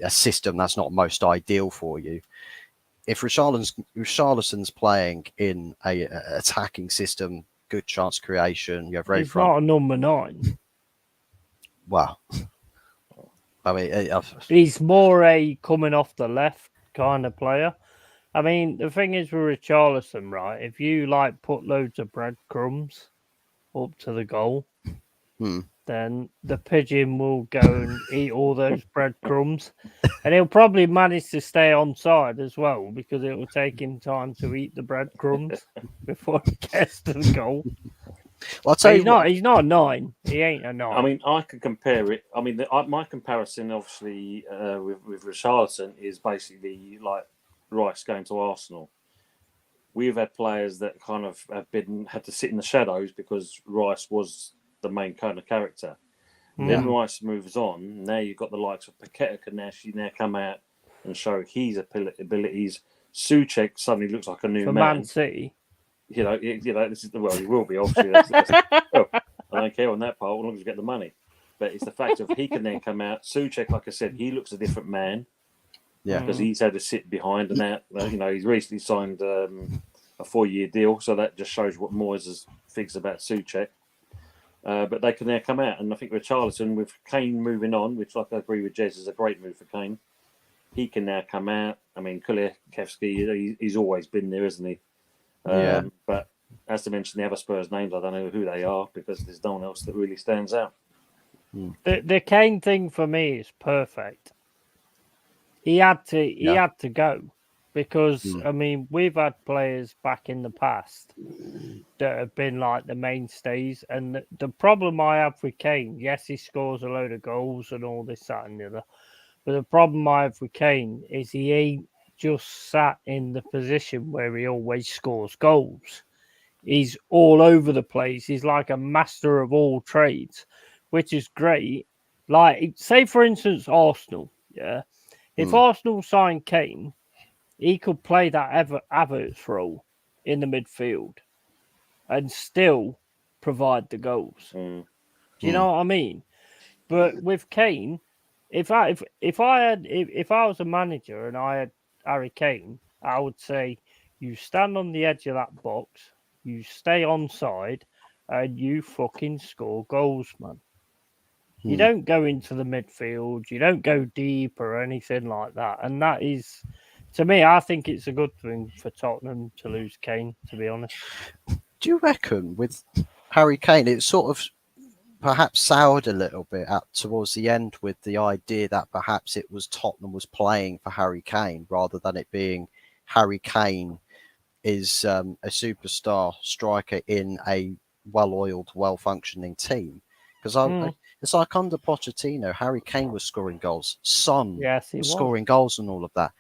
a system that's not most ideal for you. If Richarlison's playing in a attacking system, good chance creation, you have very He's not a number 9. Well, I mean, he's more a coming off the left kind of player. I mean, the thing is with Richarlison, right? If you put loads of breadcrumbs up to the goal, then the pigeon will go and eat all those breadcrumbs, and he'll probably manage to stay onside as well because it will take him time to eat the breadcrumbs before he gets to the goal. Well, I'll tell you what, he's not a 9. He ain't a 9. I mean, I could compare it. I mean, my comparison, obviously, with Richarlison is basically like Rice going to Arsenal. We've had players that kind of had to sit in the shadows because Rice was the main kind of character. Then Rice moves on. Now you've got the likes of Paqueta can now come out and show his abilities. Souček suddenly looks like a new For man. Man City. This is he will be obviously. Well, I don't care on that part as long as you get the money. But it's the fact of he can then come out. Souček, like I said, he looks a different man. Yeah. Because he's had to sit behind and that. He's recently signed a 4-year deal, so that just shows what Moyes thinks about Souček. But they can now come out, and I think Richarlison, with Kane moving on, which, like I agree with Jez, is a great move for Kane. He can now come out. I mean, Kulievski, he's always been there, isn't he? But as to mention the other Spurs names, I don't know who they are because there's no one else that really stands out. The Kane thing for me is perfect. He had to go because I mean we've had players back in the past that have been like the mainstays, and the problem I have with Kane, yes, he scores a load of goals and all this, that, and the other, but the problem I have with Kane is he ain't just sat in the position where he always scores goals. He's all over the place. He's like a master of all trades, which is great. Like, say for instance, Arsenal, yeah. If Arsenal signed Kane, he could play that Havertz role in the midfield and still provide the goals. Do you know what I mean? But with Kane, if I was a manager and I had Harry Kane, I would say you stand on the edge of that box, you stay onside, and you fucking score goals, man. You don't go into the midfield. You don't go deep or anything like that. And that is, to me, I think it's a good thing for Tottenham to lose Kane, to be honest. Do you reckon with Harry Kane, it sort of perhaps soured a little bit towards the end with the idea that perhaps it was Tottenham was playing for Harry Kane rather than it being Harry Kane is a superstar striker in a well-oiled, well-functioning team? Because it's like under Pochettino, Harry Kane was scoring goals, Son was scoring goals and all of that.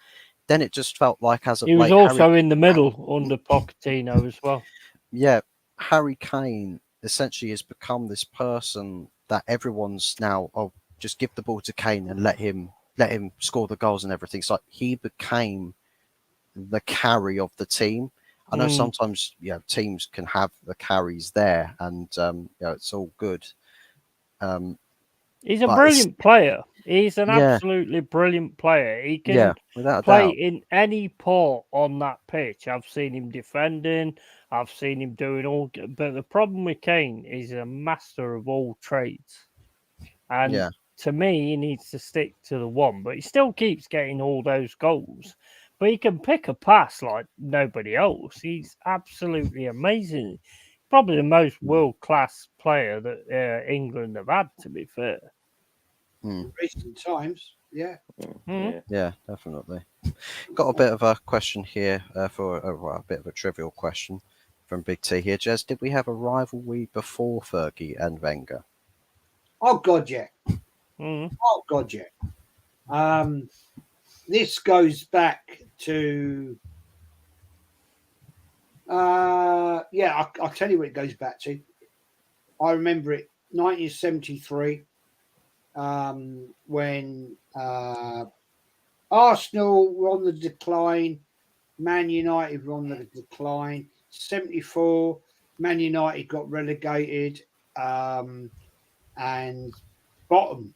Then it just felt like as of he was late, also in the middle under Pochettino as well. Yeah, Harry Kane essentially has become this person that everyone's now, just give the ball to Kane and let him score the goals and everything. It's like he became the carry of the team. I know sometimes teams can have the carries there, and it's all good. He's a brilliant player. He's an absolutely brilliant player. He can play in any part on that pitch. I've seen him defending. I've seen him doing all. But the problem with Kane is a master of all trades. And to me, he needs to stick to the one. But he still keeps getting all those goals. But he can pick a pass like nobody else. He's absolutely amazing. Probably the most world-class player that England have had, to be fair. In recent times, yeah, definitely. Got a bit of a question here for a bit of a trivial question from Big T here. Jez, did we have a rivalry before Fergie and Wenger? Oh God, yeah. Oh God, yeah. This goes back to. I'll tell you what it goes back to. I remember it, 1973, when Arsenal were on the decline, Man United were on the decline. 74, Man United got relegated, and bottom,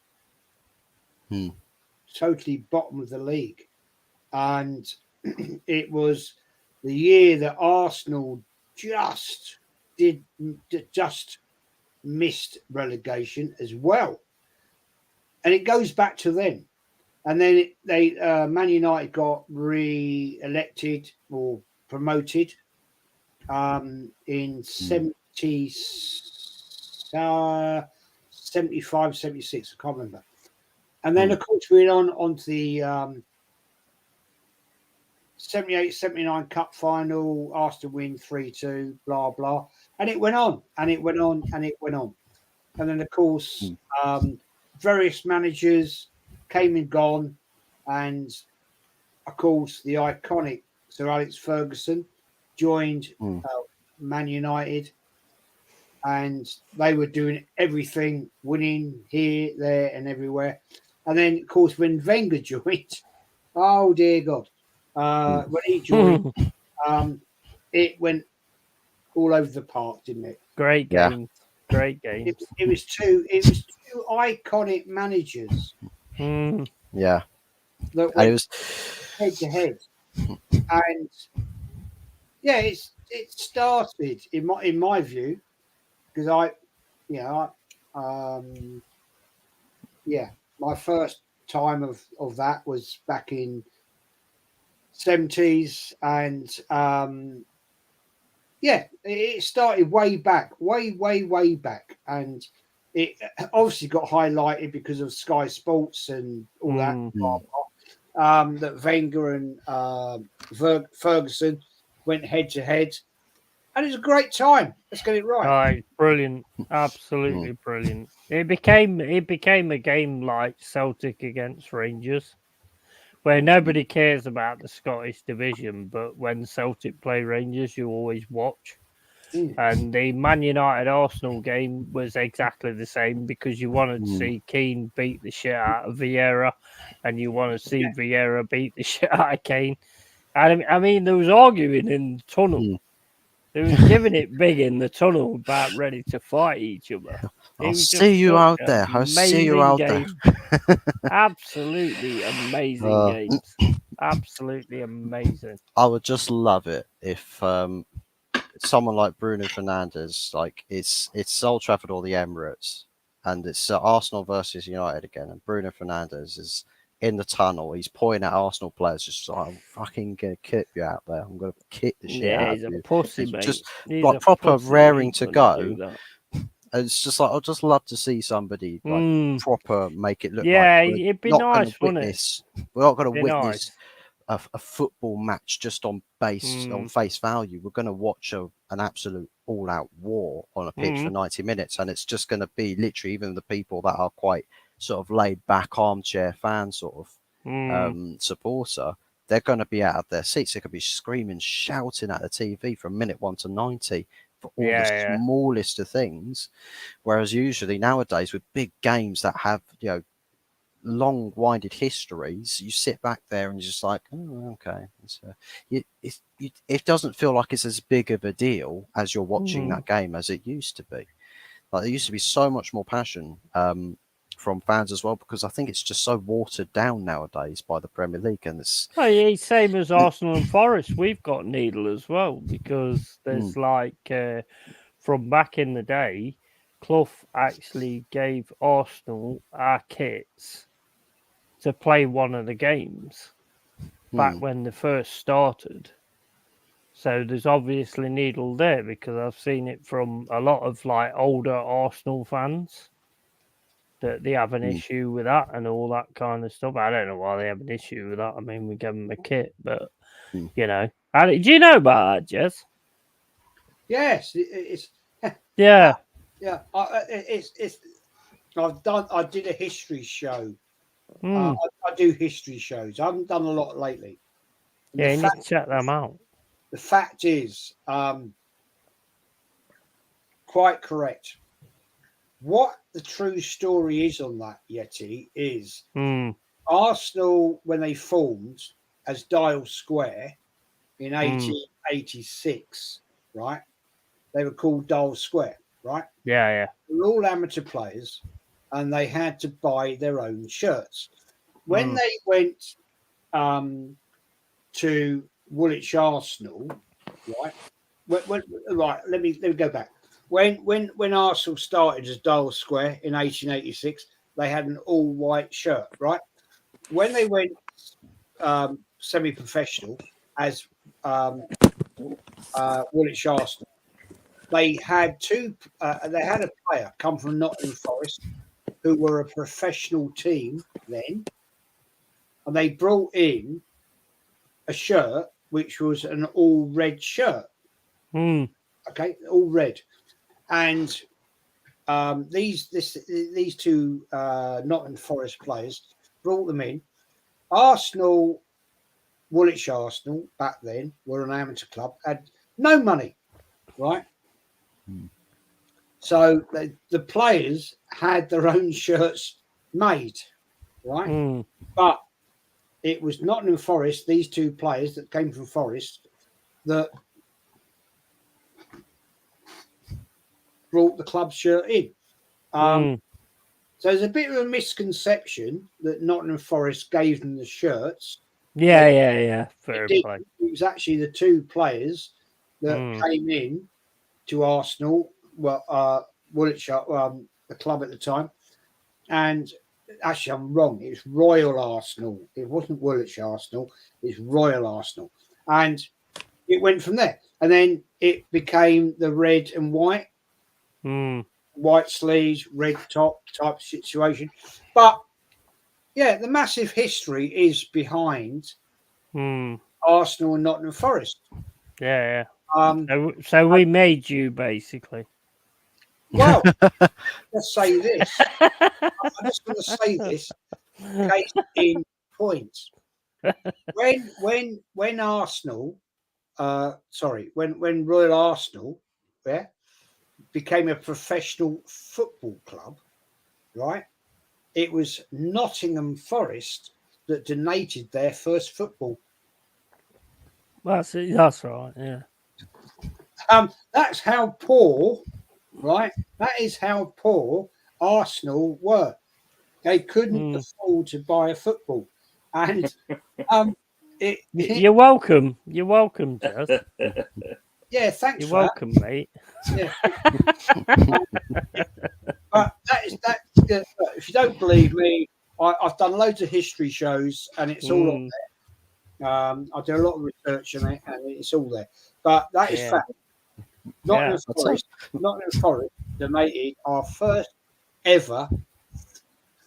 totally bottom of the league, and it was the year that Arsenal just missed relegation as well, and it goes back to then. And then Man United got re-elected or promoted in 75, 76. I can't remember. And then, of course, we went on to the 78, 79 cup final. Arsenal win 3-2, blah, blah. And it went on, and it went on, and it went on. And then, of course, various managers came and gone. And, of course, the iconic Sir Alex Ferguson joined Man United. and they were doing everything, winning here, there, and everywhere. And then, of course, when Wenger joined, oh dear God, when he joined, it went all over the park, didn't it? Great Yeah. games. Great games. It was two iconic managers Yeah. that And went it was head to head, and yeah, it started in my view because my first time of that was back in 70s, and it started way back, way back, and it obviously got highlighted because of Sky Sports and all that. That Wenger and Ferguson went head to head, and it was a great time. Let's get it right. Oh, brilliant. Absolutely brilliant. It became a game like Celtic against Rangers, where nobody cares about the Scottish division, but when Celtic play Rangers, you always watch. And the Man United Arsenal game was exactly the same because you wanted to see Keane beat the shit out of Vieira, and you want to see Vieira beat the shit out of Kane. And I mean, there was arguing in the tunnel. They was giving it big in the tunnel, about ready to fight each other. I'll see you out there. I'll see you out there. Absolutely amazing games. Absolutely amazing. I would just love it if someone like Bruno Fernandes, like it's Old Trafford or the Emirates, and it's Arsenal versus United again, and Bruno Fernandes is in the tunnel. He's pointing at Arsenal players, just like, I'm fucking gonna kick you out there. I'm gonna kick the shit out he's of a you. pussy, It's mate. just He's like a proper pussy. raring He's to gonna do go. that. And it's just like I'd just love to see somebody like proper make it look Yeah, like it'd be not going nice, to wouldn't it? witness. We're not going to Be witness nice. a football match just on face value. We're going to watch an absolute all-out war on a pitch for 90 minutes, and it's just going to be literally even the people that are quite sort of laid back armchair fan sort of supporter. They're going to be out of their seats. They could be screaming, shouting at the TV from minute 1 to 90 for all the smallest of things. Whereas usually nowadays with big games that have, long winded histories, you sit back there and you're just like, oh, okay. It doesn't feel like it's as big of a deal as you're watching that game as it used to be. Like there used to be so much more passion from fans as well, because I think it's just so watered down nowadays by the Premier League, and it's same as Arsenal and Forest. We've got needle as well because there's from back in the day, Clough actually gave Arsenal our kits to play one of the games back when they first started. So there's obviously needle there because I've seen it from a lot of like older Arsenal fans that they have an issue with that and all that kind of stuff. I don't know why they have an issue with that. I mean, we gave them a kit, but do you know about that, Jez? Yes, it's yeah. I did a history show. I do history shows. I haven't done a lot lately. And you need to check them out. The fact is, quite correct. What the true story is on that, Yeti, is Arsenal, when they formed as Dial Square in 1886, right? They were called Dial Square, right? Yeah. They were all amateur players, and they had to buy their own shirts. When they went to Woolwich Arsenal, right? Let me go back. When Arsenal started as Dial Square in 1886, they had an all white shirt, right? When they went semi-professional as Woolwich Arsenal, they had a player come from Nottingham Forest who were a professional team then, and they brought in a shirt which was an all red shirt. Okay, all red. And these two Nottingham Forest players brought them in. Arsenal, Woolwich Arsenal back then were an amateur club, had no money, right? So the players had their own shirts made, right? Mm. But it was Nottingham Forest, these two players that came from Forest, that brought the club shirt in. So there's a bit of a misconception that Nottingham Forest gave them the shirts. Yeah. Fair play. It was actually the two players that came in to Arsenal, Woolwich, the club at the time. And actually, I'm wrong. It's Royal Arsenal. It wasn't Woolwich Arsenal. It's Royal Arsenal. And it went from there. And then it became the red and white. White sleeves, red top type situation. But yeah, the massive history is behind Arsenal and Nottingham Forest. Yeah. So we made you basically. Well, let's say this. I'm just going to say this. Case in point. When Arsenal, when Royal Arsenal, became a professional football club, right? It was Nottingham Forest that donated their first football. That's it. That's right. Yeah. That's how poor, right? That is how poor Arsenal were. They couldn't afford to buy a football, and you're welcome. You're welcome, Jess. Yeah, thanks. You're welcome, mate. Yeah. But that. If you don't believe me, I've done loads of history shows, and it's all on there. I do a lot of research on it, and it's all there. But that is fact. Nottingham Forest donated our first ever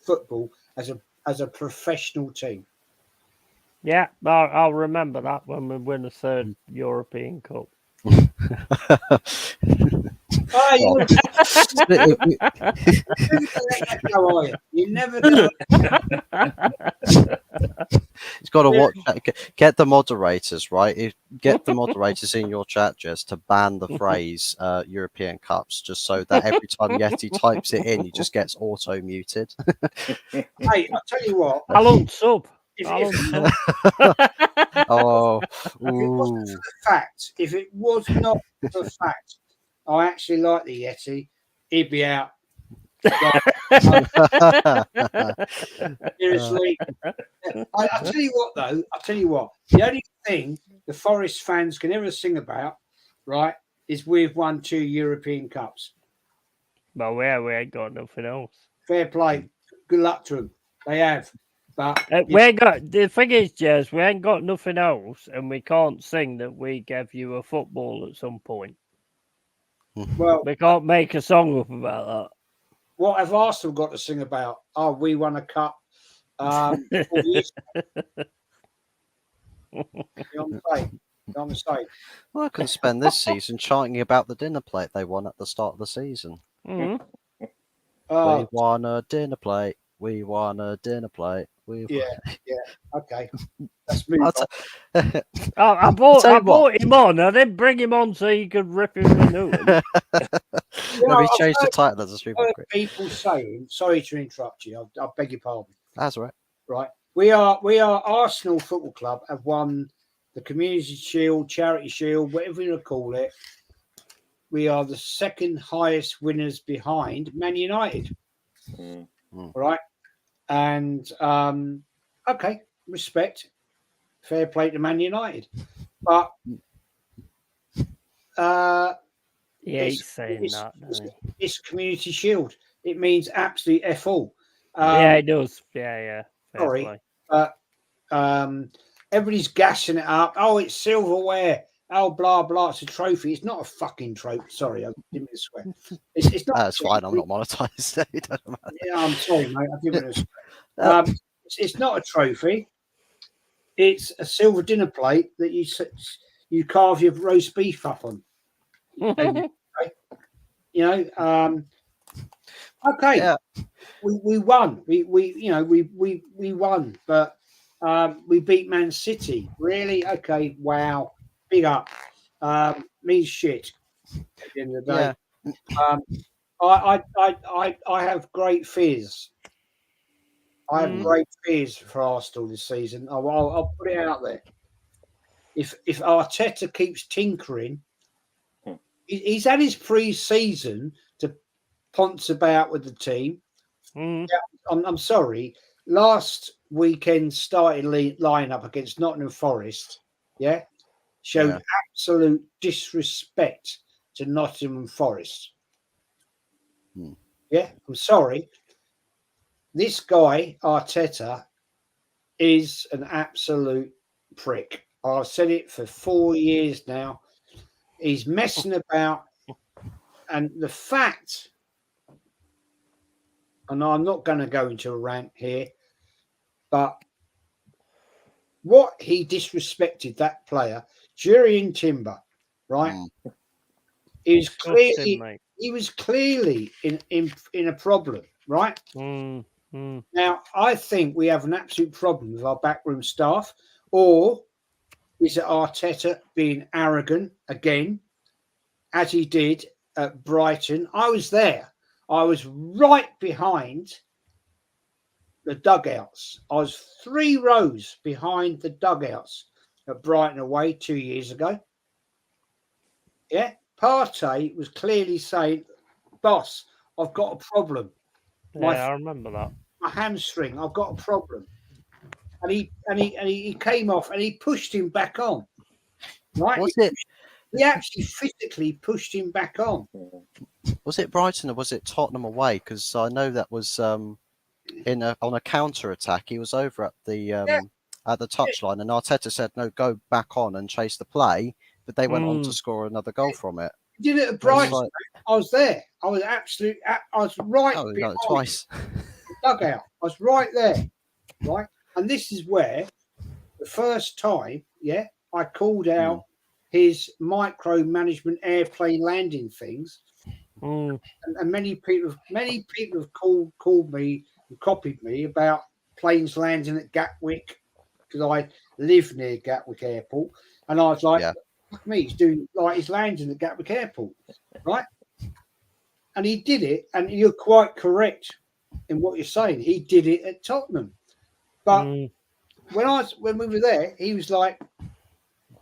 football as a professional team. Yeah, I'll remember that when we win the third European Cup. You never know. It's got to watch that. Get the moderators, right? Get the moderators in your chat just to ban the phrase European Cups, just so that every time Yeti types it in, he just gets auto muted. Hey, I'll tell you what. I'll unsub. If it was not for the fact I actually like the Yeti, he'd be out. Seriously. I'll tell you what, though. I'll tell you what. The only thing the Forest fans can ever sing about, right, is we've won 2 European Cups. But we ain't got nothing else. Fair play. Good luck to them. They have. But we ain't got, the thing is, Jez, we ain't got nothing else, and we can't sing that we gave you a football at some point. Well, we can't make a song up about that. What have Arsenal got to sing about? Oh, we won a cup. I'm saying. Well, I can spend this season chanting about the dinner plate they won at the start of the season. Mm-hmm. We won a dinner plate. We won a dinner plate. Yeah. Okay. Let's move on. I brought him on. I didn't bring him on so you could rip him a new one. No, he changed the title as a stream. People saying, sorry to interrupt you. I beg your pardon. That's right. Right. We are Arsenal Football Club have won the Community Shield, Charity Shield, whatever you want to call it. We are the second highest winners behind Man United. Right. And okay, respect, fair play to Man United, but he's saying that. It's Community Shield. It means absolutely f all. Yeah, it does. Yeah. Sorry, but everybody's gassing it up. Oh, it's silverware. Oh, blah blah. It's a trophy. It's not a fucking trophy. Sorry, I didn't swear. It's not. That's fine. I'm not monetized. It doesn't matter. Yeah, I'm sorry, mate. I didn't swear. It's not a trophy. It's a silver dinner plate that you carve your roast beef up on. And, okay. Yeah. We won. We won, but we beat Man City. Really? Okay. Wow. Big up. Means shit at the end of the day. I have great fears. I have Mm. great fears for Arsenal this season. I'll put it out there. If Arteta keeps tinkering, he's had his pre-season to ponce about with the team. Mm. I'm sorry. Last weekend starting lineup against Nottingham Forest, showed absolute disrespect to Nottingham Forest. Yeah, I'm sorry. This guy Arteta is an absolute prick. I've said it for 4 years now. He's messing about, and the fact, and I'm not going to go into a rant here, but what he disrespected that player, Jurien Timber, right? He was clearly in a problem, right? Now, I think we have an absolute problem with our backroom staff, or is it Arteta being arrogant again, as he did at Brighton? I was there. I was right behind the dugouts. I was 3 rows behind the dugouts at Brighton away 2 years ago. Yeah, Partey was clearly saying, "Boss, I've got a problem. I remember that. My hamstring. I've got a problem." And he came off and he pushed him back on. Right? He actually physically pushed him back on. Was it Brighton or was it Tottenham away? Because I know that was on a counter attack. He was over at the touchline, and Arteta said, "No, go back on and chase the play." But they went on to score another goal from it. He did it at Brighton. I was there. I was right behind twice. the dugout. I was right there. Right, and this is where the first time, I called out his micromanagement airplane landing things, and many people have called me and copied me about planes landing at Gatwick, because I live near Gatwick Airport, and I was like, "Fuck me, he's doing like he's landing at Gatwick Airport, right?" And he did it, and you're quite correct in what you're saying. He did it at Tottenham, but when we were there, he was like,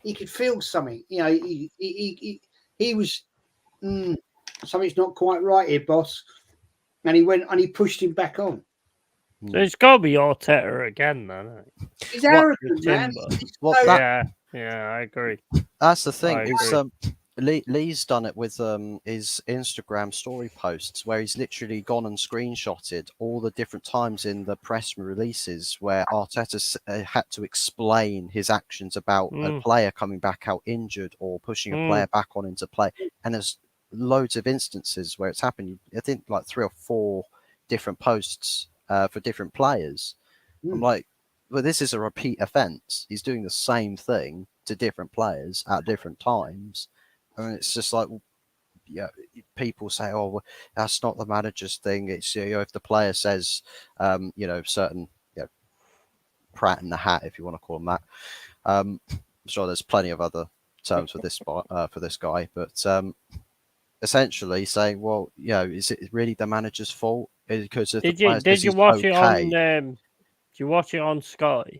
he could feel something. You know, he was something's not quite right here, boss. And he went and he pushed him back on. So it's got to be Arteta again, then. He's arrogant, man. Yeah, I agree. That's the thing. Lee's done it with his Instagram story posts, where he's literally gone and screenshotted all the different times in the press releases where Arteta had to explain his actions about a player coming back out injured or pushing a player back on into play. And there's loads of instances where it's happened. I think like 3 or 4 different posts for different players. I'm like, well, this is a repeat offence. He's doing the same thing to different players at different times. I mean, it's just like, people say, "Oh, well, that's not the manager's thing." It's if the player says, certain, prat in the hat, if you want to call him that. I'm sure there's plenty of other terms for this guy, but essentially saying, "Well, is it really the manager's fault?" Because if did you watch it on? Did you watch it on Sky?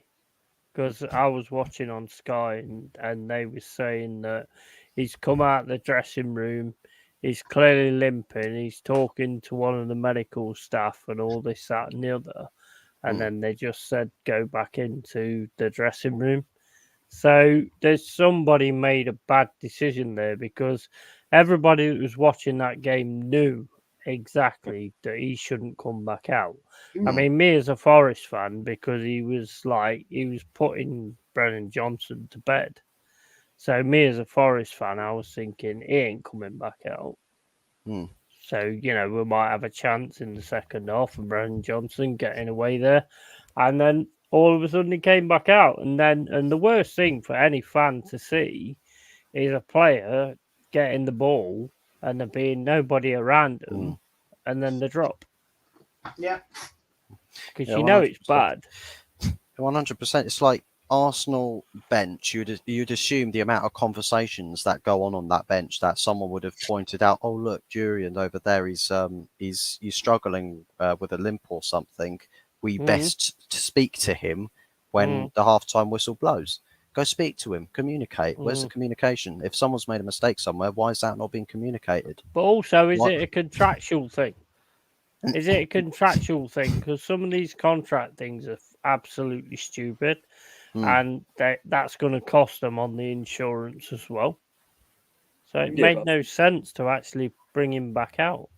Because I was watching on Sky, and they were saying that he's come out of the dressing room, he's clearly limping, he's talking to one of the medical staff and all this, that, and the other. And then they just said, go back into the dressing room. So there's somebody made a bad decision there, because everybody that was watching that game knew exactly that he shouldn't come back out. I mean, me as a Forest fan, because he was putting Brennan Johnson to bed. So me as a Forest fan, I was thinking he ain't coming back out. So, we might have a chance in the second half of Brennan Johnson getting away there. And then all of a sudden he came back out. And the worst thing for any fan to see is a player getting the ball and there being nobody around him, and then the drop. Yeah. Because it's bad. 100%. It's like Arsenal bench, you'd assume the amount of conversations that go on that bench, that someone would have pointed out, oh look, Jurien over there, he's struggling with a limp or something. We best to speak to him when the halftime whistle blows. Go speak to him, communicate. Where's the communication? If someone's made a mistake somewhere, why is that not being communicated? But also, is What? it a contractual thing? Is it a contractual thing? Because some of these contract things are absolutely stupid, and that's going to cost them on the insurance as well. So it made no sense to actually bring him back out.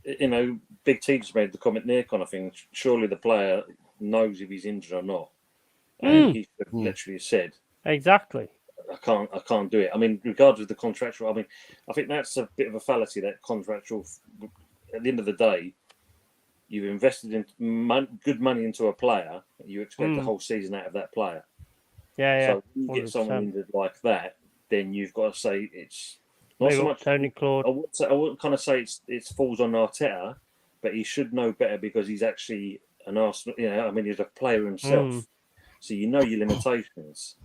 You know, Big T just made the comment there kind of thing. Surely the player knows if he's injured or not. And he literally said, Exactly. I can't do it. I mean, regardless of the contractual, I mean, I think that's a bit of a fallacy, that contractual. At the end of the day, you've invested in good money into a player. You expect the whole season out of that player. Yeah. So when you 100%. get someone injured like that, then you've got to say it's not Big so up much. Tony Claude. I wouldn't kind of say it falls on Arteta, but he should know better because he's actually an Arsenal. You know, I mean, he's a player himself, so you know your limitations.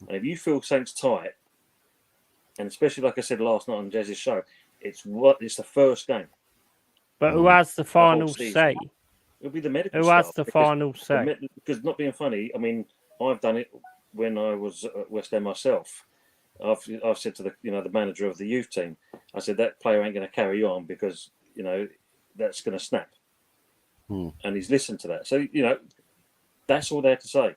And if you feel Saints tight, and especially like I said last night on Jez's show, it's the first game. But who has the final say? It'll be the medical Who staff. has the final say? Because not being funny, I mean, I've done it when I was at West Ham myself. I've said to the manager of the youth team, I said that player ain't going to carry on because that's going to snap, and he's listened to that. So that's all they have to say.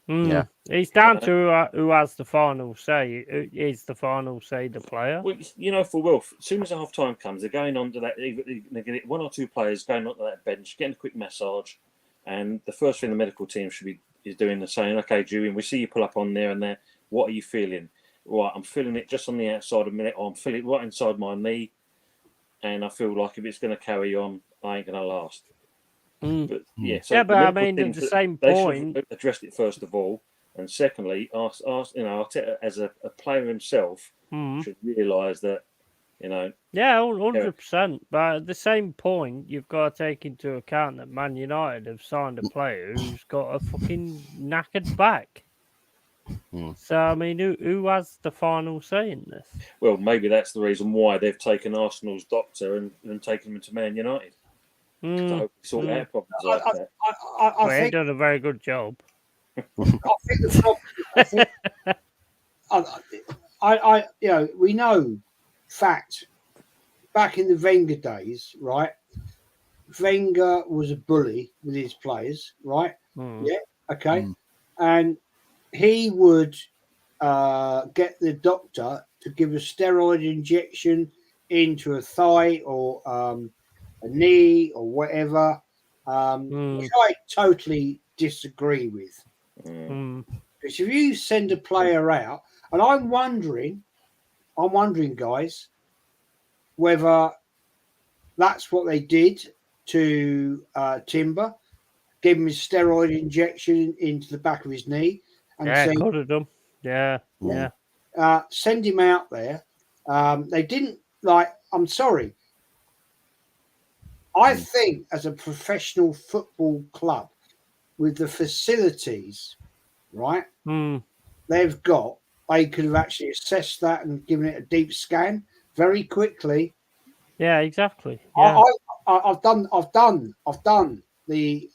Yeah, it's down to who has the final say. Is the final say the player? Well, for Wolf, as soon as half time comes, they're going on to that. They're going to one or two players going onto that bench, getting a quick massage, and the first thing the medical team is doing is saying, "Okay, Julian, we see you pull up on there and there. What are you feeling?" Right, I'm feeling it just on the outside of a minute, or I'm feeling it right inside my knee, and I feel like if it's going to carry on, I ain't going to last. But but I mean, at the same point, they should have addressed it first of all, and secondly, Arteta as a player himself should realise that, Yeah, 100%. But at the same point, you've got to take into account that Man United have signed a player who's got a fucking knackered back. So, I mean, who has the final say in this? Well, maybe that's the reason why they've taken Arsenal's doctor and taken him to Man United. I hope we sort out problems like that. I think done a very good job. I think the problem. We know fact. Back in the Wenger days, right? Wenger was a bully with his players, right? Yeah, okay, and he would get the doctor to give a steroid injection into a thigh or a knee or whatever, which I totally disagree with. Because if you send a player out, and I'm wondering, guys, whether that's what they did to Timber, give him a steroid injection into the back of his knee, and could have done. Yeah. Send him out there. They didn't I'm sorry. I think as a professional football club with the facilities, right, they've got, they could have actually assessed that and given it a deep scan very quickly. Yeah, exactly. Yeah. I've done the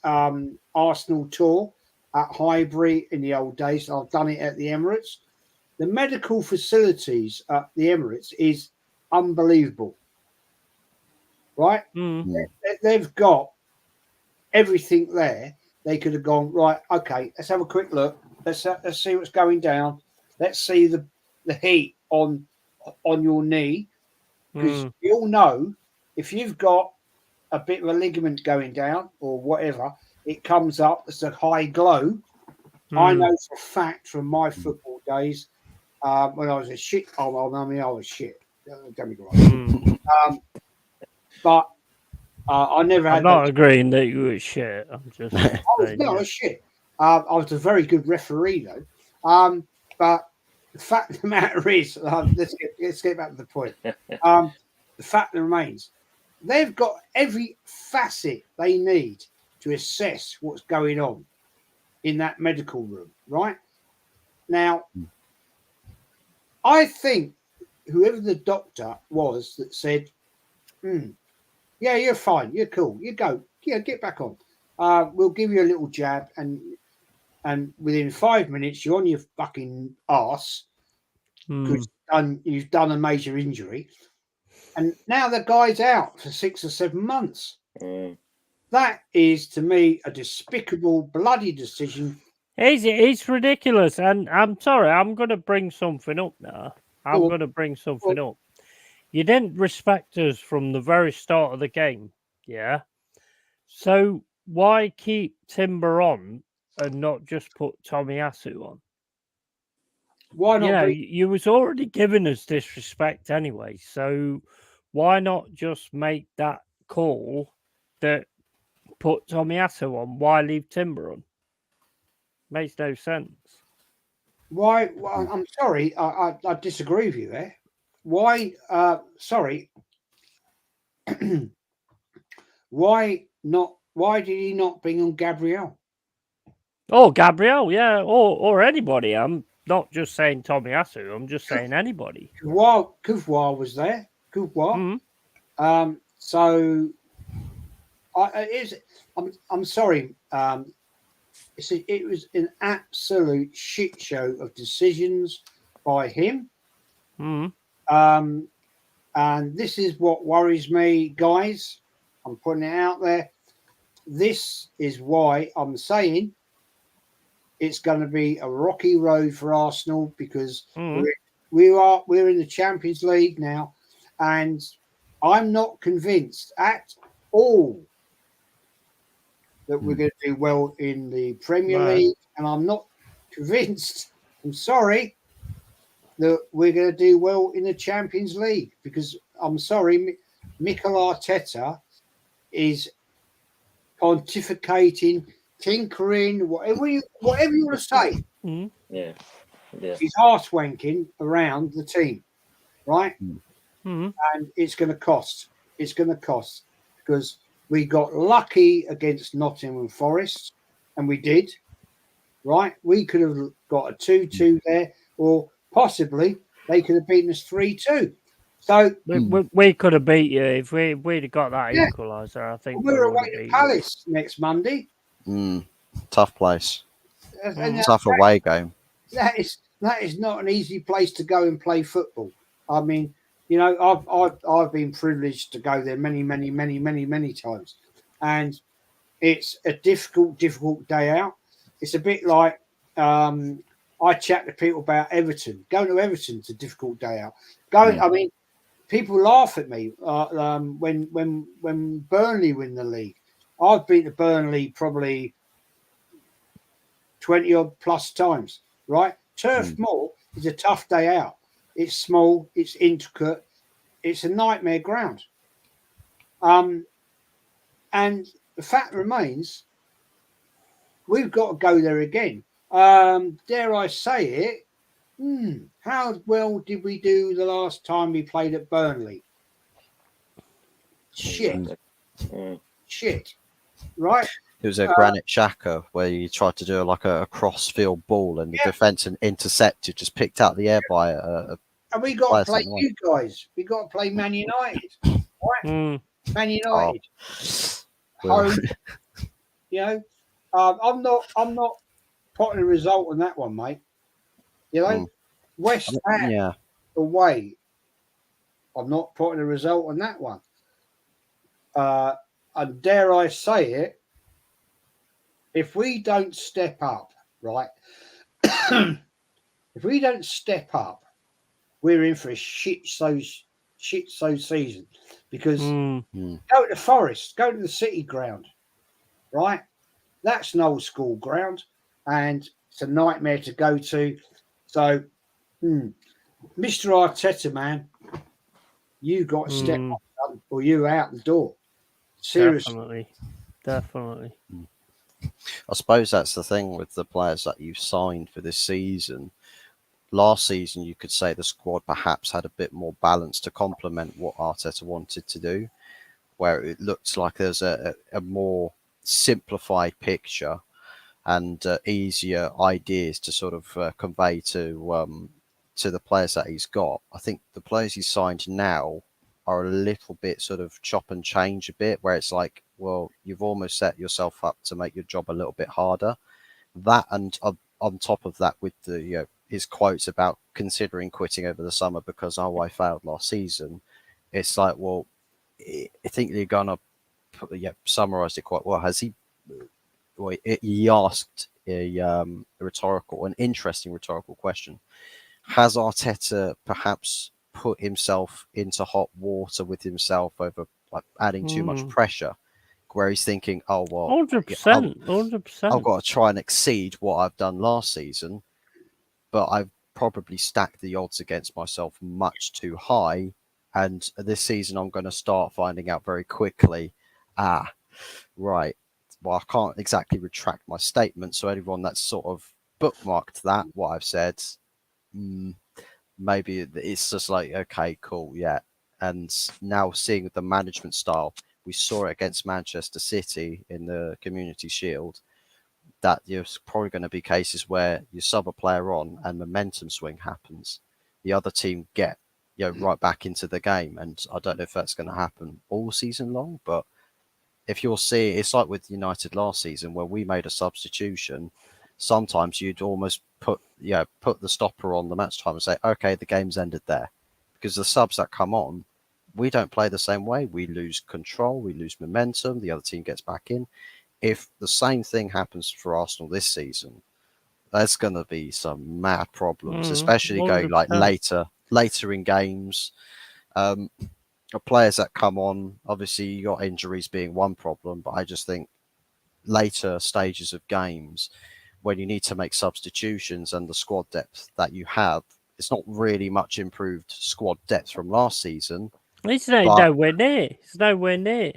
Arsenal tour at Highbury in the old days. I've done it at the Emirates. The medical facilities at the Emirates is unbelievable. Right? They've got everything there. They could have gone, right, okay, let's have a quick look. Let's see what's going down. Let's see the heat on your knee. Because you all know if you've got a bit of a ligament going down or whatever, it comes up as a high glow. I know for a fact from my football days when I was a shit. I was shit. Don't be right. But I never had. I'm not agreeing that you were shit. I'm just. I was shit. I was a very good referee though. But the fact of the matter is, let's get back to the point. The fact that remains, they've got every facet they need to assess what's going on in that medical room, right? Now, I think whoever the doctor was that said, yeah, you're fine, you're cool, you go, yeah, get back on. We'll give you a little jab, and within 5 minutes you're on your fucking arse because you've done a major injury, and now the guy's out for 6 or 7 months. That is, to me, a despicable, bloody decision. It's ridiculous, and I'm sorry, I'm going to bring something up now. I'm going to bring something up. You didn't respect us from the very start of the game, yeah? So why keep Timber on and not just put Tomiyasu on? Why not? You was already giving us disrespect anyway, so why not just make that call that put Tomiyasu on? Why leave Timber on? Makes no sense. Why? Well, I'm sorry, I disagree with you there. Why? Sorry. Why not? Why did he not bring on Gabriel? Oh, Gabriel, yeah, or anybody. I'm not just saying Tomiyasu. I'm just saying anybody. Kuvwa was there. Kuvwa. So I'm sorry. It was an absolute shit show of decisions by him. And this is what worries me, guys. I'm putting it out there. This is why I'm saying it's going to be a rocky road for Arsenal, because we're in the Champions League now, and I'm not convinced at all that we're going to do well in the Premier League, and I'm not convinced, I'm sorry, that we're going to do well in the Champions League, because I'm sorry, Mikel Arteta is pontificating, tinkering, whatever you want to say. Yeah. He's arse wanking around the team, right? And it's going to cost. It's going to cost, because we got lucky against Nottingham Forest, and we did, right? We could have got a 2-2 there, or possibly they could have beaten us 3-2. So we could have beat you if we'd have got that equaliser. I think we're away to Palace next Monday. Tough place. Tough away game. That is not an easy place to go and play football. I mean, you know, I've been privileged to go there many times, and it's a difficult day out. It's a bit like I chat to people about Everton. Going to Everton's a difficult day out. I mean, people laugh at me when Burnley win the league. I've been to Burnley probably 20 odd plus times, right? Turf Moor is a tough day out. It's small, it's intricate, it's a nightmare ground. And the fact remains, we've got to go there again. Dare I say it? How well did we do the last time we played at Burnley? Shit. Right? It was a Granit Xhaka where you tried to do like a cross-field ball, and the defence and intercepted, just picked out the air by and we got to play you guys. We got to play Man United. Right? Man United. Home. You know, I'm not putting a result on that one, mate. You know, West Ham away. I'm not putting a result on that one. And dare I say it, if we don't step up, right? If we don't step up, we're in for a shit so season. Because go to the Forest, go to the City ground, right? That's an old school ground, and it's a nightmare to go to. So, Mr. Arteta, man, you got to step up, or you're out the door. Seriously. Definitely. I suppose that's the thing with the players that you've signed for this season. Last season, you could say the squad perhaps had a bit more balance to complement what Arteta wanted to do, where it looks like there's a more simplified picture. and easier ideas to sort of convey to the players that he's got. I think the players he's signed now are a little bit sort of chop and change a bit, where it's like, well, you've almost set yourself up to make your job a little bit harder. That and on top of that, with the his quotes about considering quitting over the summer because I failed last season, it's like, well, I think you're gonna summarised it quite well. Has he? Well, he asked an interesting rhetorical question. Has Arteta perhaps put himself into hot water with himself over like adding too much pressure, where he's thinking, oh well, 100%, I've 100%. got to try and exceed what I've done last season, but I've probably stacked the odds against myself much too high. And this season, I'm going to start finding out very quickly, right, well, I can't exactly retract my statement. So anyone that's sort of bookmarked that, what I've said, maybe it's just like, okay, cool, yeah. And now seeing the management style, we saw it against Manchester City in the Community Shield, that there's probably going to be cases where you sub a player on and momentum swing happens. The other team get right back into the game. And I don't know if that's going to happen all season long, but if you'll see, it's like with United last season where we made a substitution. Sometimes you'd almost put the stopper on the match time and say, okay, the game's ended there, because the subs that come on, we don't play the same way. We lose control, we lose momentum. The other team gets back in. If the same thing happens for Arsenal this season, there's going to be some mad problems, especially going like 100%. later in games. Players that come on, obviously you got injuries being one problem, but I just think later stages of games when you need to make substitutions and the squad depth that you have, it's not really much improved squad depth from last season. It's nowhere near. It's nowhere near.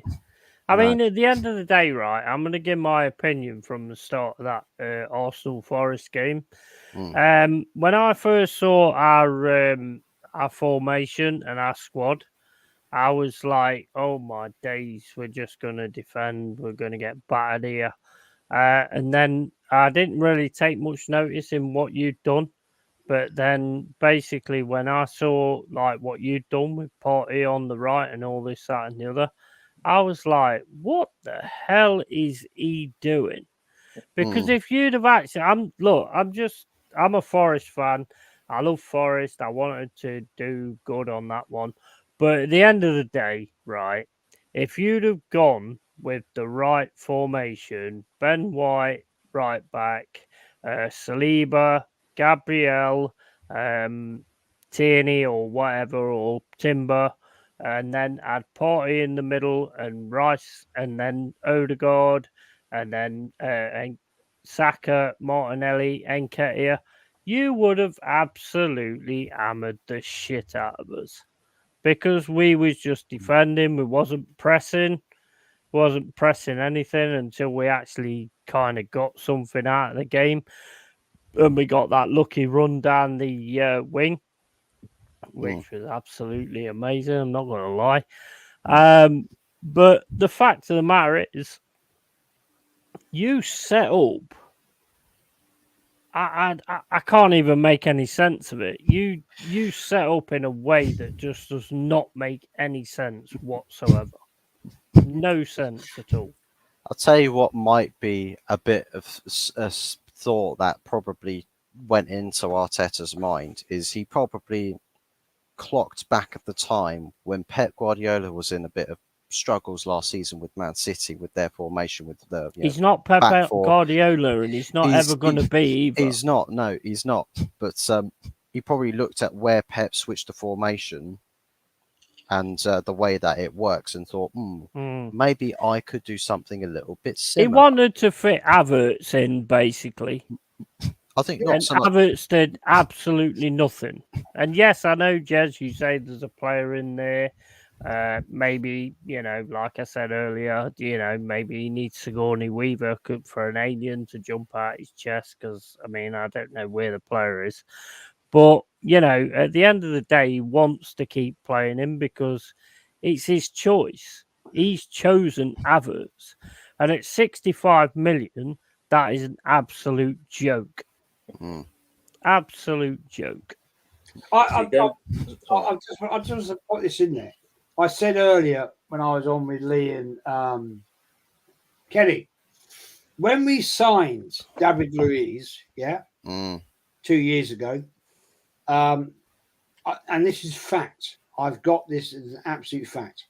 I No. mean, at the end of the day, right, I'm going to give my opinion from the start of that Arsenal Forest game. When I first saw our formation and our squad, I was like, oh my days, we're just going to defend. We're going to get battered here. And then I didn't really take much notice in what you'd done. But then basically when I saw like what you'd done with Partey on the right and all this, that and the other, I was like, what the hell is he doing? Because if you'd have actually, I'm a Forest fan. I love Forest. I wanted to do good on that one. But at the end of the day, right, if you'd have gone with the right formation, Ben White, right back, Saliba, Gabriel, Tierney or whatever, or Timber, and then add Partey in the middle and Rice, and then Odegaard, and then and Saka, Martinelli, Nketiah, you would have absolutely hammered the shit out of us, because we was just defending. We wasn't pressing anything until we actually kind of got something out of the game, and we got that lucky run down the wing, which was absolutely amazing. I'm not going to lie. But the fact of the matter is, you set up. I can't even make any sense of it. You set up in a way that just does not make any sense whatsoever. No sense at all. I'll tell you what might be a bit of a thought that probably went into Arteta's mind is he probably clocked back at the time when Pep Guardiola was in a bit of struggles last season with Man City with their formation with the he's not Pep Guardiola, and he's not ever going to be either. He's not. No, he's not. But he probably looked at where Pep switched the formation and the way that it works and thought, maybe I could do something a little bit similar. He wanted to fit Havertz in, basically. I think not so much. Havertz did absolutely nothing. And yes, I know, Jez, you say there's a player in there. Maybe, like I said earlier, maybe he needs Sigourney Weaver for an alien to jump out his chest, because, I mean, I don't know where the player is. But, at the end of the day, he wants to keep playing him because it's his choice. He's chosen Havertz. And at 65 million, That is an absolute joke. Mm. Absolute joke. I just want to put this in there. I said earlier when I was on with Lee and Kenny, when we signed David Luiz, 2 years ago, and this is fact. I've got this as an absolute fact.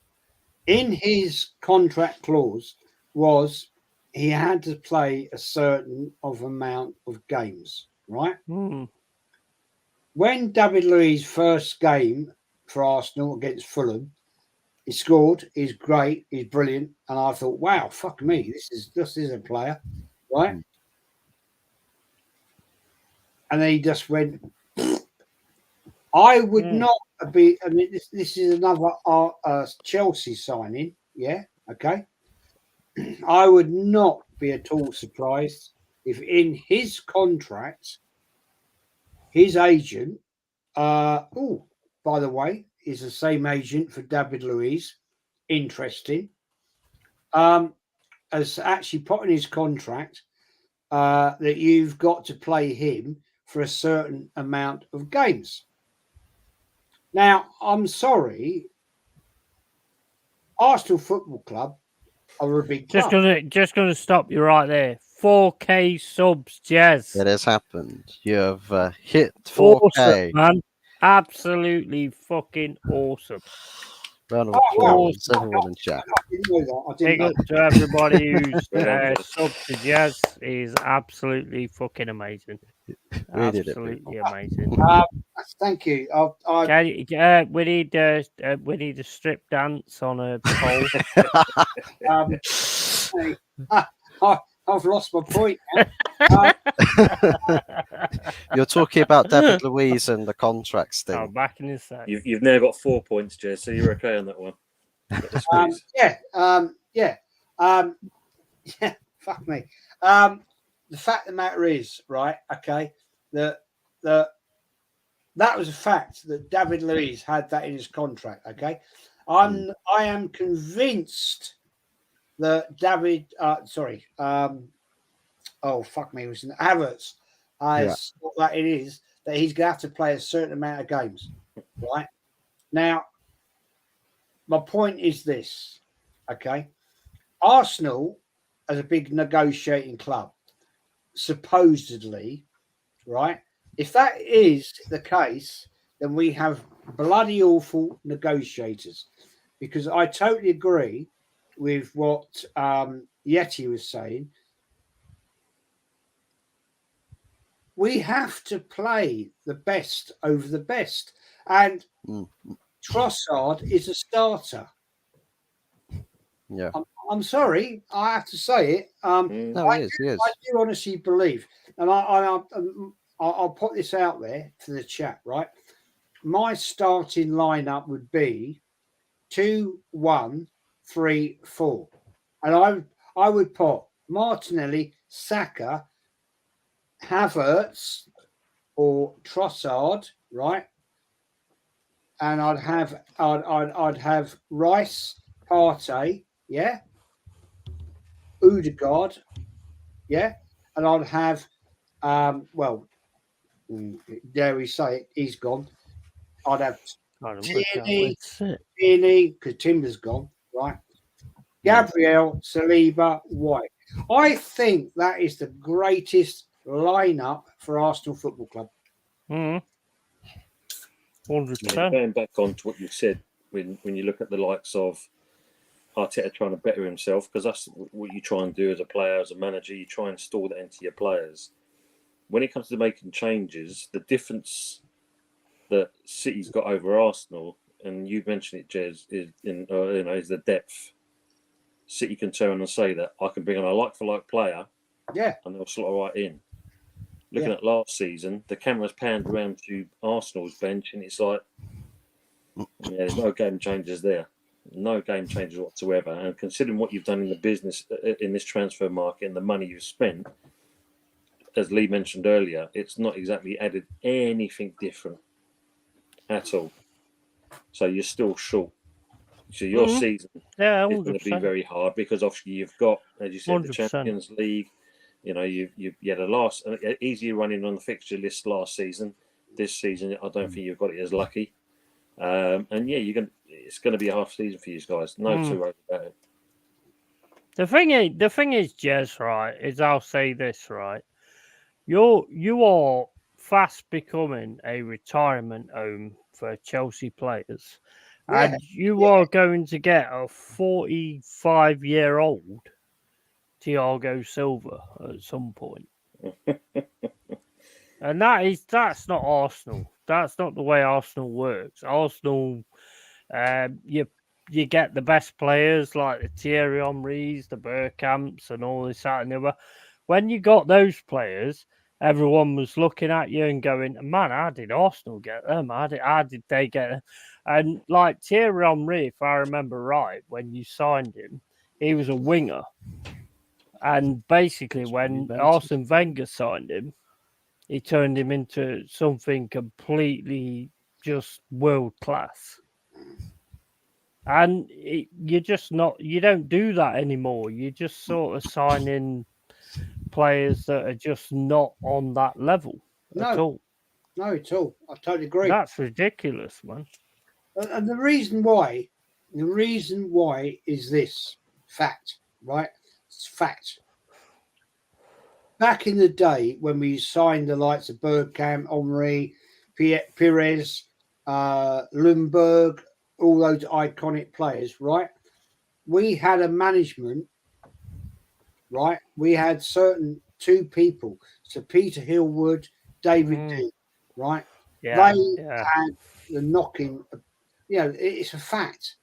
In his contract clause was he had to play a certain amount of games, right? Mm. When David Luiz first game for Arsenal against Fulham, he scored. He's great. He's brilliant. And I thought, wow, fuck me, this is a player, right? And then he just went. I would not be. I mean, this is another Chelsea signing. Yeah, okay. I would not be at all surprised if in his contract, his agent, by the way, is the same agent for David Luiz. Interesting. Has actually put in his contract that you've got to play him for a certain amount of games. Now, I'm sorry, Arsenal Football Club are a big club. Just gonna stop you right there. 4K subs, Jez. It has happened. You have hit 4K. Awesome, man. Absolutely fucking awesome. Round of applause, everyone in chat. I didn't know that. I Big didn't up to everybody who's Yeah. sub to Jez. Is absolutely fucking amazing. We did it, Absolutely amazing. Thank you. We need a strip dance on a pole. I've lost my point. You're talking about David Luiz and the contracts thing. Oh, back in his day. You've now got 4 points, Jez, so you're okay on that one. Yeah. Fuck me. The fact of the matter is, right? Okay, that was a fact that David Luiz had that in his contract. Okay, I am convinced that David. Oh fuck me, it was Havertz. What that it is that he's going to have to play a certain amount of games. Right now, my point is this. Okay, Arsenal as a big negotiating club, supposedly, right? If that is the case, then we have bloody awful negotiators. Because I totally agree with what Yeti was saying. We have to play the best over the best. And Trossard is a starter. Yeah. I'm sorry, I have to say it. No, he is. I do honestly believe, and I'll put this out there for the chat, right? My starting lineup would be 2-1-3-4, and I would put Martinelli, Saka, Havertz, or Trossard, right? And I'd have Rice, Partey, yeah. Odegaard, yeah, and I'd have, dare we say it, he's gone. I'd have Tierney, because Timber's gone, right? Gabriel, Saliba, White. I think that is the greatest lineup for Arsenal Football Club. 100%. Going back on to what you said, when you look at the likes of Arteta trying to better himself, because that's what you try and do as a player, as a manager, you try and install that into your players. When it comes to making changes, the difference that City's got over Arsenal, and you mentioned it, Jez, is the depth. City can turn and say that I can bring on a like-for-like player, and they'll slot right in. Looking at last season, the cameras panned around to Arsenal's bench, and it's like, there's no game changers there. No game changes whatsoever. And considering what you've done in the business, in this transfer market and the money you've spent, as Lee mentioned earlier, it's not exactly added anything different at all. So you're still short. So your season is going to be very hard because obviously you've got, as you said, 100%. The Champions League, You know, you had easier running on the fixture list last season. This season, I don't think you've got it as lucky. And yeah, it's going to be a half season for you guys. No two ways about it. The thing is, Jez, right, is I'll say this, right. You are fast becoming a retirement home for Chelsea players. Yeah, And you are going to get a 45-year-old Thiago Silva at some point. And that's not Arsenal. That's not the way Arsenal works. Arsenal, you get the best players like the Thierry Henrys, the Bergkamps, and all this, that, and the other. When you got those players, everyone was looking at you and going, "Man, how did Arsenal get them? How did they get them?" And like Thierry Henry, if I remember right, when you signed him, he was a winger. And basically, when Arsene Wenger signed him, he turned him into something completely just world class. And you don't do that anymore. You just sort of sign in players that are just not on that level at all. No, at all. I totally agree. That's ridiculous, man. And the reason why is this fact, right? It's fact. Back in the day when we signed the likes of Bergkamp, Henry, Pires, Lundberg, all those iconic players, right? We had a management, right? We had certain two people, so Peter Hillwood, David Dean, right? Yeah, they had the knocking. You know, it's a fact.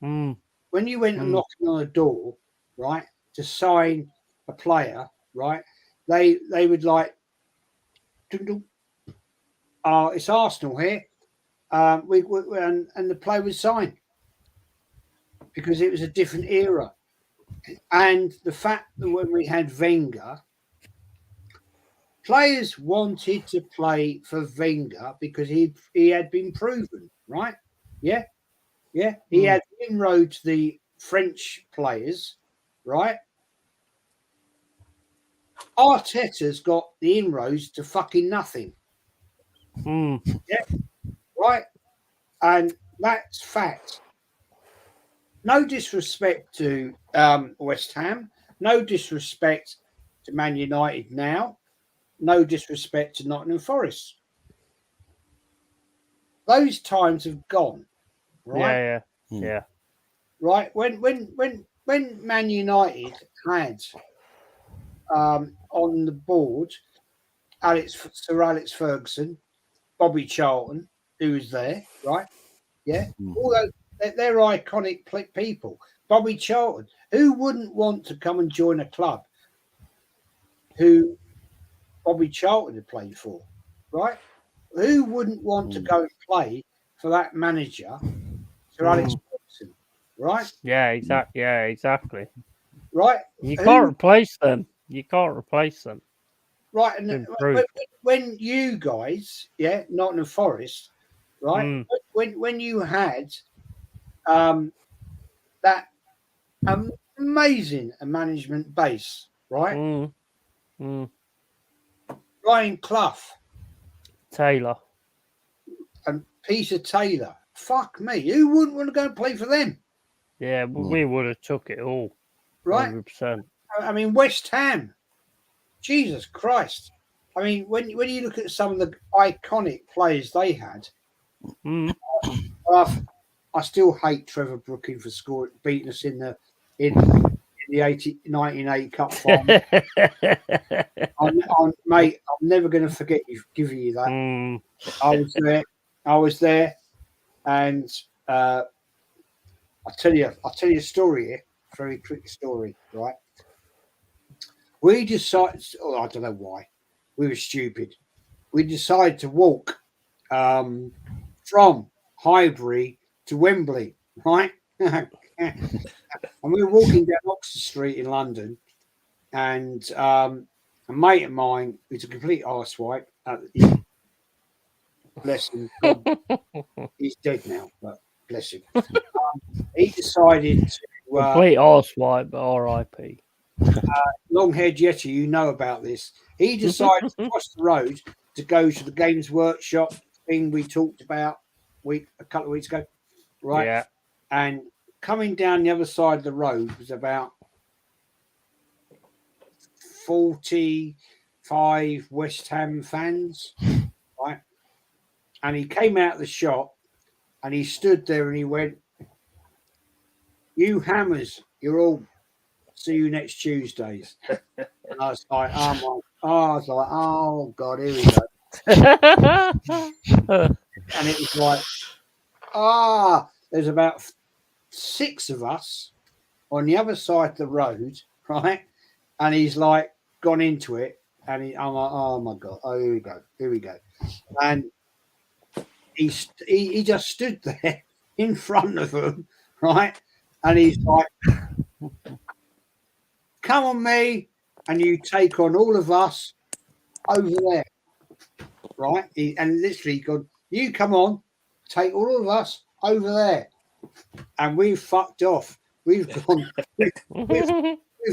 When you went and knocking on a door, right, to sign a player, right, they would like, it's Arsenal here. And the player was signed because it was a different era. And the fact that when we had Wenger, players wanted to play for Wenger because he had been proven, right? Yeah. He had inroads the French players, right? Arteta's got the inroads to fucking nothing. Yeah, right. And that's fact. No disrespect to West Ham. No disrespect to Man United now. No disrespect to Nottingham Forest. Those times have gone, right? Yeah. Right. When Man United had on the board Sir Alex Ferguson, Bobby Charlton, who was there, right? Yeah, all those they're iconic people. Bobby Charlton, who wouldn't want to come and join a club who Bobby Charlton had played for, right? Who wouldn't want to go and play for that manager, Sir Alex Ferguson, right? Yeah, exactly. Right? You can't replace them. Right, and when you guys, Nottingham Forest, right? When you had that amazing management base, right? Ryan Clough, Taylor, and Peter Taylor. Fuck me, who wouldn't want to go and play for them? Yeah, we would have took it all, right? 100%. I mean, West Ham. Jesus Christ! I mean, when you look at some of the iconic players they had, I still hate Trevor Brooking for beating us in the 1980 Cup final. Mate, I'm never going to forget giving you that. I was there, and I'll tell you a story here. Very quick story, right? We decided. Oh, I don't know why. We were stupid. We decided to walk from Highbury to Wembley, right? And we were walking down Oxford Street in London, and a mate of mine, who's a complete arsewipe, bless him, he's dead now, but bless him. He decided to complete arsewipe, but R.I.P. long-haired Yeti, you know about this. He decided to cross the road to go to the Games Workshop thing we talked about a couple of weeks ago, right? Yeah. And coming down the other side of the road was about 45 West Ham fans, right? And he came out of the shop and he stood there and he went, "You Hammers, you're all see you next Tuesdays." And I was like, oh God, here we go. And it was like, there's about 6 of us on the other side of the road, right? And he's like gone into it, and I'm like, oh my God, here we go. And he just stood there in front of them, right? And he's like, "Come on, me," and you take on all of us over there, right? And literally gone, "You come on, take all of us over there," and we've fucked off. We've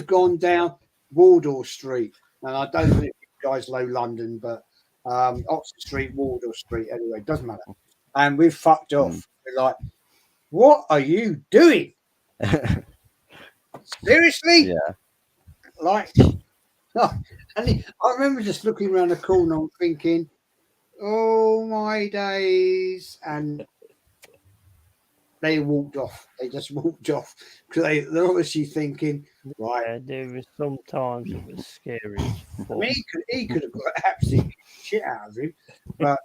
gone down Wardour Street, and I don't know if you guys know London, but Oxford Street, Wardour Street, anyway, doesn't matter. And we've fucked off. We're like, "What are you doing? Seriously?" Yeah. Like, no. And I remember just looking around the corner and thinking, "Oh my days!" And they walked off. They just walked off because they're obviously thinking, right. Yeah, there was sometimes it was scary as I fuck. mean, he could have got absolutely shit out of him, but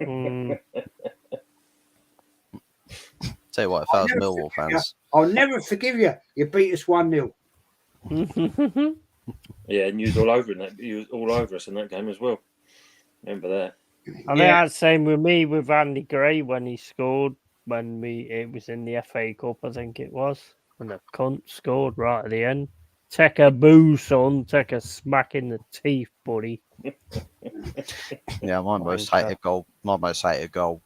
Tell you what, if I was Millwall fans, I'll never forgive you. You beat us 1-0. Yeah, and you was all over in that. You was all over us in that game as well. Remember that? I think that's the same with me with Andy Gray when he scored it was in the FA Cup, I think it was, when the cunt scored right at the end. Take a boo, son. Take a smack in the teeth, buddy. yeah, my most hated goal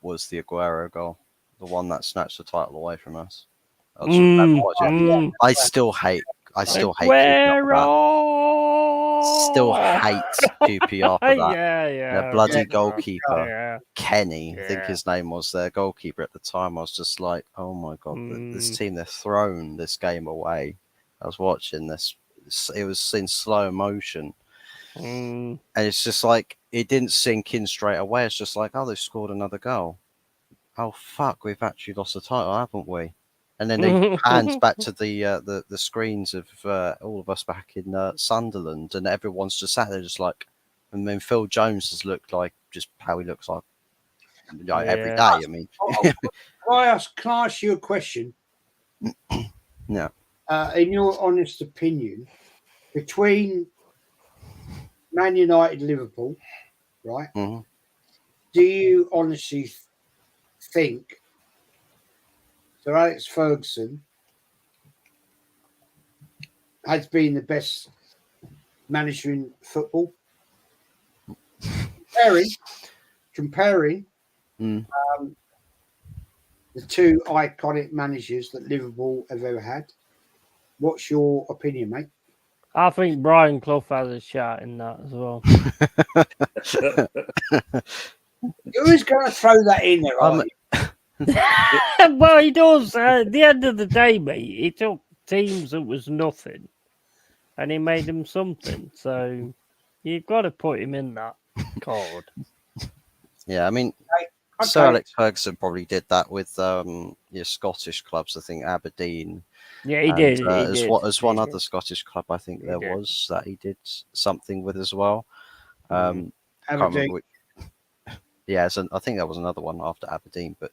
was the Aguero goal, the one that snatched the title away from us. I still hate QPR for that. Yeah. The bloody goalkeeper, Kenny, I think his name was, their goalkeeper at the time. I was just like, oh my God, this team, they've thrown this game away. I was watching this. It was in slow motion. And it's just like, it didn't sink in straight away. It's just like, oh, they've scored another goal. Oh, fuck, we've actually lost the title, haven't we? And then they panned back to the screens of all of us back in Sunderland, and everyone's just sat there just like, and then Phil Jones has looked like just how he looks like every day. I mean, can I ask you a question? Yeah. In your honest opinion, between Man United and Liverpool, right? Mm-hmm. Do you honestly think Sir Alex Ferguson has been the best manager in football? Comparing the two iconic managers that Liverpool have ever had. What's your opinion, mate? I think Brian Clough has a shot in that as well. Who's going to throw that in there? Well, he does. At the end of the day, mate, he took teams that was nothing and he made them something. So you've got to put him in that card. Yeah, I mean, Okay. Sir Alex Ferguson probably did that with your Scottish clubs. I think Aberdeen. Yeah, he did. As one other Scottish club, I think was that he did something with as well. Can't remember which. Yeah, so I think that was another one after Aberdeen. But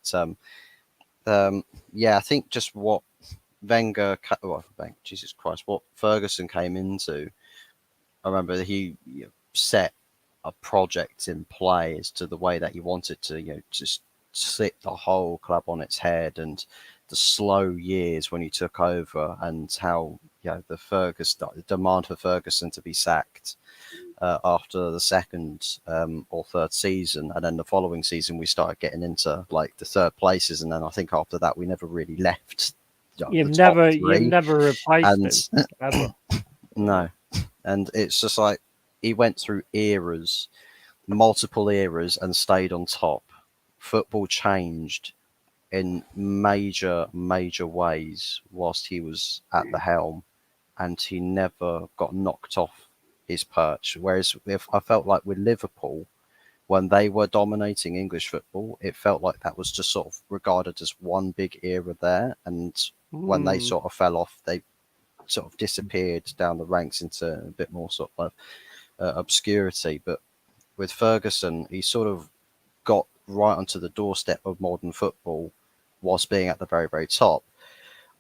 I think just what Jesus Christ, what Ferguson came into. I remember he set a project in play as to the way that he wanted to, just sit the whole club on its head, and the slow years when he took over, and how the demand for Ferguson to be sacked after the second or third season, and then the following season we started getting into like the third places, and then I think after that we never really left. You've never replaced him ever. No. And it's just like he went through eras, multiple eras, and stayed on top. Football changed in major ways whilst he was at the helm, and he never got knocked off his perch. Whereas if I felt like with Liverpool, when they were dominating English football, it felt like that was just sort of regarded as one big era there. And when they sort of fell off, they sort of disappeared down the ranks into a bit more sort of obscurity. But with Ferguson, he sort of got right onto the doorstep of modern football whilst being at the very top.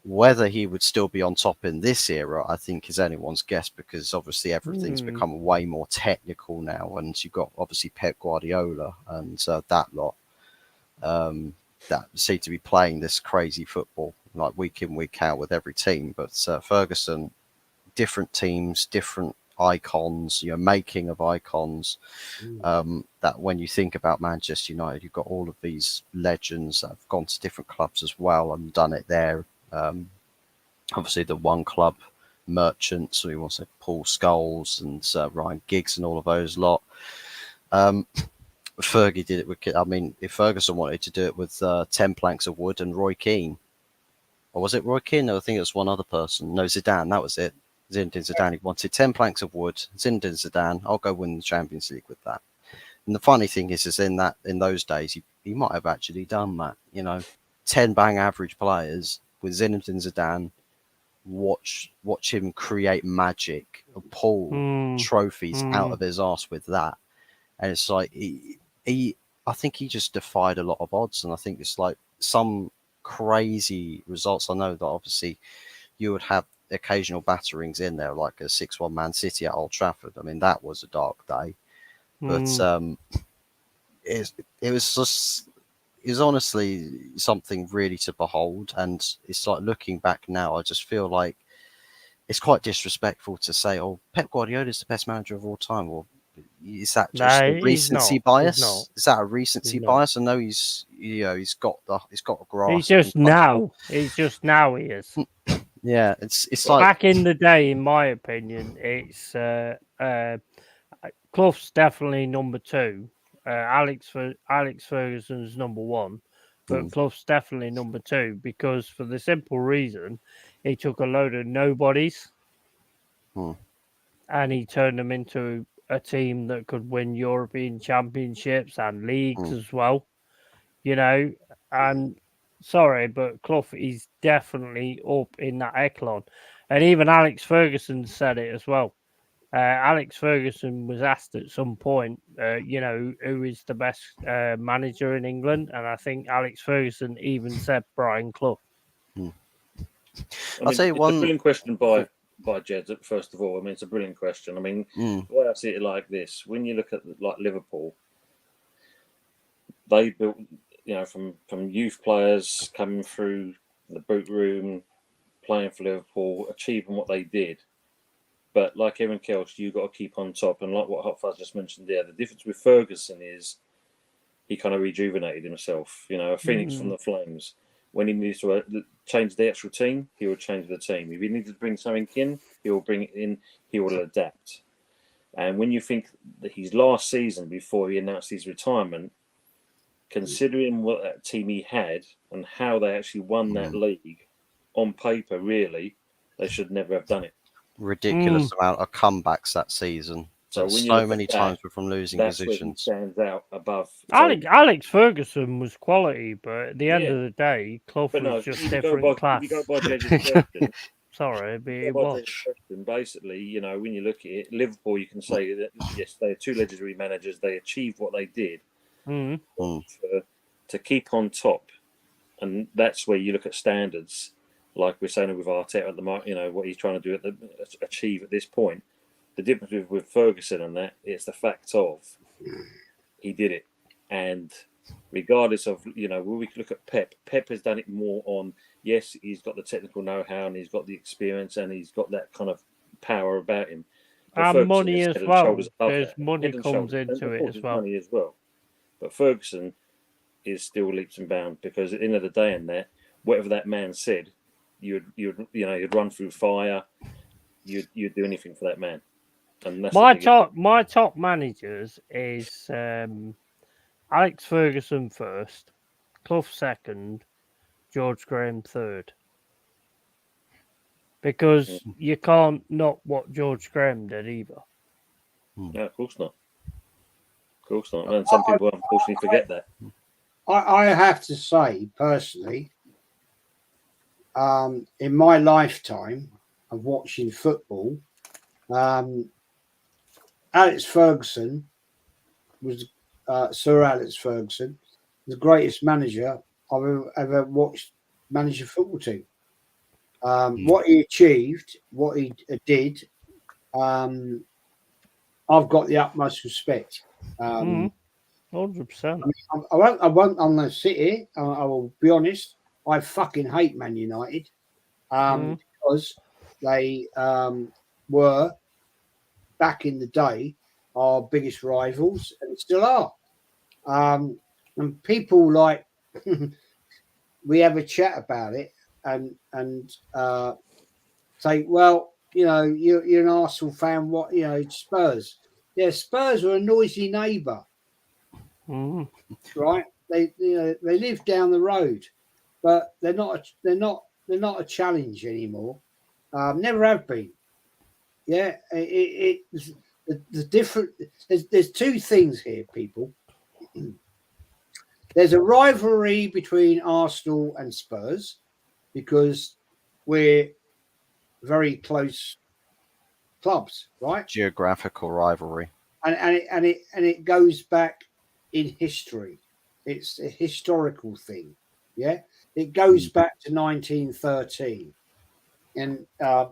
Whether he would still be on top in this era, I think, is anyone's guess, because obviously everything's become way more technical now, and you've got obviously Pep Guardiola and that lot that seem to be playing this crazy football like week in, week out with every team. But Ferguson, different teams, different icons, making of icons. That when you think about Manchester United, you've got all of these legends that have gone to different clubs as well and done it there. Obviously, the one club merchants, we want to say Paul Scholes and Ryan Giggs and all of those lot. Fergie did it with, I mean, if Ferguson wanted to do it with 10 planks of wood and Roy Keane, or was it Roy Keane? No, I think it was one other person. No, Zidane, that was it. Zinedine Zidane, he wanted 10 planks of wood. Zinedine Zidane, I'll go win the Champions League with that. And the funny thing is in those days, he might have actually done that. 10 bang average players with Zinedine Zidane, watch him create magic, pull trophies out of his arse with that. And it's like I think he just defied a lot of odds, and I think it's like some crazy results. I know that obviously you would have occasional batterings in there, like a 6-1 Man City at Old Trafford. I mean, that was a dark day, but it was honestly something really to behold. And it's like, looking back now, I just feel like it's quite disrespectful to say, "Oh, Pep Guardiola is the best manager of all time." Well, is that just a recency bias? Is that a recency bias? I know he's got a grasp. He's just now. He's just now. He is. Yeah, it's like back in the day, in my opinion, it's Clough's definitely number 2. Alex Ferguson's number 1, but Clough's definitely number 2, because for the simple reason he took a load of nobodies and he turned them into a team that could win European championships and leagues as well. And sorry, but Clough is definitely up in that echelon. And even Alex Ferguson said it as well. Alex Ferguson was asked at some point, who is the best manager in England? And I think Alex Ferguson even said Brian Clough. I'll say one. It's a brilliant question by Jed. First of all, I mean, it's a brilliant question. I mean, the way I see it like this: when you look at like Liverpool, they built, from youth players coming through the boot room, playing for Liverpool, achieving what they did. But like everyone else, you got to keep on top. And like what Hot Fuzz just mentioned there, the difference with Ferguson is he kind of rejuvenated himself. A phoenix from the flames. When he needs to change the actual team, he will change the team. If he needs to bring something in, he will bring it in. He will adapt. And when you think that his last season, before he announced his retirement, considering what that team he had and how they actually won that league, on paper, really, they should never have done it. Ridiculous amount of comebacks that season. So many times we're from losing positions. Where he stands out above. Alex Ferguson was quality, but at the end of the day, Clough was just different class. If you go by Jed's question, sorry, but it was. Basically, when you look at it, Liverpool, you can say that yes, they are 2 legendary managers. They achieved what they did. To keep on top, and that's where you look at standards. Like we're saying with Arteta at the moment, what he's trying to do achieve at this point. The difference with Ferguson and that, it's the fact of he did it. And regardless of, when we look at Pep has done it more on, yes, he's got the technical know-how and he's got the experience and he's got that kind of power about him. But and money as well. There's money comes into it as well. Money as well. But Ferguson is still leaps and bounds, because at the end of the day, in there, whatever that man said, you'd run through fire. you'd do anything for that man. And that's my top managers is Alex Ferguson first, Clough second, George Graham third. Because you can't not what George Graham did either. No, of course not. Of course not. And some people unfortunately forget that. I have to say, personally, in my lifetime of watching football, Alex Ferguson was Sir Alex Ferguson, the greatest manager I've ever watched manage a football team. What he achieved, what he did, I've got the utmost respect. 100%. I won't. I'm going to sit here. I will be honest. I fucking hate Man United because they were back in the day our biggest rivals and still are. And people like we have a chat about it and say, well, you're an Arsenal fan. What Spurs? Yeah, Spurs are a noisy neighbour. Right? They live down the road, but they're not a challenge anymore. Never have been. Yeah, the different. There's two things here, people. There's a rivalry between Arsenal and Spurs because we're very close clubs, right? Geographical rivalry, and it goes back in history. It's a historical thing. Yeah, it goes back to 1913. And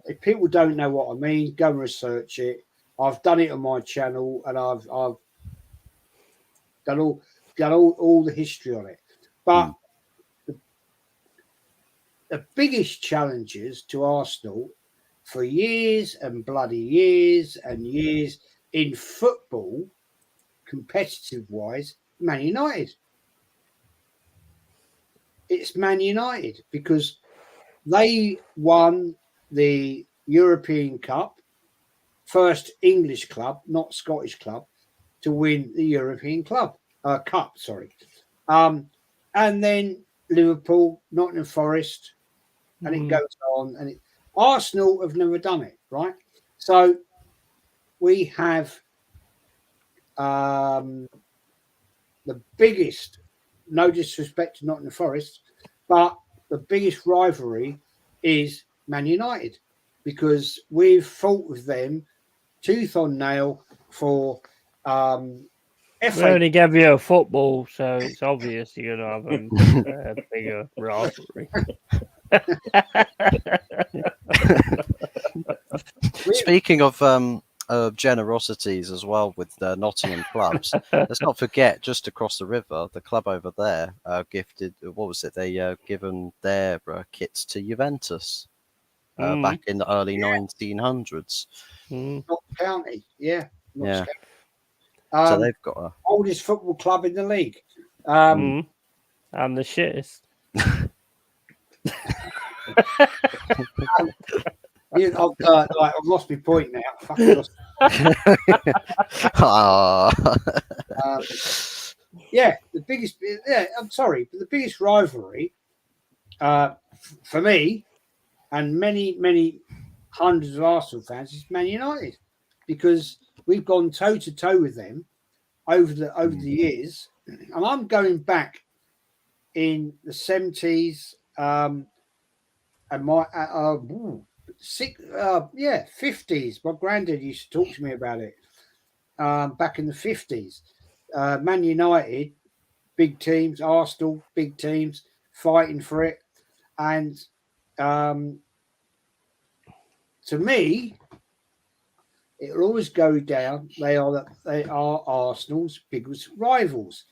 if people don't know what I mean, go and research it. I've done it on my channel, and I've done all the history on it. But the biggest challenges to Arsenal for years and bloody years and years in football, competitive wise, Man United. It's Man United because they won the European Cup, first English club, not Scottish club, to win the European Cup. And then Liverpool, Nottingham Forest, and it goes on. And Arsenal have never done it, right? So we have the biggest, no disrespect to Nottingham Forest, but the biggest rivalry is Man United because we've fought with them tooth and nail for We only gave you a football, so it's obvious you're going to have a bigger rivalry. Speaking of generosities as well with Nottingham clubs, let's not forget just across the river, the club over there gifted, what was it? They given their kits to Juventus back in the early 1900s. Notts County, yeah. Yeah. County. So they've got oldest football club in the league. And the shittest. I've lost my point now. Fucking lost. Yeah, the biggest. Yeah, I'm sorry, but the biggest rivalry for me and many hundreds of Arsenal fans is Man United because we've gone toe to toe with them over the years, and I'm going back in the 70s and my 50s. My granddad used to talk to me about it back in the 50s. Man United, big teams, Arsenal, big teams, fighting for it, and to me, it'll always go down. They are Arsenal's biggest rivals.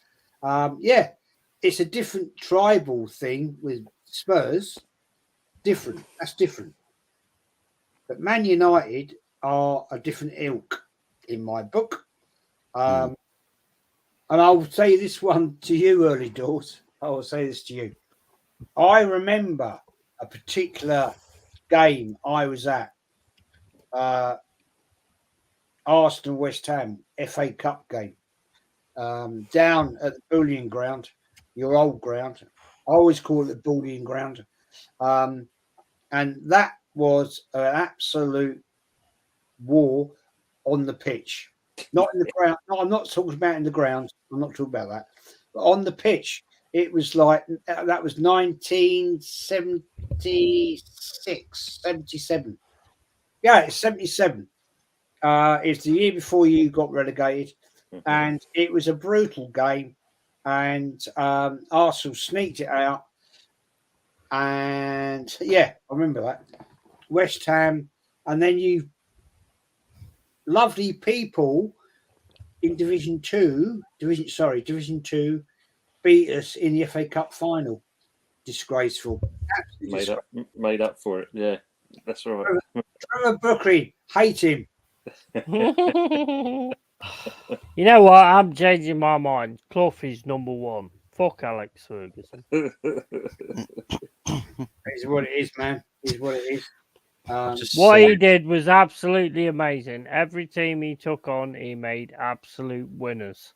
It's a different tribal thing with Spurs. Different. That's different. But Man United are a different ilk in my book. And I'll say this one to you, early doors. I will say this to you. I remember a particular game I was at Arsenal West Ham FA Cup game down at the Bullion Ground, your old ground. I always call it the Bullion Ground. And that was an absolute war on the pitch. Not in the ground. No, I'm not talking about in the ground. I'm not talking about that. But on the pitch, it was like that was 1976, 77. Yeah, it's 77. It's the year before you got relegated, and it was a brutal game. And Arsenal sneaked it out. And yeah, I remember that. West Ham, and then you lovely people in Division 2 beat us in the FA Cup final. Disgraceful. Absolutely made up for it. Yeah, that's right. Trevor Brooklyn, hate him. You know what? I'm changing my mind. Clough is number one. Fuck Alex Ferguson. It's what it is, man. It's what it is. What he did was absolutely amazing. Every team he took on, he made absolute winners.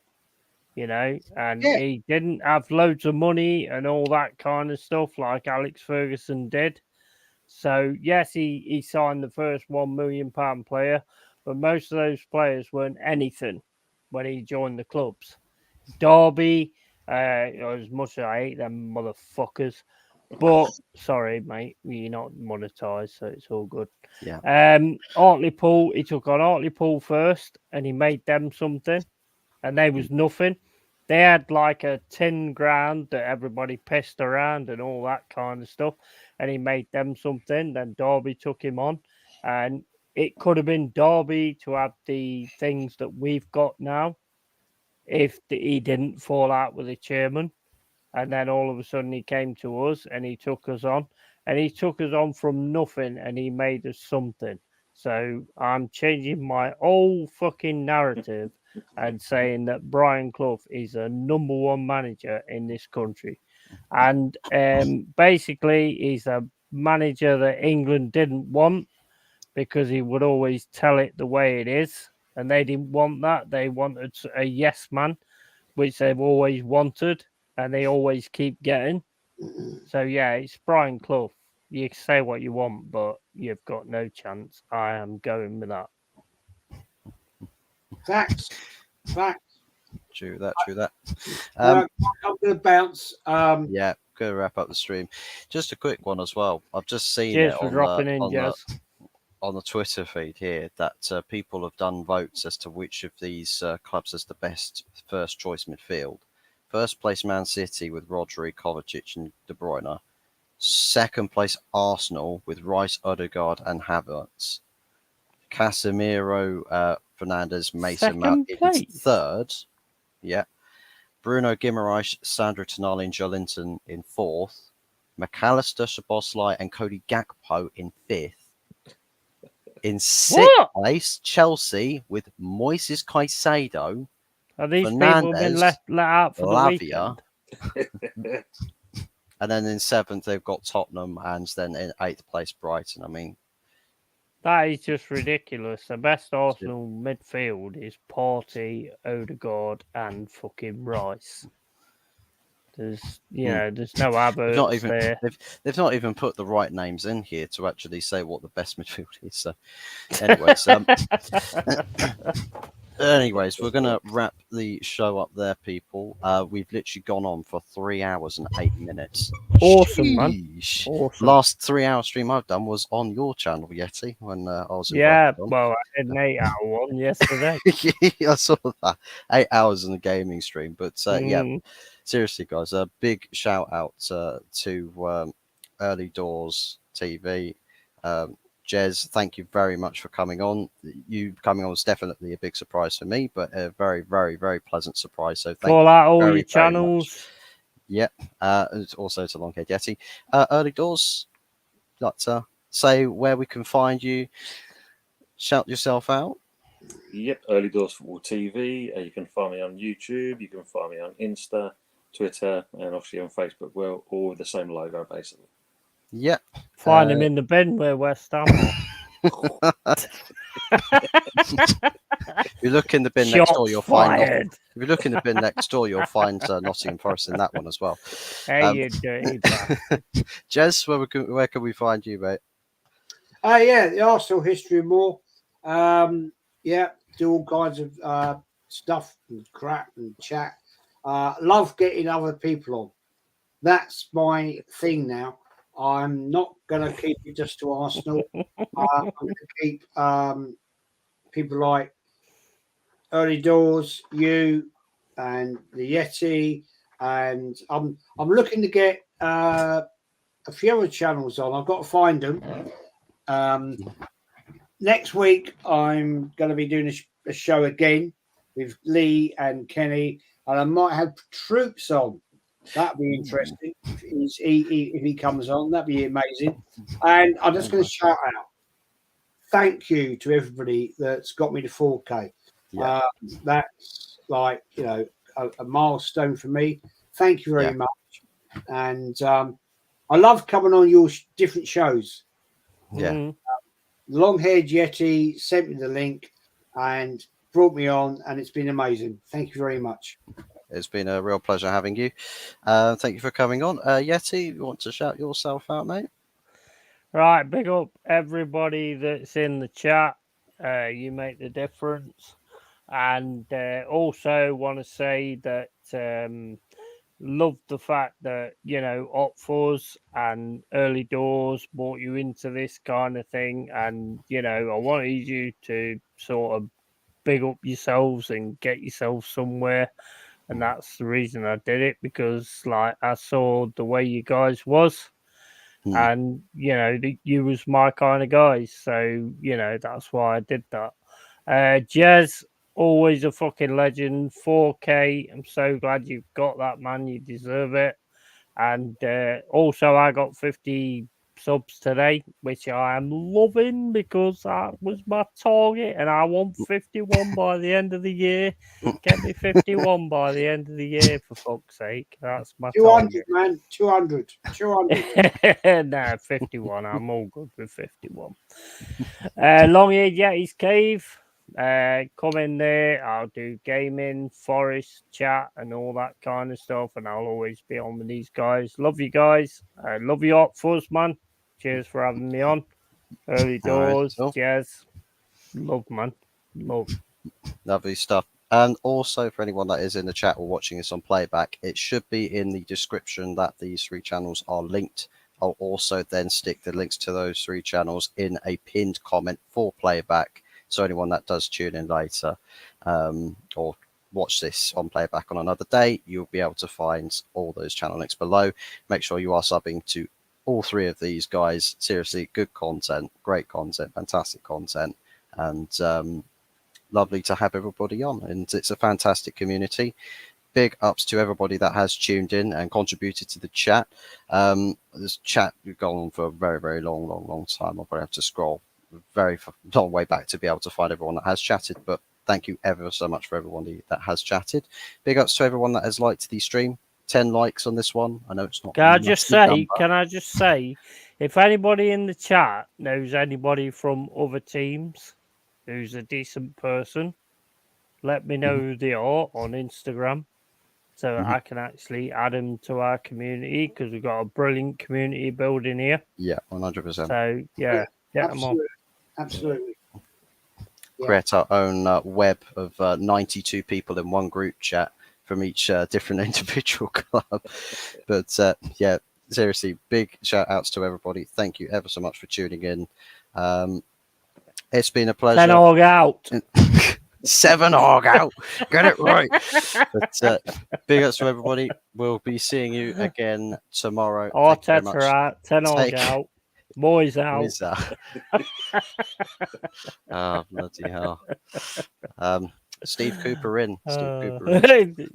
You know, and he didn't have loads of money and all that kind of stuff like Alex Ferguson did. So, yes, he signed the first £1 million player, but most of those players weren't anything when he joined the clubs. Derby, as much as I hate them motherfuckers, but sorry, mate, you're not monetized, so it's all good. Yeah. Hartlepool, he took on Hartlepool first, and he made them something, and they was nothing. They had like a tin ground that everybody pissed around and all that kind of stuff, and he made them something. Then Derby took him on, and it could have been Derby to have the things that we've got now if he didn't fall out with the chairman. And then all of a sudden he came to us and he took us on. And he took us on from nothing and he made us something. So I'm changing my whole fucking narrative and saying that Brian Clough is a number one manager in this country. And basically he's a manager that England didn't want because he would always tell it the way it is. And they didn't want that. They wanted a yes man, which they've always wanted and they always keep getting. So, yeah, it's Brian Clough. You can say what you want, but you've got no chance. I am going with that. Facts. True that. I'm going to bounce. Yeah, going to wrap up the stream. Just a quick one as well. I've just seen Cheers it for dropping in, Jez. On the Twitter feed here that people have done votes as to which of these clubs has the best first choice midfield. First place Man City with Rodri, Kovacic and De Bruyne. Second place Arsenal with Rice, Odegaard and Havertz. Casemiro, Fernandes, Mason Mount in third. Yeah. Bruno Guimaraes, Sandro Tonali and Joelinton in fourth. McAllister, Szoboszlai and Cody Gakpo in fifth. In sixth place, Chelsea with Moises Caicedo. Are these people been let out for Lavia, the weekend? And then in seventh, they've got Tottenham, and then in eighth place, Brighton. I mean, that is just ridiculous. The best Arsenal midfield is Partey, Odegaard, and fucking Rice. There's, there's no Havertz there. They've not even put the right names in here to actually say what the best midfield is. So, anyways, we're going to wrap the show up there, people. We've literally gone on for 3 hours and 8 minutes. Awesome, man. Awesome. Last 3 hour stream I've done was on your channel, Yeti, when I was well, I had an 8 hour one yesterday. I saw that. 8 hours in the gaming stream. But yeah, seriously, guys, a big shout out to Early Doors TV. Jez, thank you very much for coming on. You coming on was definitely a big surprise for me, but a very, very, very pleasant surprise. So thank you all very, your channels. Yep. Also to Longhead Yeti. Early Doors, like to say where we can find you. Shout yourself out. Yep, Early Doors Football TV. You can find me on YouTube. You can find me on Insta, Twitter, and obviously on Facebook. Well, all with the same logo, basically. Yep. Find him in the bin where West Ham are. If you look in the bin next door, you'll fired. If you look in the bin next door, you'll find Nottingham Forest in that one as well. Hey, you dirty bastard. Jez, where can we find you, mate? Yeah, the Arsenal history and more. Yeah, do all kinds of stuff and crap and chat. Love getting other people on. That's my thing now. I'm not going to keep it just to Arsenal. I'm going to keep people like Early Doors, you, and the Yeti, and I'm looking to get a few other channels on. I've got to find them. Next week, I'm going to be doing a show again with Lee and Kenny, and I might have Troops on. That'd be interesting if he comes on. That'd be amazing. And I'm just going to shout out, thank you to everybody that's got me to 4K. Yeah. That's like, you know, a milestone for me. Thank you very much. And I love coming on your different shows. Yeah. Long-haired Yeti sent me the link and brought me on, and it's been amazing. Thank you very much. It's been a real pleasure having you. Thank you for coming on. Yeti, you want to shout yourself out, mate? Right, big up everybody that's in the chat. You make the difference. And also want to say that love the fact that, you know, Opfors and Early Doors brought you into this kind of thing. And, you know, I wanted you to sort of big up yourselves and get yourself somewhere. And that's the reason I did it, because like I saw the way you guys was, and you know, you was my kind of guys. So, you know, that's why I did that. Jez, always a fucking legend. 4K. I'm so glad you've got that, man. You deserve it. And also, I got 50 subs today, which I am loving, because that was my target, and I want 51 by the end of the year. Get me 51 by the end of the year, for fuck's sake. That's my 200, target. man. 200. 200. No, 51. I'm all good with 51. Long-eared Yeti's Cave. Come in there. I'll do gaming, forest chat, and all that kind of stuff. And I'll always be on with these guys. Love you guys. Love you up, Fuzz, man. Cheers for having me on. Early Doors, Jez. Love, man. Love. Lovely stuff. And also, for anyone that is in the chat or watching this on playback, it should be in the description that these 3 channels are linked. I'll also then stick the links to those 3 channels in a pinned comment for playback. So anyone that does tune in later or watch this on playback on another day, you'll be able to find all those channel links below. Make sure you are subbing to all 3 of these guys. Seriously, good content, great content, fantastic content, and lovely to have everybody on. And it's a fantastic community. Big ups to everybody that has tuned in and contributed to the chat. This chat we've gone on for a very, very long time. I'll probably have to scroll very long way back to be able to find everyone that has chatted, but thank you ever so much for everyone that has chatted. Big ups to everyone that has liked the stream. 10 likes on this one. I know it's not. Can I just say, if anybody in the chat knows anybody from other teams who's a decent person, let me know who they are on Instagram, so I can actually add them to our community, because we've got a brilliant community building here. Yeah, 100%. So yeah, get them on. Absolutely. Create our own web of 92 people in one group chat from each different individual club. But yeah, seriously, big shout outs to everybody. Thank you ever so much for tuning in. It's been a pleasure. 10 org out. 7 org out. Get it right. But big ups to everybody. We'll be seeing you again tomorrow. Arteta out. 10 org out. Boys out. Boys out. Oh, bloody hell. Steve Cooper in.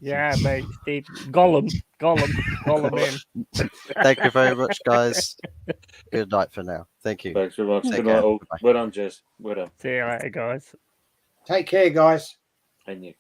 Yeah, mate. Steve Gollum in. Thank you very much, guys. Good night for now. Thank you. Thanks very much. Good night, all. Well done, Jez. Well done. See you later, guys. Take care, guys. And you.